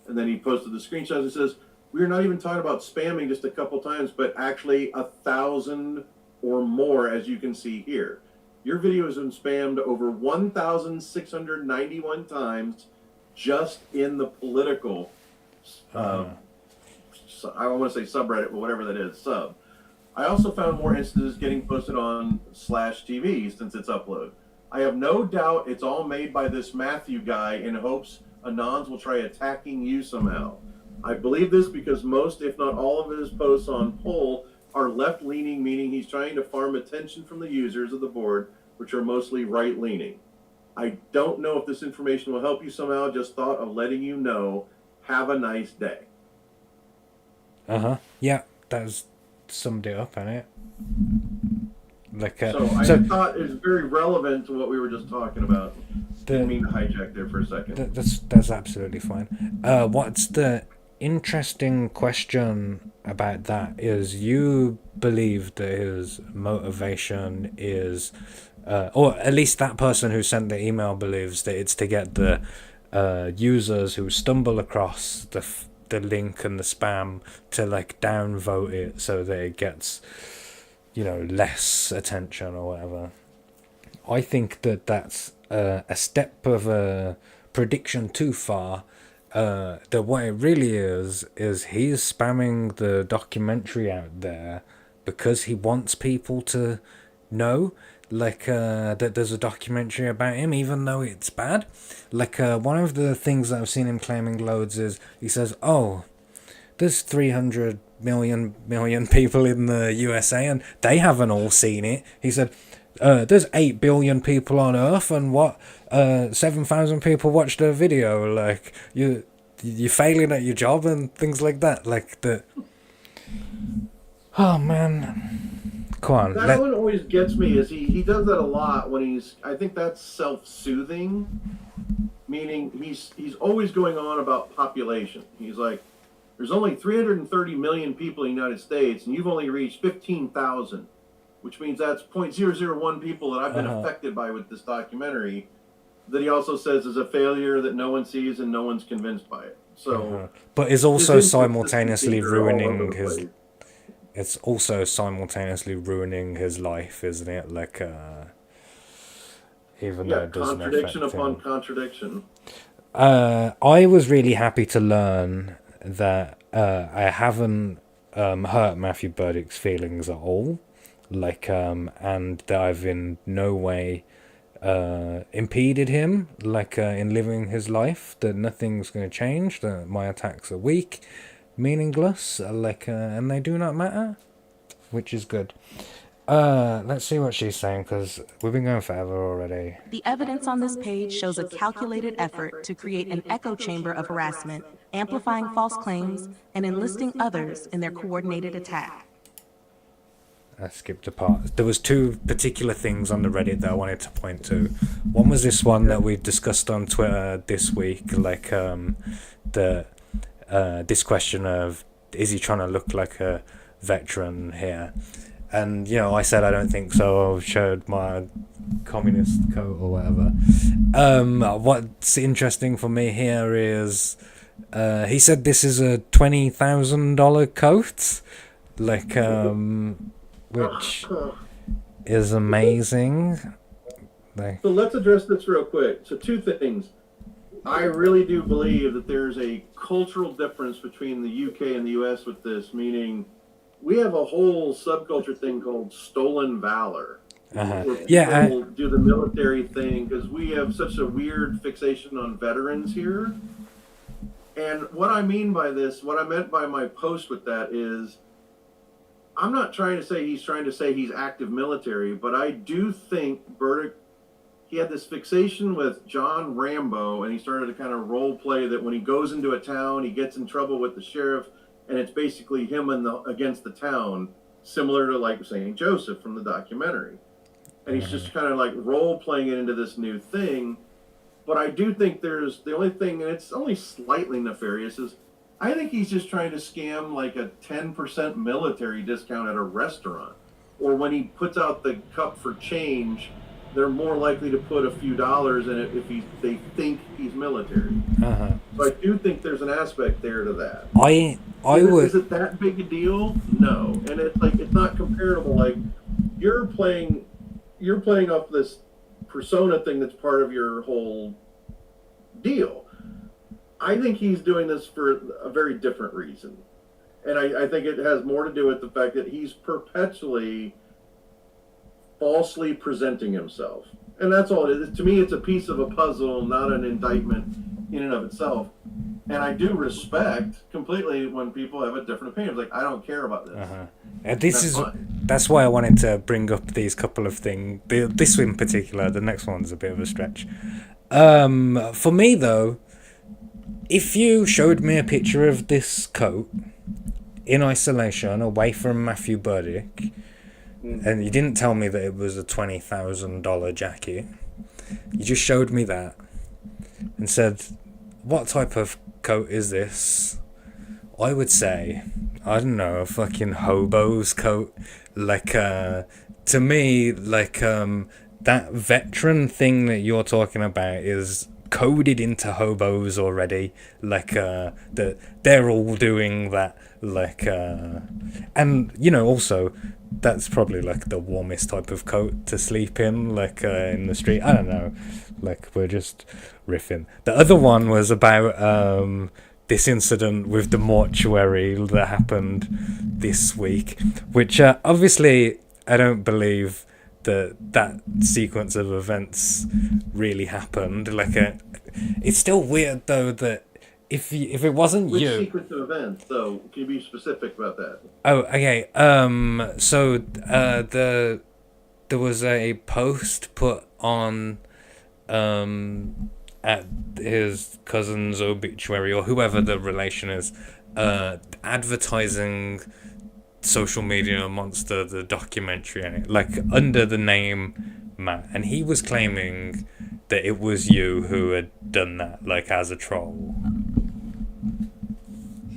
And then he posted the screenshot and says, "We are not even talking about spamming just a couple times, but actually 1,000 or more, as you can see here. Your video has been spammed over 1,691 times just in the political, I want to say subreddit, but whatever that is, sub. I also found more instances getting posted on /TV since its upload. I have no doubt it's all made by this Matthew guy in hopes Anons will try attacking you somehow. I believe this because most, if not all, of his posts on poll are left-leaning, meaning he's trying to farm attention from the users of the board, which are mostly right-leaning. I don't know if this information will help you somehow, just thought of letting you know. Have a nice day." Yeah, that's summed it up, innit? Like, so I thought it was very relevant to what we were just talking about. Didn't mean to hijack there for a second. That's absolutely fine. What's the interesting question about that is you believe that his motivation is, or at least that person who sent the email believes that it's to get the users who stumble across the link and the spam to, like, downvote it so that it gets, you know, less attention or whatever. I think that that's a step of a prediction too far. That what it really is he's spamming the documentary out there because he wants people to know, like, that there's a documentary about him, even though it's bad. Like, one of the things that I've seen him claiming loads is he says, "Oh, there's 300 million people in the USA and they haven't all seen it." He said, "There's 8 billion people on Earth and 7,000 people watched the video. Like, you're failing at your job," and things like that. Like, oh man. Come on. That one always gets me is he does that a lot when I think that's self-soothing, meaning he's always going on about population. He's like, there's only 330 million people in the United States and you've only reached 15,000, which means that's 0.001 people that I've been affected by with this documentary, that he also says is a failure that no one sees and no one's convinced by it. So, but is also simultaneously ruining his. It's also simultaneously ruining his life, isn't it? Like, even though it doesn't contradiction affect upon him. contradiction. I was really happy to learn that I haven't hurt Matthew Berdyck's feelings at all, like, and that I've in no way impeded him, like, in living his life. That nothing's going to change. That my attacks are weak, meaningless, like, and they do not matter, which is good. Let's see what she's saying, because we've been going forever already. The evidence on this page shows a calculated effort to create an echo chamber of harassment, amplifying false claims, and enlisting others in their coordinated attack. I skipped a part. There was 2 particular things on the Reddit that I wanted to point to. One was this one that we discussed on Twitter this week, like, this question of, is he trying to look like a veteran here? And I said I don't think so. I showed my communist coat or whatever. What's interesting for me here is he said this is a $20,000 coat, like which is amazing. Like, So let's address this real quick. So two things. I really do believe that there's a cultural difference between the UK and the US with this, meaning we have a whole subculture thing called stolen valor. Where people do the military thing because we have such a weird fixation on veterans here. And what I mean by this, what I meant by my post with that is, I'm not trying to say he's active military, but I do think Berdyck, he had this fixation with John Rambo, and he started to kind of role play that when he goes into a town, he gets in trouble with the sheriff, and it's basically him against the town, similar to like St. Joseph from the documentary. And he's just kind of like role playing it into this new thing. But I do think there's the only thing, and it's only slightly nefarious, is I think he's just trying to scam like a 10% military discount at a restaurant. Or when he puts out the cup for change, they're more likely to put a few dollars in it if they think he's military. So I do think there's an aspect there to that. Is it that big a deal? No. And it's like, it's not comparable. Like, you're playing off this persona thing that's part of your whole deal. I think he's doing this for a very different reason. And I think it has more to do with the fact that he's perpetually falsely presenting himself. And that's all it is. To me, it's a piece of a puzzle, not an indictment in and of itself. And I do respect completely when people have a different opinion. Like, I don't care about this. That's why I wanted to bring up these couple of things. This in particular, the next one's a bit of a stretch. For me, though, if you showed me a picture of this coat in isolation, away from Matthew Berdyck, and you didn't tell me that it was a $20,000 jacket, you just showed me that and said, what type of coat is this? I would say, I don't know, a fucking hobo's coat. Like, to me, like, that veteran thing that you're talking about is coded into hobos already. Like, that they're all doing that. Like, and, also, that's probably, like, the warmest type of coat to sleep in, like, in the street. I don't know. Like, we're just riffing. The other one was about, this incident with the mortuary that happened this week, which obviously I don't believe that sequence of events really happened. Like, it's still weird though that if it wasn't Which you. Which sequence of events, though? Can you be specific about that? Oh, okay. So there was a post put on at his cousin's obituary, or whoever the relation is, advertising Social Media Monster, the documentary, like under the name Matt, and he was claiming that it was you who had done that, like as a troll.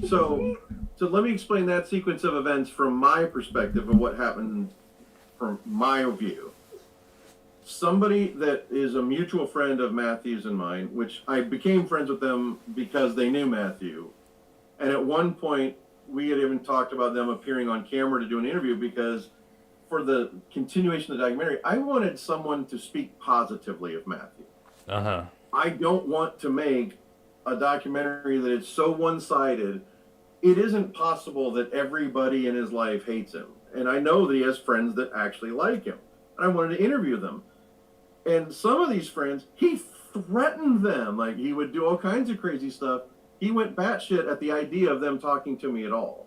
So let me explain that sequence of events from my perspective of what happened from my view. Somebody that is a mutual friend of Matthew's and mine, which I became friends with them because they knew Matthew. And at one point, we had even talked about them appearing on camera to do an interview because for the continuation of the documentary, I wanted someone to speak positively of Matthew. I don't want to make a documentary that is so one-sided. It isn't possible that everybody in his life hates him. And I know that he has friends that actually like him. And I wanted to interview them. And some of these friends, he threatened them. Like, he would do all kinds of crazy stuff. He went batshit at the idea of them talking to me at all.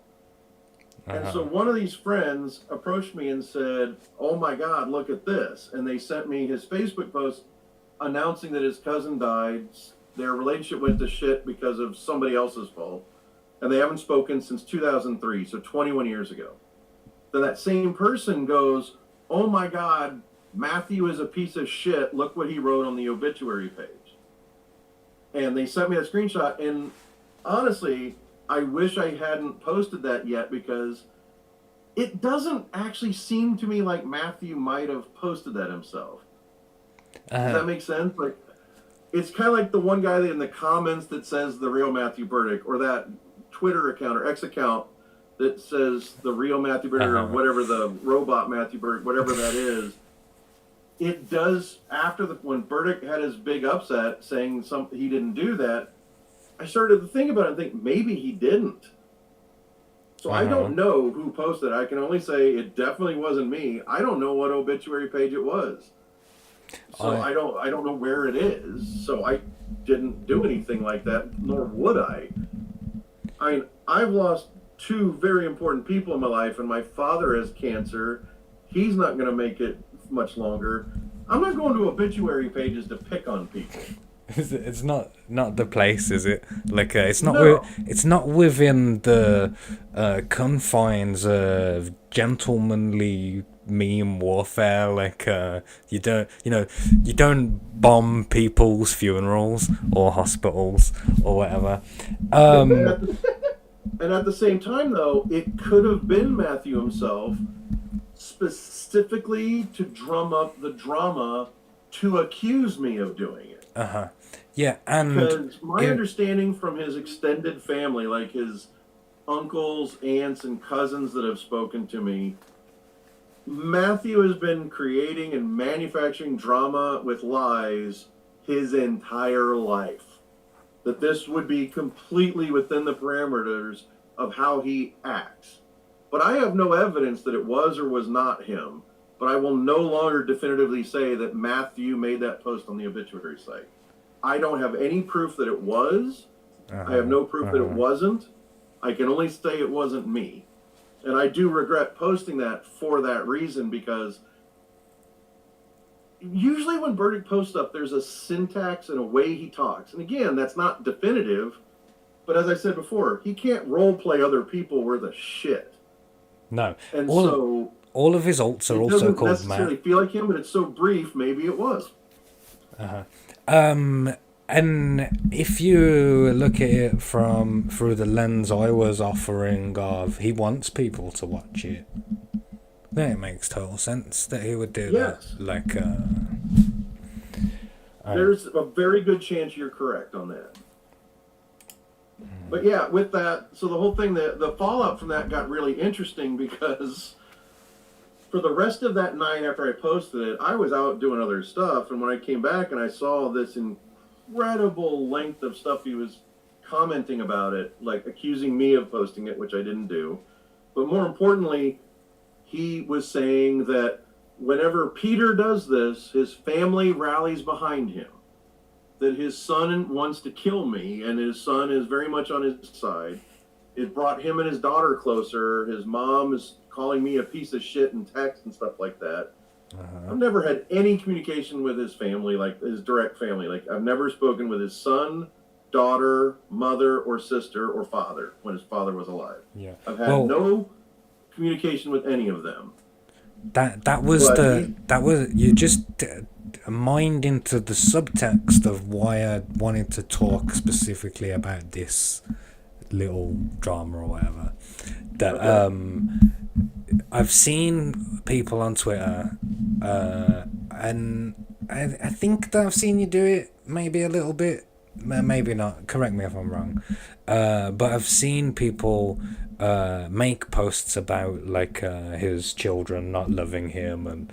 And so one of these friends approached me and said, oh my God, look at this. And they sent me his Facebook post announcing that his cousin died. Their relationship went to shit because of somebody else's fault. And they haven't spoken since 2003, so 21 years ago. Then that same person goes, oh my God, Matthew is a piece of shit. Look what he wrote on the obituary page. And they sent me a screenshot. And honestly, I wish I hadn't posted that yet because it doesn't actually seem to me like Matthew might have posted that himself. Does that make sense? Like, it's kind of like the one guy in the comments that says the real Matthew Berdyck, or that Twitter account or X account that says the real Matthew Berdyck, or whatever, the robot Matthew Berdyck, whatever that is. It does, after when Berdyck had his big upset saying he didn't do that, I started to think about it and think maybe he didn't. So I don't know who posted it. I can only say it definitely wasn't me. I don't know what obituary page it was. So I don't know where it is. So I didn't do anything like that, nor would I. I mean, I've lost 2 very important people in my life, and my father has cancer. He's not going to make it much longer. I'm not going to obituary pages to pick on people. It's not the place, is it? Like it's not No. it's not within the confines of gentlemanly meme warfare. Like you don't bomb people's funerals or hospitals or whatever. And at the same time, though, it could have been Matthew himself, specifically to drum up the drama to accuse me of doing it. Yeah, and because my understanding from his extended family, like his uncles, aunts, and cousins that have spoken to me, Matthew has been creating and manufacturing drama with lies his entire life. That this would be completely within the parameters of how he acts. But I have no evidence that it was or was not him. But I will no longer definitively say that Matthew made that post on the obituary site. I don't have any proof that it was. I have no proof that it wasn't. I can only say it wasn't me. And I do regret posting that for that reason, because usually when Berdyck posts up, there's a syntax and a way he talks. And again, that's not definitive. But as I said before, he can't role play other people worth a shit. No. And all of his alts are also called Matt. It doesn't necessarily feel like him, but it's so brief, maybe it was. And if you look at it through the lens I was offering of he wants people to watch it, then it makes total sense that he would do that. Like, there's a very good chance you're correct on that. But yeah, with that, so the whole thing, the fallout from that got really interesting, because for the rest of that night after I posted it, I was out doing other stuff, and when I came back and I saw this incredible length of stuff he was commenting about it, like accusing me of posting it, which I didn't do. But more importantly, he was saying that whenever Peter does this, his family rallies behind him. That his son wants to kill me, and his son is very much on his side. It brought him and his daughter closer. His mom is calling me a piece of shit in text and stuff like that. I've never had any communication with his family, like his direct family. Like, I've never spoken with his son, daughter, mother, or sister, or father when his father was alive. Yeah. I've had no communication with any of them. That was you just mined into the subtext of why I wanted to talk specifically about this little drama or whatever. That I've seen people on Twitter, and I think that I've seen you do it maybe a little bit, maybe not. Correct me if I'm wrong. But I've seen people make posts about like his children not loving him, and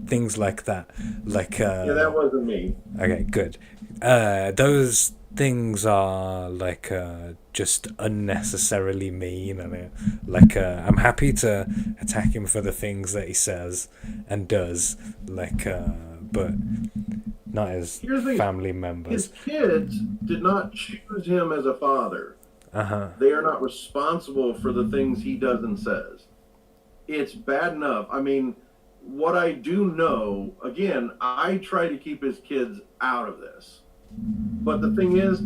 things like that. Like yeah, that wasn't me. Okay, good. Those things are like just unnecessarily mean, and like I'm happy to attack him for the things that he says and does, like but not as family members. His kids did not choose him as a father. They are not responsible for the things he does and says. It's bad enough. I mean, what I do know, again, I try to keep his kids out of this. But the thing is,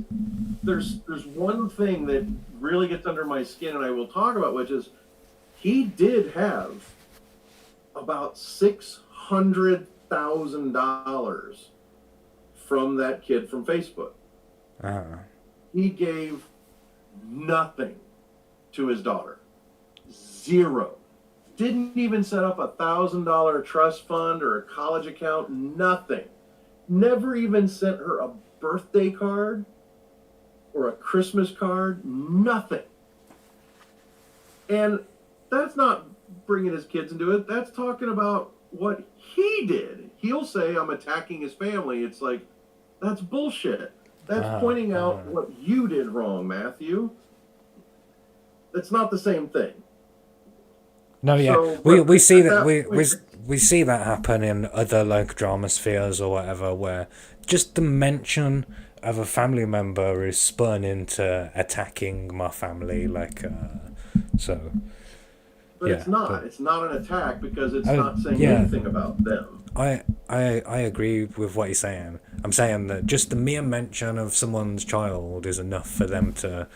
there's one thing that really gets under my skin, and I will talk about, which is he did have about $600,000 from that kid from Facebook. He gave nothing to his daughter. Zero. Didn't even set up $1,000 trust fund or a college account, nothing. Never even sent her a birthday card or a Christmas card, nothing. And that's not bringing his kids into it. That's talking about what he did. He'll say, I'm attacking his family. It's like, that's bullshit. That's pointing out what you did wrong, Matthew. That's not the same thing. No, yeah, So, we see at that that we see that happen in other like drama spheres or whatever, where just the mention of a family member is spun into attacking my family, like so. But Yeah, it's not. but- It's not an attack because it's Oh, not saying yeah. anything about them. I agree with what you're saying. I'm saying that just the mere mention of someone's child is enough for them to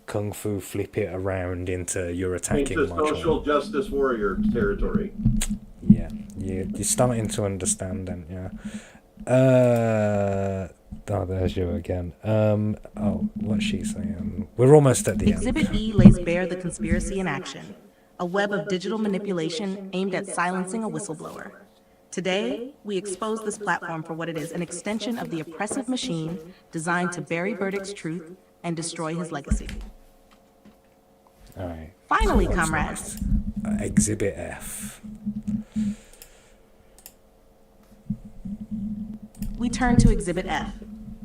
kung fu flip it around into you're attacking Into my social child. justice warrior territory. Yeah, you're starting to understand, then, yeah. Oh, there's you again. Oh, what's she saying? We're almost at the end. Exhibit E lays bare the conspiracy in action, a web of digital manipulation aimed at silencing a whistleblower. Today, we expose this platform for what it is, an extension of the oppressive machine designed to bury Berdyck's truth and destroy his legacy. All right. Finally, comrades. Exhibit F. We turn to Exhibit F,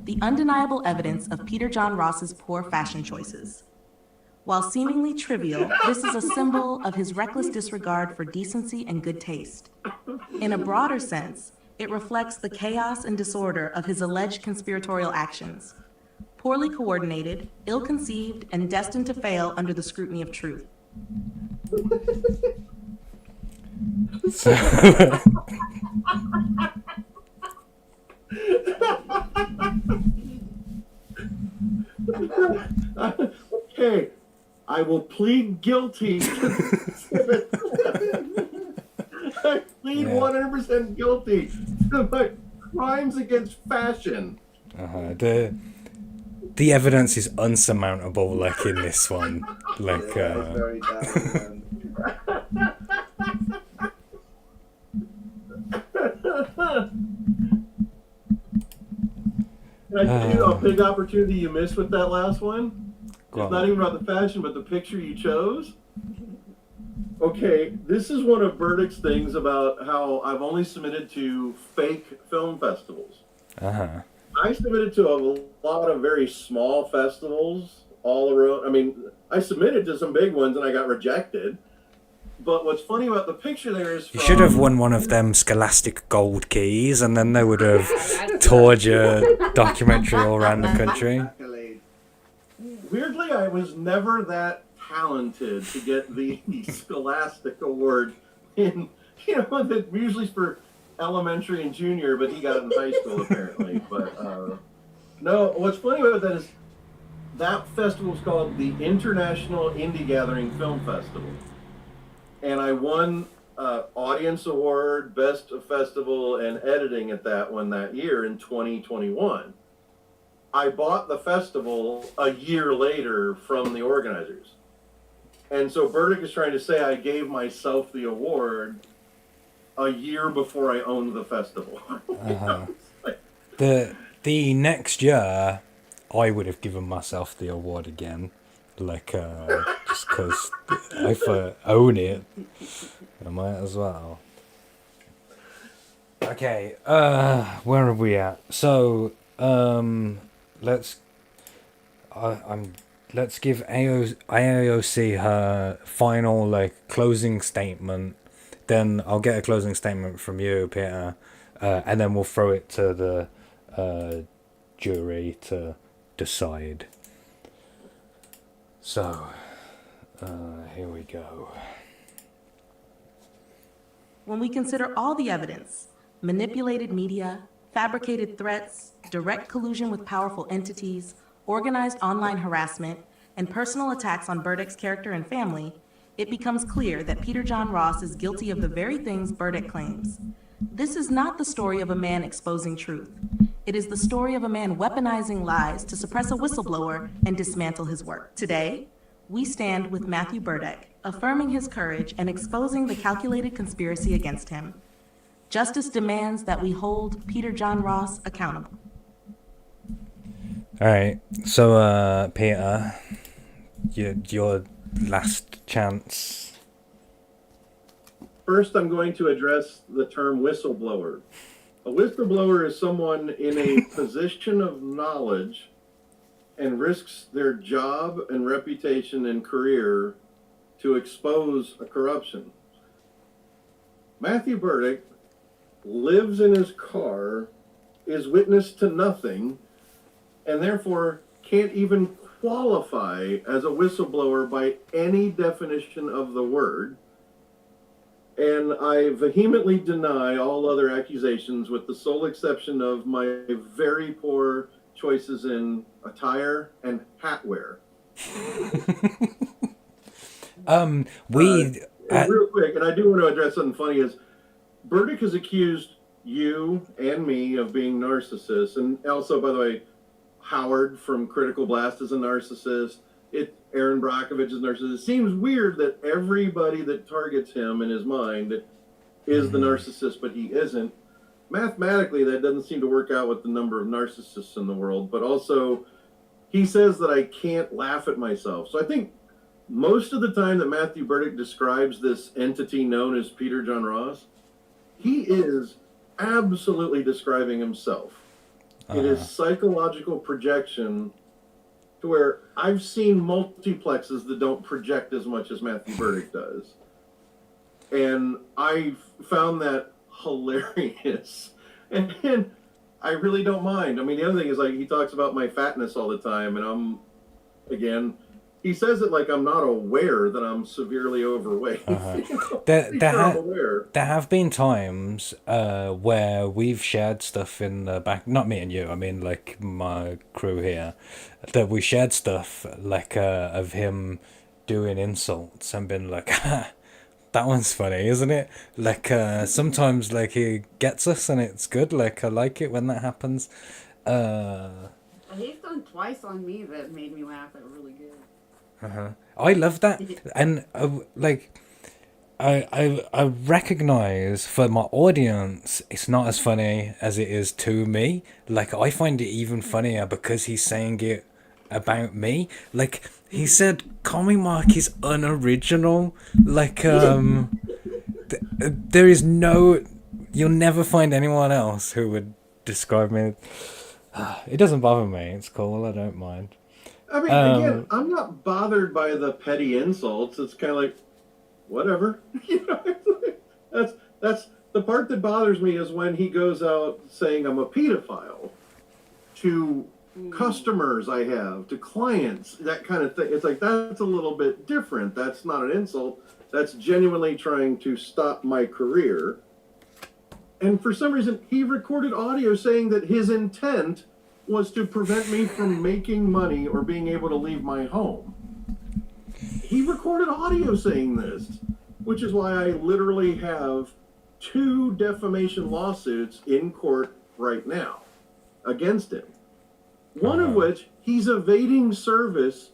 the undeniable evidence of Peter John Ross's poor fashion choices. While seemingly trivial, this is a symbol of his reckless disregard for decency and good taste. In a broader sense, it reflects the chaos and disorder of his alleged conspiratorial actions, poorly coordinated, ill-conceived, and destined to fail under the scrutiny of truth. Okay, I will plead guilty. I plead 100% guilty to my crimes against fashion. The evidence is unsurmountable, like in this one. Like, Very damning, Can I give you a big opportunity you missed with that last one? Go It's on. not even about the fashion, but the picture you chose. Okay, this is one of Berdyck's things about how I've only submitted to fake film festivals. I submitted to a lot of very small festivals all around. I mean, I submitted to some big ones and I got rejected. But what's funny about the picture there is You should have won one of them Scholastic Gold Keys, and then they would have toured your documentary all around the country. Weirdly, I was never that talented to get the Scholastic Award in, that usually is for elementary and junior, but he got it in high school apparently. But no, what's funny about that is that festival is called the International Indie Gathering Film Festival. And I won Audience Award, Best Festival, and Editing at that one that year in 2021. I bought the festival a year later from the organizers. And so Berdyck is trying to say I gave myself the award a year before I owned the festival. The next year, I would have given myself the award again. Like, just because if I own it, I might as well. Okay, where are we at? So, let's give AOC her final, like, closing statement. Then I'll get a closing statement from you, Peter, and then we'll throw it to the jury to decide. So, here we go. When we consider all the evidence, manipulated media, fabricated threats, direct collusion with powerful entities, organized online harassment, and personal attacks on Berdyck's character and family, it becomes clear that Peter John Ross is guilty of the very things Berdyck claims. This is not the story of a man exposing truth. It is the story of a man weaponizing lies to suppress a whistleblower and dismantle his work. Today, we stand with Matthew Berdyck, affirming his courage and exposing the calculated conspiracy against him. Justice demands that we hold Peter John Ross accountable. All right, so Peter, your last chance. First, I'm going to address the term whistleblower. A whistleblower is someone in a position of knowledge and risks their job and reputation and career to expose a corruption. Matthew Berdyck lives in his car, is witness to nothing, and therefore can't even qualify as a whistleblower by any definition of the word. And I vehemently deny all other accusations with the sole exception of my very poor choices in attire and hat wear. Real quick, and I do want to address something funny, is Berdyck has accused you and me of being narcissists, and also, by the way, Howard from Critical Blast is a narcissist. Aaron Brockovich is a narcissist. It seems weird that everybody that targets him in his mind is the narcissist, but he isn't. Mathematically, that doesn't seem to work out with the number of narcissists in the world, but also he says that I can't laugh at myself. So I think most of the time that Matthew Berdyck describes this entity known as Peter John Ross, he is absolutely describing himself. It is psychological projection, to where I've seen multiplexes that don't project as much as Matthew Berdyck does. And I found that hilarious. And I really don't mind. I mean, the other thing is, like, he talks about my fatness all the time, and he says it like I'm not aware that I'm severely overweight. There have been times where we've shared stuff in the back, not me and you, I mean like my crew here, that we shared stuff like of him doing insults and been like, that one's funny, isn't it? Like sometimes like he gets us and it's good. Like I like it when that happens. He's done twice on me that made me laugh at really good. I love that, and I recognize for my audience it's not as funny as it is to me. Like I find it even funnier because he's saying it about me. Like he said Comic Mark is unoriginal. Like there is no, you'll never find anyone else who would describe me. It doesn't bother me, it's cool, I don't mind. I mean, again, I'm not bothered by the petty insults. It's kind of like, whatever. You know, that's the part that bothers me is when he goes out saying I'm a pedophile to customers I have, to clients, that kind of thing. It's like, that's a little bit different. That's not an insult. That's genuinely trying to stop my career. And for some reason, he recorded audio saying that his intent was to prevent me from making money or being able to leave my home. He recorded audio saying this, which is why I literally have 2 defamation lawsuits in court right now against him. One of which, he's evading service,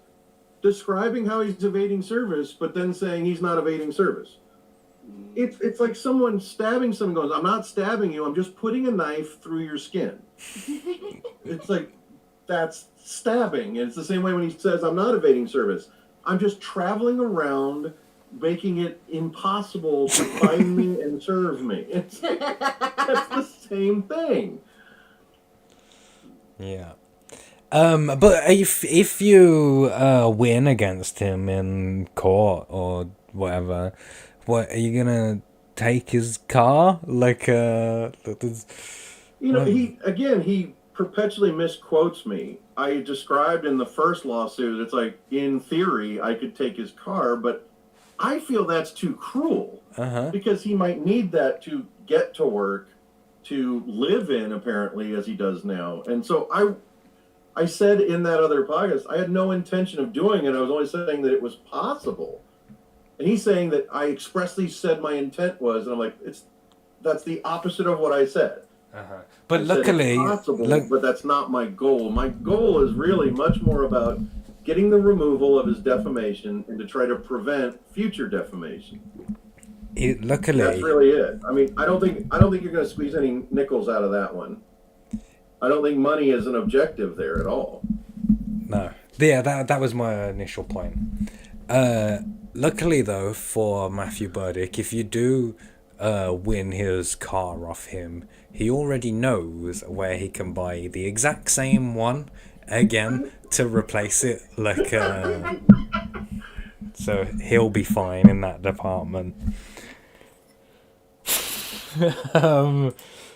describing how he's evading service, but then saying he's not evading service. It's like someone stabbing someone goes, I'm not stabbing you, I'm just putting a knife through your skin. It's like, that's stabbing. And it's the same way when he says, I'm not evading service. I'm just traveling around, making it impossible to find me and serve me. It's like, that's the same thing. Yeah. But if you win against him in court or whatever, what are you gonna take his car? Like you know, he perpetually misquotes me. I described in the first lawsuit, it's like, in theory, I could take his car, but I feel that's too cruel. Because he might need that to get to work, to live in, apparently, as he does now. And so I said in that other podcast, I had no intention of doing it. I was only saying that it was possible. And he's saying that I expressly said my intent was, and I'm like, that's the opposite of what I said. But luckily, but that's not my goal. My goal is really much more about getting the removal of his defamation and to try to prevent future defamation. Luckily, that's really it. I mean, I don't think you're going to squeeze any nickels out of that one. I don't think money is an objective there at all. No. Yeah, that was my initial point. Luckily, though, for Matthew Berdyck, if you do win his car off him, he already knows where he can buy the exact same one again to replace it. Like, so he'll be fine in that department.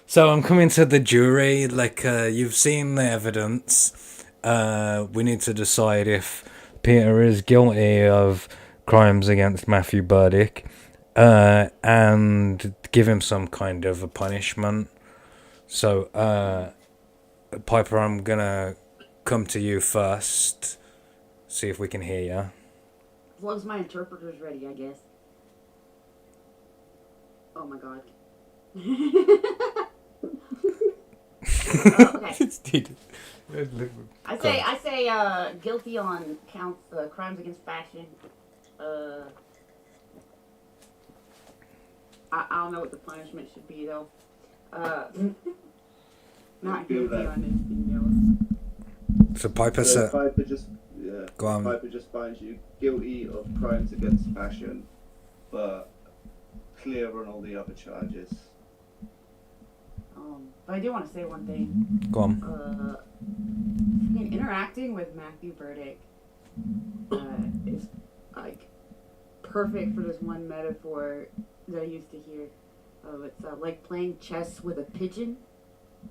So I'm coming to the jury. Like, you've seen the evidence. We need to decide if Peter is guilty of crimes against Matthew Berdyck, and give him some kind of a punishment. So, Piper, I'm gonna come to you first. See if we can hear you. As long as my interpreter's ready, I guess. Oh my god. Okay. I say guilty on counts crimes against fashion. I don't know what the punishment should be though. Not guilty on anything else. So Piper So said, Piper just go on. Piper just finds you guilty of crimes against fashion, but clear on all the other charges. But I do want to say one thing. Go on. Interacting with Matthew Berdyck is like perfect for this one metaphor that I used to hear. It's like playing chess with a pigeon.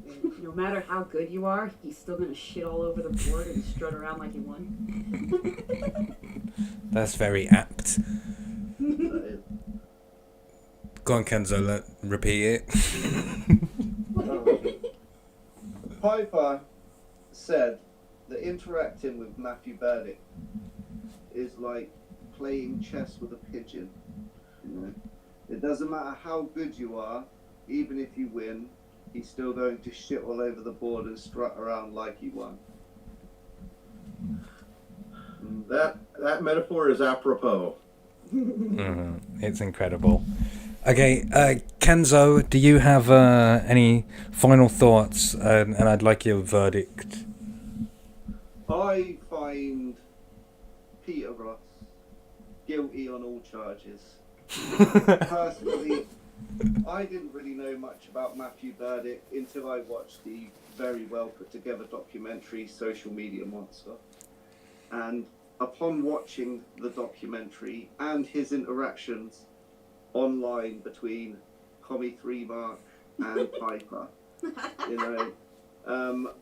And no matter how good you are, he's still gonna shit all over the board and strut around like he won. That's very apt. Go on, Kenzo, repeat it. Piper said that interacting with Matthew Berdyck is like playing chess with a pigeon. You know? It doesn't matter how good you are, even if you win, he's still going to shit all over the board and strut around like he won. That metaphor is apropos. It's incredible. Okay, Kenzo, do you have any final thoughts? And I'd like your verdict. I find Peter Ross guilty on all charges. Personally, I didn't really know much about Matthew Berdyck until I watched the very well put together documentary Social Media Monster. And upon watching the documentary and his interactions online between Commie 3 Mark and Piper, you know,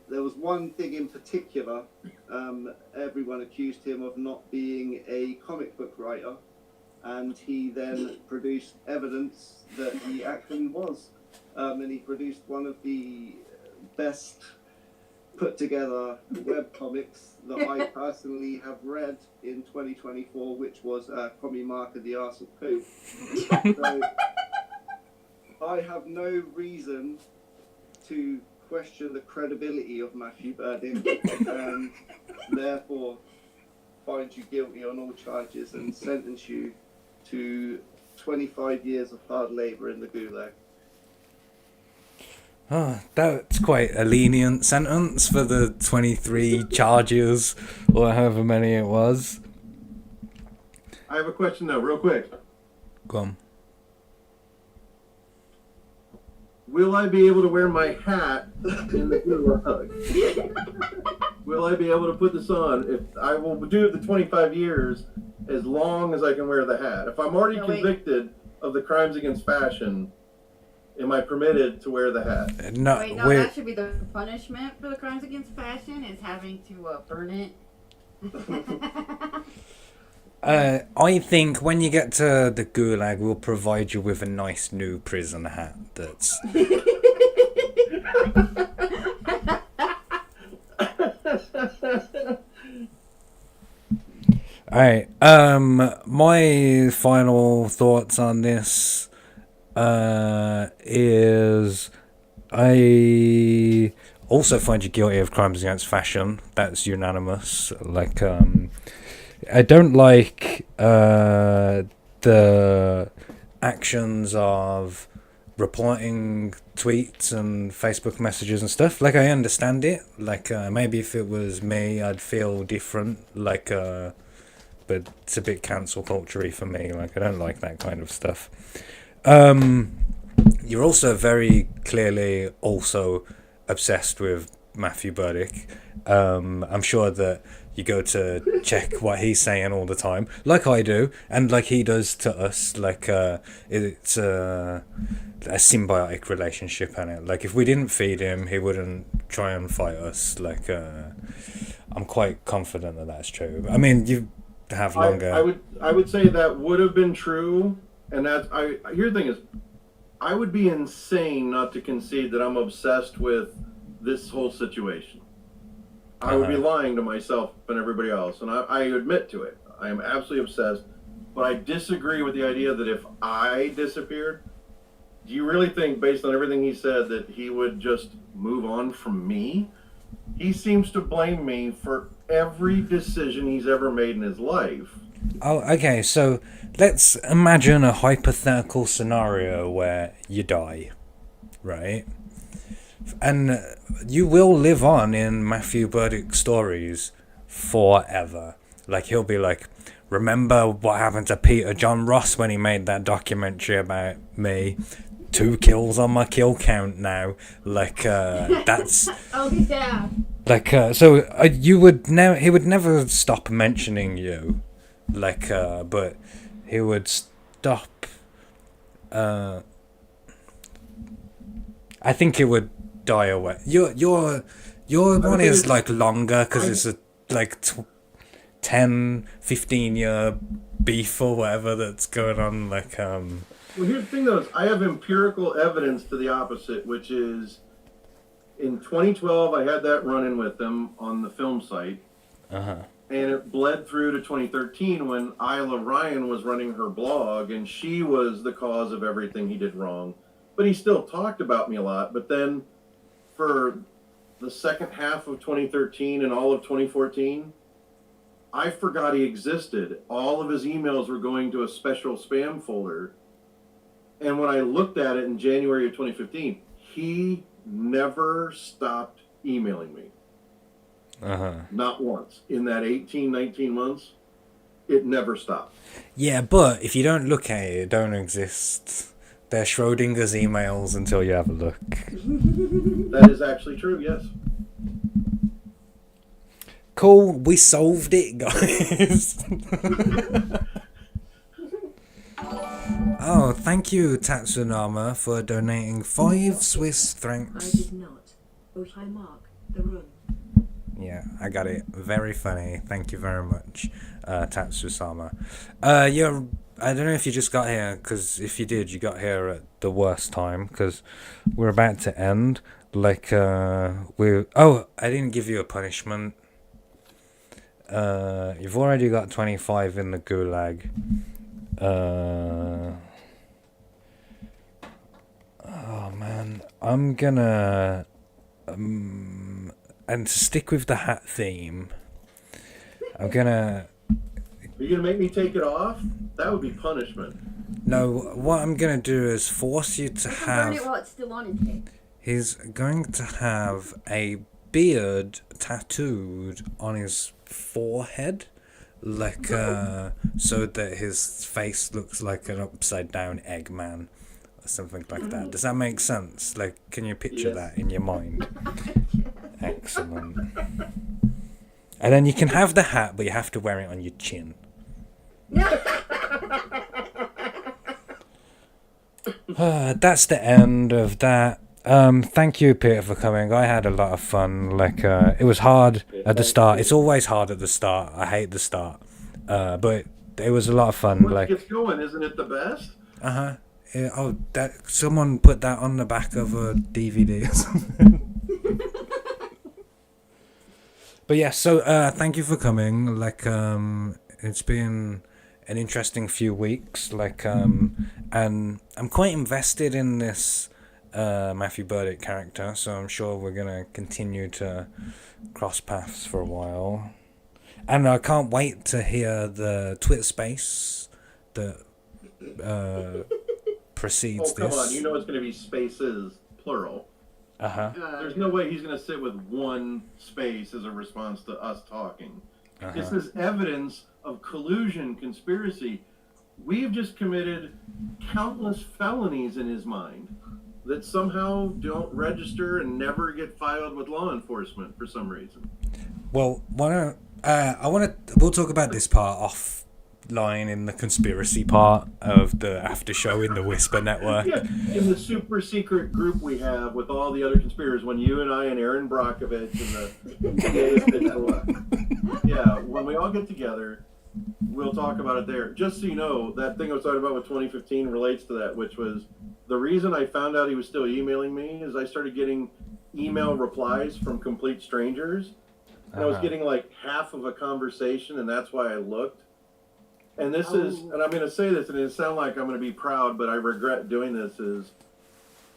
there was one thing in particular. Everyone accused him of not being a comic book writer, and he then produced evidence that he actually was, and he produced one of the best put together web comics that I personally have read in 2024, which was Commie Mark and the Arse of Poo. So I have no reason to question the credibility of Matthew Berdyck, and therefore find you guilty on all charges and sentence you to 25 years of hard labour in the gulag. Oh, that's quite a lenient sentence for the 23 charges, or however many it was. I have a question though, real quick. Go on. Will I be able to wear my hat in the gulag? Will I be able to put this on? If I will do the 25 years as long as I can wear the hat. If I'm already convicted of the crimes against fashion, am I permitted to wear the hat? No, Wait, no, that should be the punishment for the crimes against fashion, is having to burn it. I think when you get to the gulag, we'll provide you with a nice new prison hat that's... Alright, my final thoughts on this is I also find you guilty of crimes against fashion. That's unanimous. Like, I don't like the actions of reporting tweets and Facebook messages and stuff. Like, I understand it. Like, maybe if it was me, I'd feel different. Like, but it's a bit cancel culture-y for me. Like, I don't like that kind of stuff. You're also very clearly also obsessed with Matthew Berdyck. I'm sure that you go to check what he's saying all the time, like I do, and like he does to us. Like, it's a symbiotic relationship, and it. Like, if we didn't feed him, he wouldn't try and fight us. Like, I'm quite confident that that's true. I mean, you have longer. I would say that would have been true, and here the thing is, I would be insane not to concede that I'm obsessed with this whole situation. I would be lying to myself and everybody else, and I admit to it. I am absolutely obsessed, but I disagree with the idea that if I disappeared, do you really think, based on everything he said, that he would just move on from me? He seems to blame me for every decision he's ever made in his life. Oh, okay, so let's imagine a hypothetical scenario where you die, right? And you will live on in Matthew Berdyck's stories forever. Like, he'll be like, remember what happened to Peter John Ross when he made that documentary about me? 2 kills on my kill count now. Like, that's... Oh, yeah. Like, so you would he would never stop mentioning you. Like, but he would stop... I think it would die away. Your one is like longer because it's a like 10, 15 year beef or whatever that's going on. Like, well, here's the thing though, is I have empirical evidence to the opposite, which is in 2012 I had that run-in with him on the film site. And it bled through to 2013 when Isla Ryan was running her blog, and she was the cause of everything he did wrong. But he still talked about me a lot. But then for the second half of 2013 and all of 2014, I forgot he existed. All of his emails were going to a special spam folder. And when I looked at it in January of 2015, he never stopped emailing me. Not once. In that 18, 19 months, it never stopped. Yeah, but if you don't look at it, it don't exist. They're Schrodinger's emails until you have a look. That is actually true, yes. Cool, we solved it, guys. Oh, thank you, Tatsunama, for donating 5 Swiss francs. I did not. But I mark the room. Yeah, I got it. Very funny. Thank you very much, Tatsusama. I don't know if you just got here, because if you did, you got here at the worst time, because we're about to end. Like, Oh, I didn't give you a punishment. You've already got 25 in the gulag. Oh, man. I'm gonna... and to stick with the hat theme, I'm gonna... Are you gonna make me take it off? That would be punishment. No, what I'm gonna do is force you to Burn it have... while it's still on his head. He's going to have a beard tattooed on his forehead, like, so that his face looks like an upside down Eggman, or something like that. Does that make sense? Like, can you picture that in your mind? Excellent. And then you can have the hat, but you have to wear it on your chin. That's the end of that. Thank you, Peter, for coming. I had a lot of fun. Like, it was hard at the start. It's always hard at the start. I hate the start. But it was a lot of fun. Once Like, it gets going, isn't it the best? Yeah, oh, that someone put that on the back of a DVD or something. But yeah, so thank you for coming. Like, it's been an interesting few weeks. Like, and I'm quite invested in this Matthew Burdick character, so I'm sure we're gonna continue to cross paths for a while. And I can't wait to hear the Twitter space that precedes Oh, come this. on. You know it's going to be spaces, plural. Uh-huh. There's no way he's going to sit with one space as a response to us talking. This is evidence of collusion, conspiracy. We've just committed countless felonies in his mind that somehow don't register and never get filed with law enforcement for some reason. Well, we'll talk about this part offline in the conspiracy part of the after show in the Whisper Network. Yeah, in the super secret group we have with all the other conspirators, when you and I and Aaron Brockovich and yeah, when we all get together, we'll talk about it there. Just so you know, that thing I was talking about with 2015 relates to that, which was the reason I found out he was still emailing me is I started getting email replies from complete strangers. And I was getting like half of a conversation, and that's why I looked. And this is, and I'm going to say this, and it sounds like I'm going to be proud, but I regret doing this, is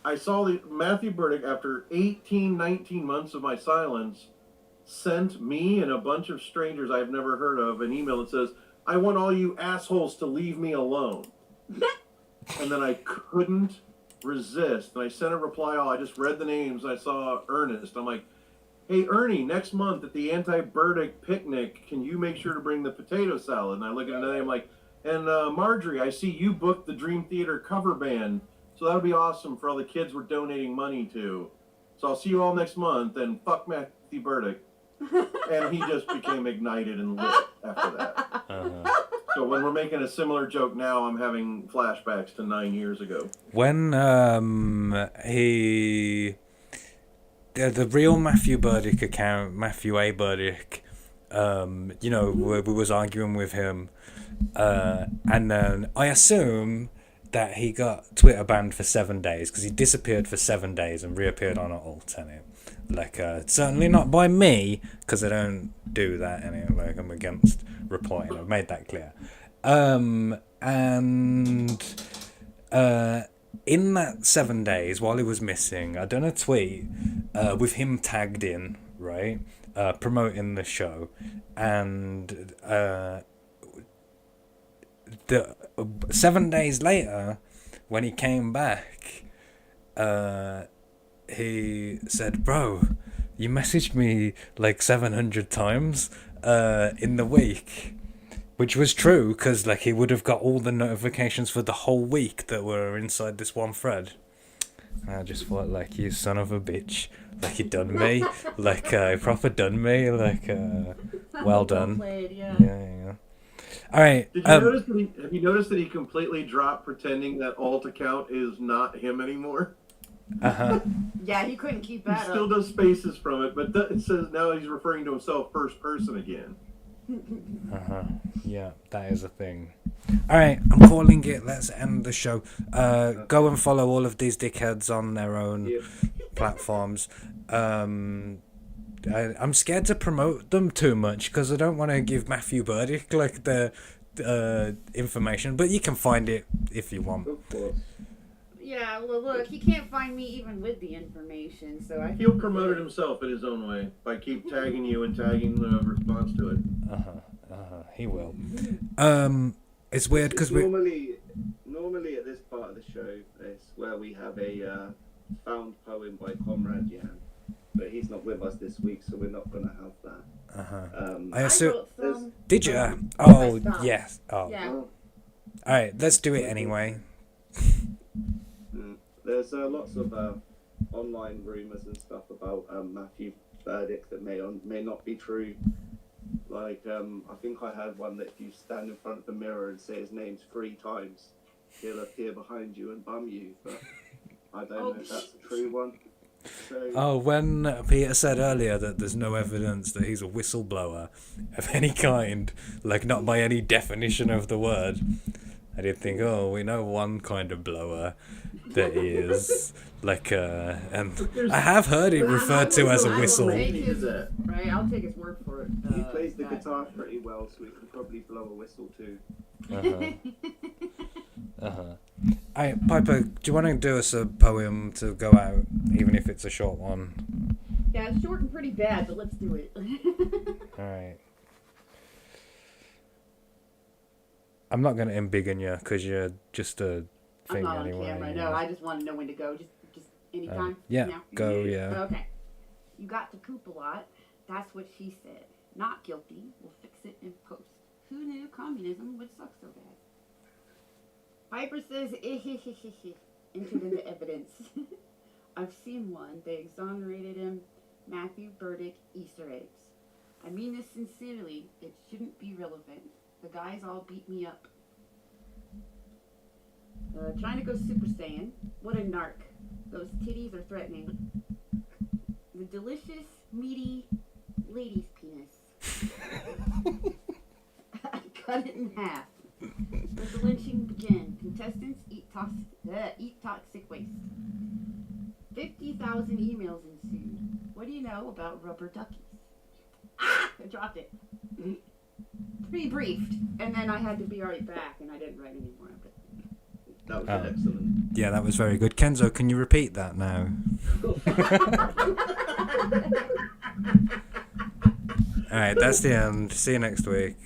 I saw Matthew Burdick, after 18, 19 months of my silence, sent me and a bunch of strangers I've never heard of an email that says, I want all you assholes to leave me alone. And then I couldn't resist. And I sent a reply all. I just read the names. I saw Ernest. I'm like, hey, Ernie, next month at the anti-Berdyck picnic, can you make sure to bring the potato salad? And I look at another name like, and Marjorie, I see you booked the Dream Theater cover band. So that would be awesome for all the kids we're donating money to. So I'll see you all next month, and fuck Matthew Burdick. And he just became ignited and lit after that. So when we're making a similar joke now, I'm having flashbacks to 9 years ago. When the real Matthew Burdick account, Matthew A. Burdick, we was arguing with him, and then I assume that he got Twitter banned for 7 days because he disappeared for 7 days and reappeared on an alternate. Like, certainly not by me, because I don't do that anyway. Like, I'm against reporting. I've made that clear. In that 7 days, while he was missing, I done a tweet with him tagged in, right? Promoting the show. And the 7 days later, when he came back, he said, bro, you messaged me like 700 times in the week. Which was true, because like he would have got all the notifications for the whole week that were inside this one thread. And I just thought, like, you son of a bitch. Like, you done me. Like, proper done me. Like, well done. Played, yeah. Yeah. Alright. Did you notice have you noticed that he completely dropped pretending that alt account is not him anymore? Yeah, he couldn't keep He that still up. does spaces from it, but it says now he's referring to himself first person again. Yeah, that is a thing. Alright, I'm calling it. Let's end the show. Go and follow all of these dickheads on their own platforms. I'm scared to promote them too much because I don't want to give Matthew Burdick like the information, but you can find it if you want. Of course. Yeah, well, look, he can't find me even with the information, so I. He'll promote it himself in his own way by keep tagging you and tagging the response to it. He will. It's weird because normally at this part of the show is where we have a found poem by Comrade Jan, but he's not with us this week, so we're not going to have that. I assume. some. Did you? Oh, Stopped. yes. Oh. Yeah. All right, let's do it anyway. There's lots of online rumours and stuff about Matthew Burdick that may not be true. Like, I think I had one that if you stand in front of the mirror and say his name 3 times, he'll appear behind you and bum you. But I don't know if that's a true one. So, When Peter said earlier that there's no evidence that he's a whistleblower of any kind, like not by any definition of the word, I did think, we know one kind of blower that he is. Like, and I have heard it referred to as a whistle. Right, I'll take his word for it. he plays the guitar pretty well, so he can probably blow a whistle too. Piper, do you want to do us a poem to go out, even if it's a short one? Yeah, it's short and pretty bad, but let's do it. Alright. I'm not going to embiggen you, because you're just a I'm thing not on anyway. camera, no, I just want to know when to go. Just anytime? Yeah, Now? go, yeah. Okay. You got to poop a lot. That's what she said. Not guilty. We'll fix it in post. Who knew communism would suck so bad? Piper says, entered into evidence. I've seen one. They exonerated him. Matthew Berdyck, Easter eggs. I mean this sincerely. It shouldn't be relevant. The guys all beat me up. Trying to go Super Saiyan. What a narc. Those titties are threatening. The delicious, meaty lady's penis. I cut it in half. Let the lynching begin. Contestants eat toxic waste. 50,000 emails ensued. What do you know about rubber duckies? I dropped it. Pre-briefed, and then I had to be right back, and I didn't write any more of it. That was excellent. Yeah, that was very good. Kenzo, can you repeat that now? Alright, that's the end. See you next week.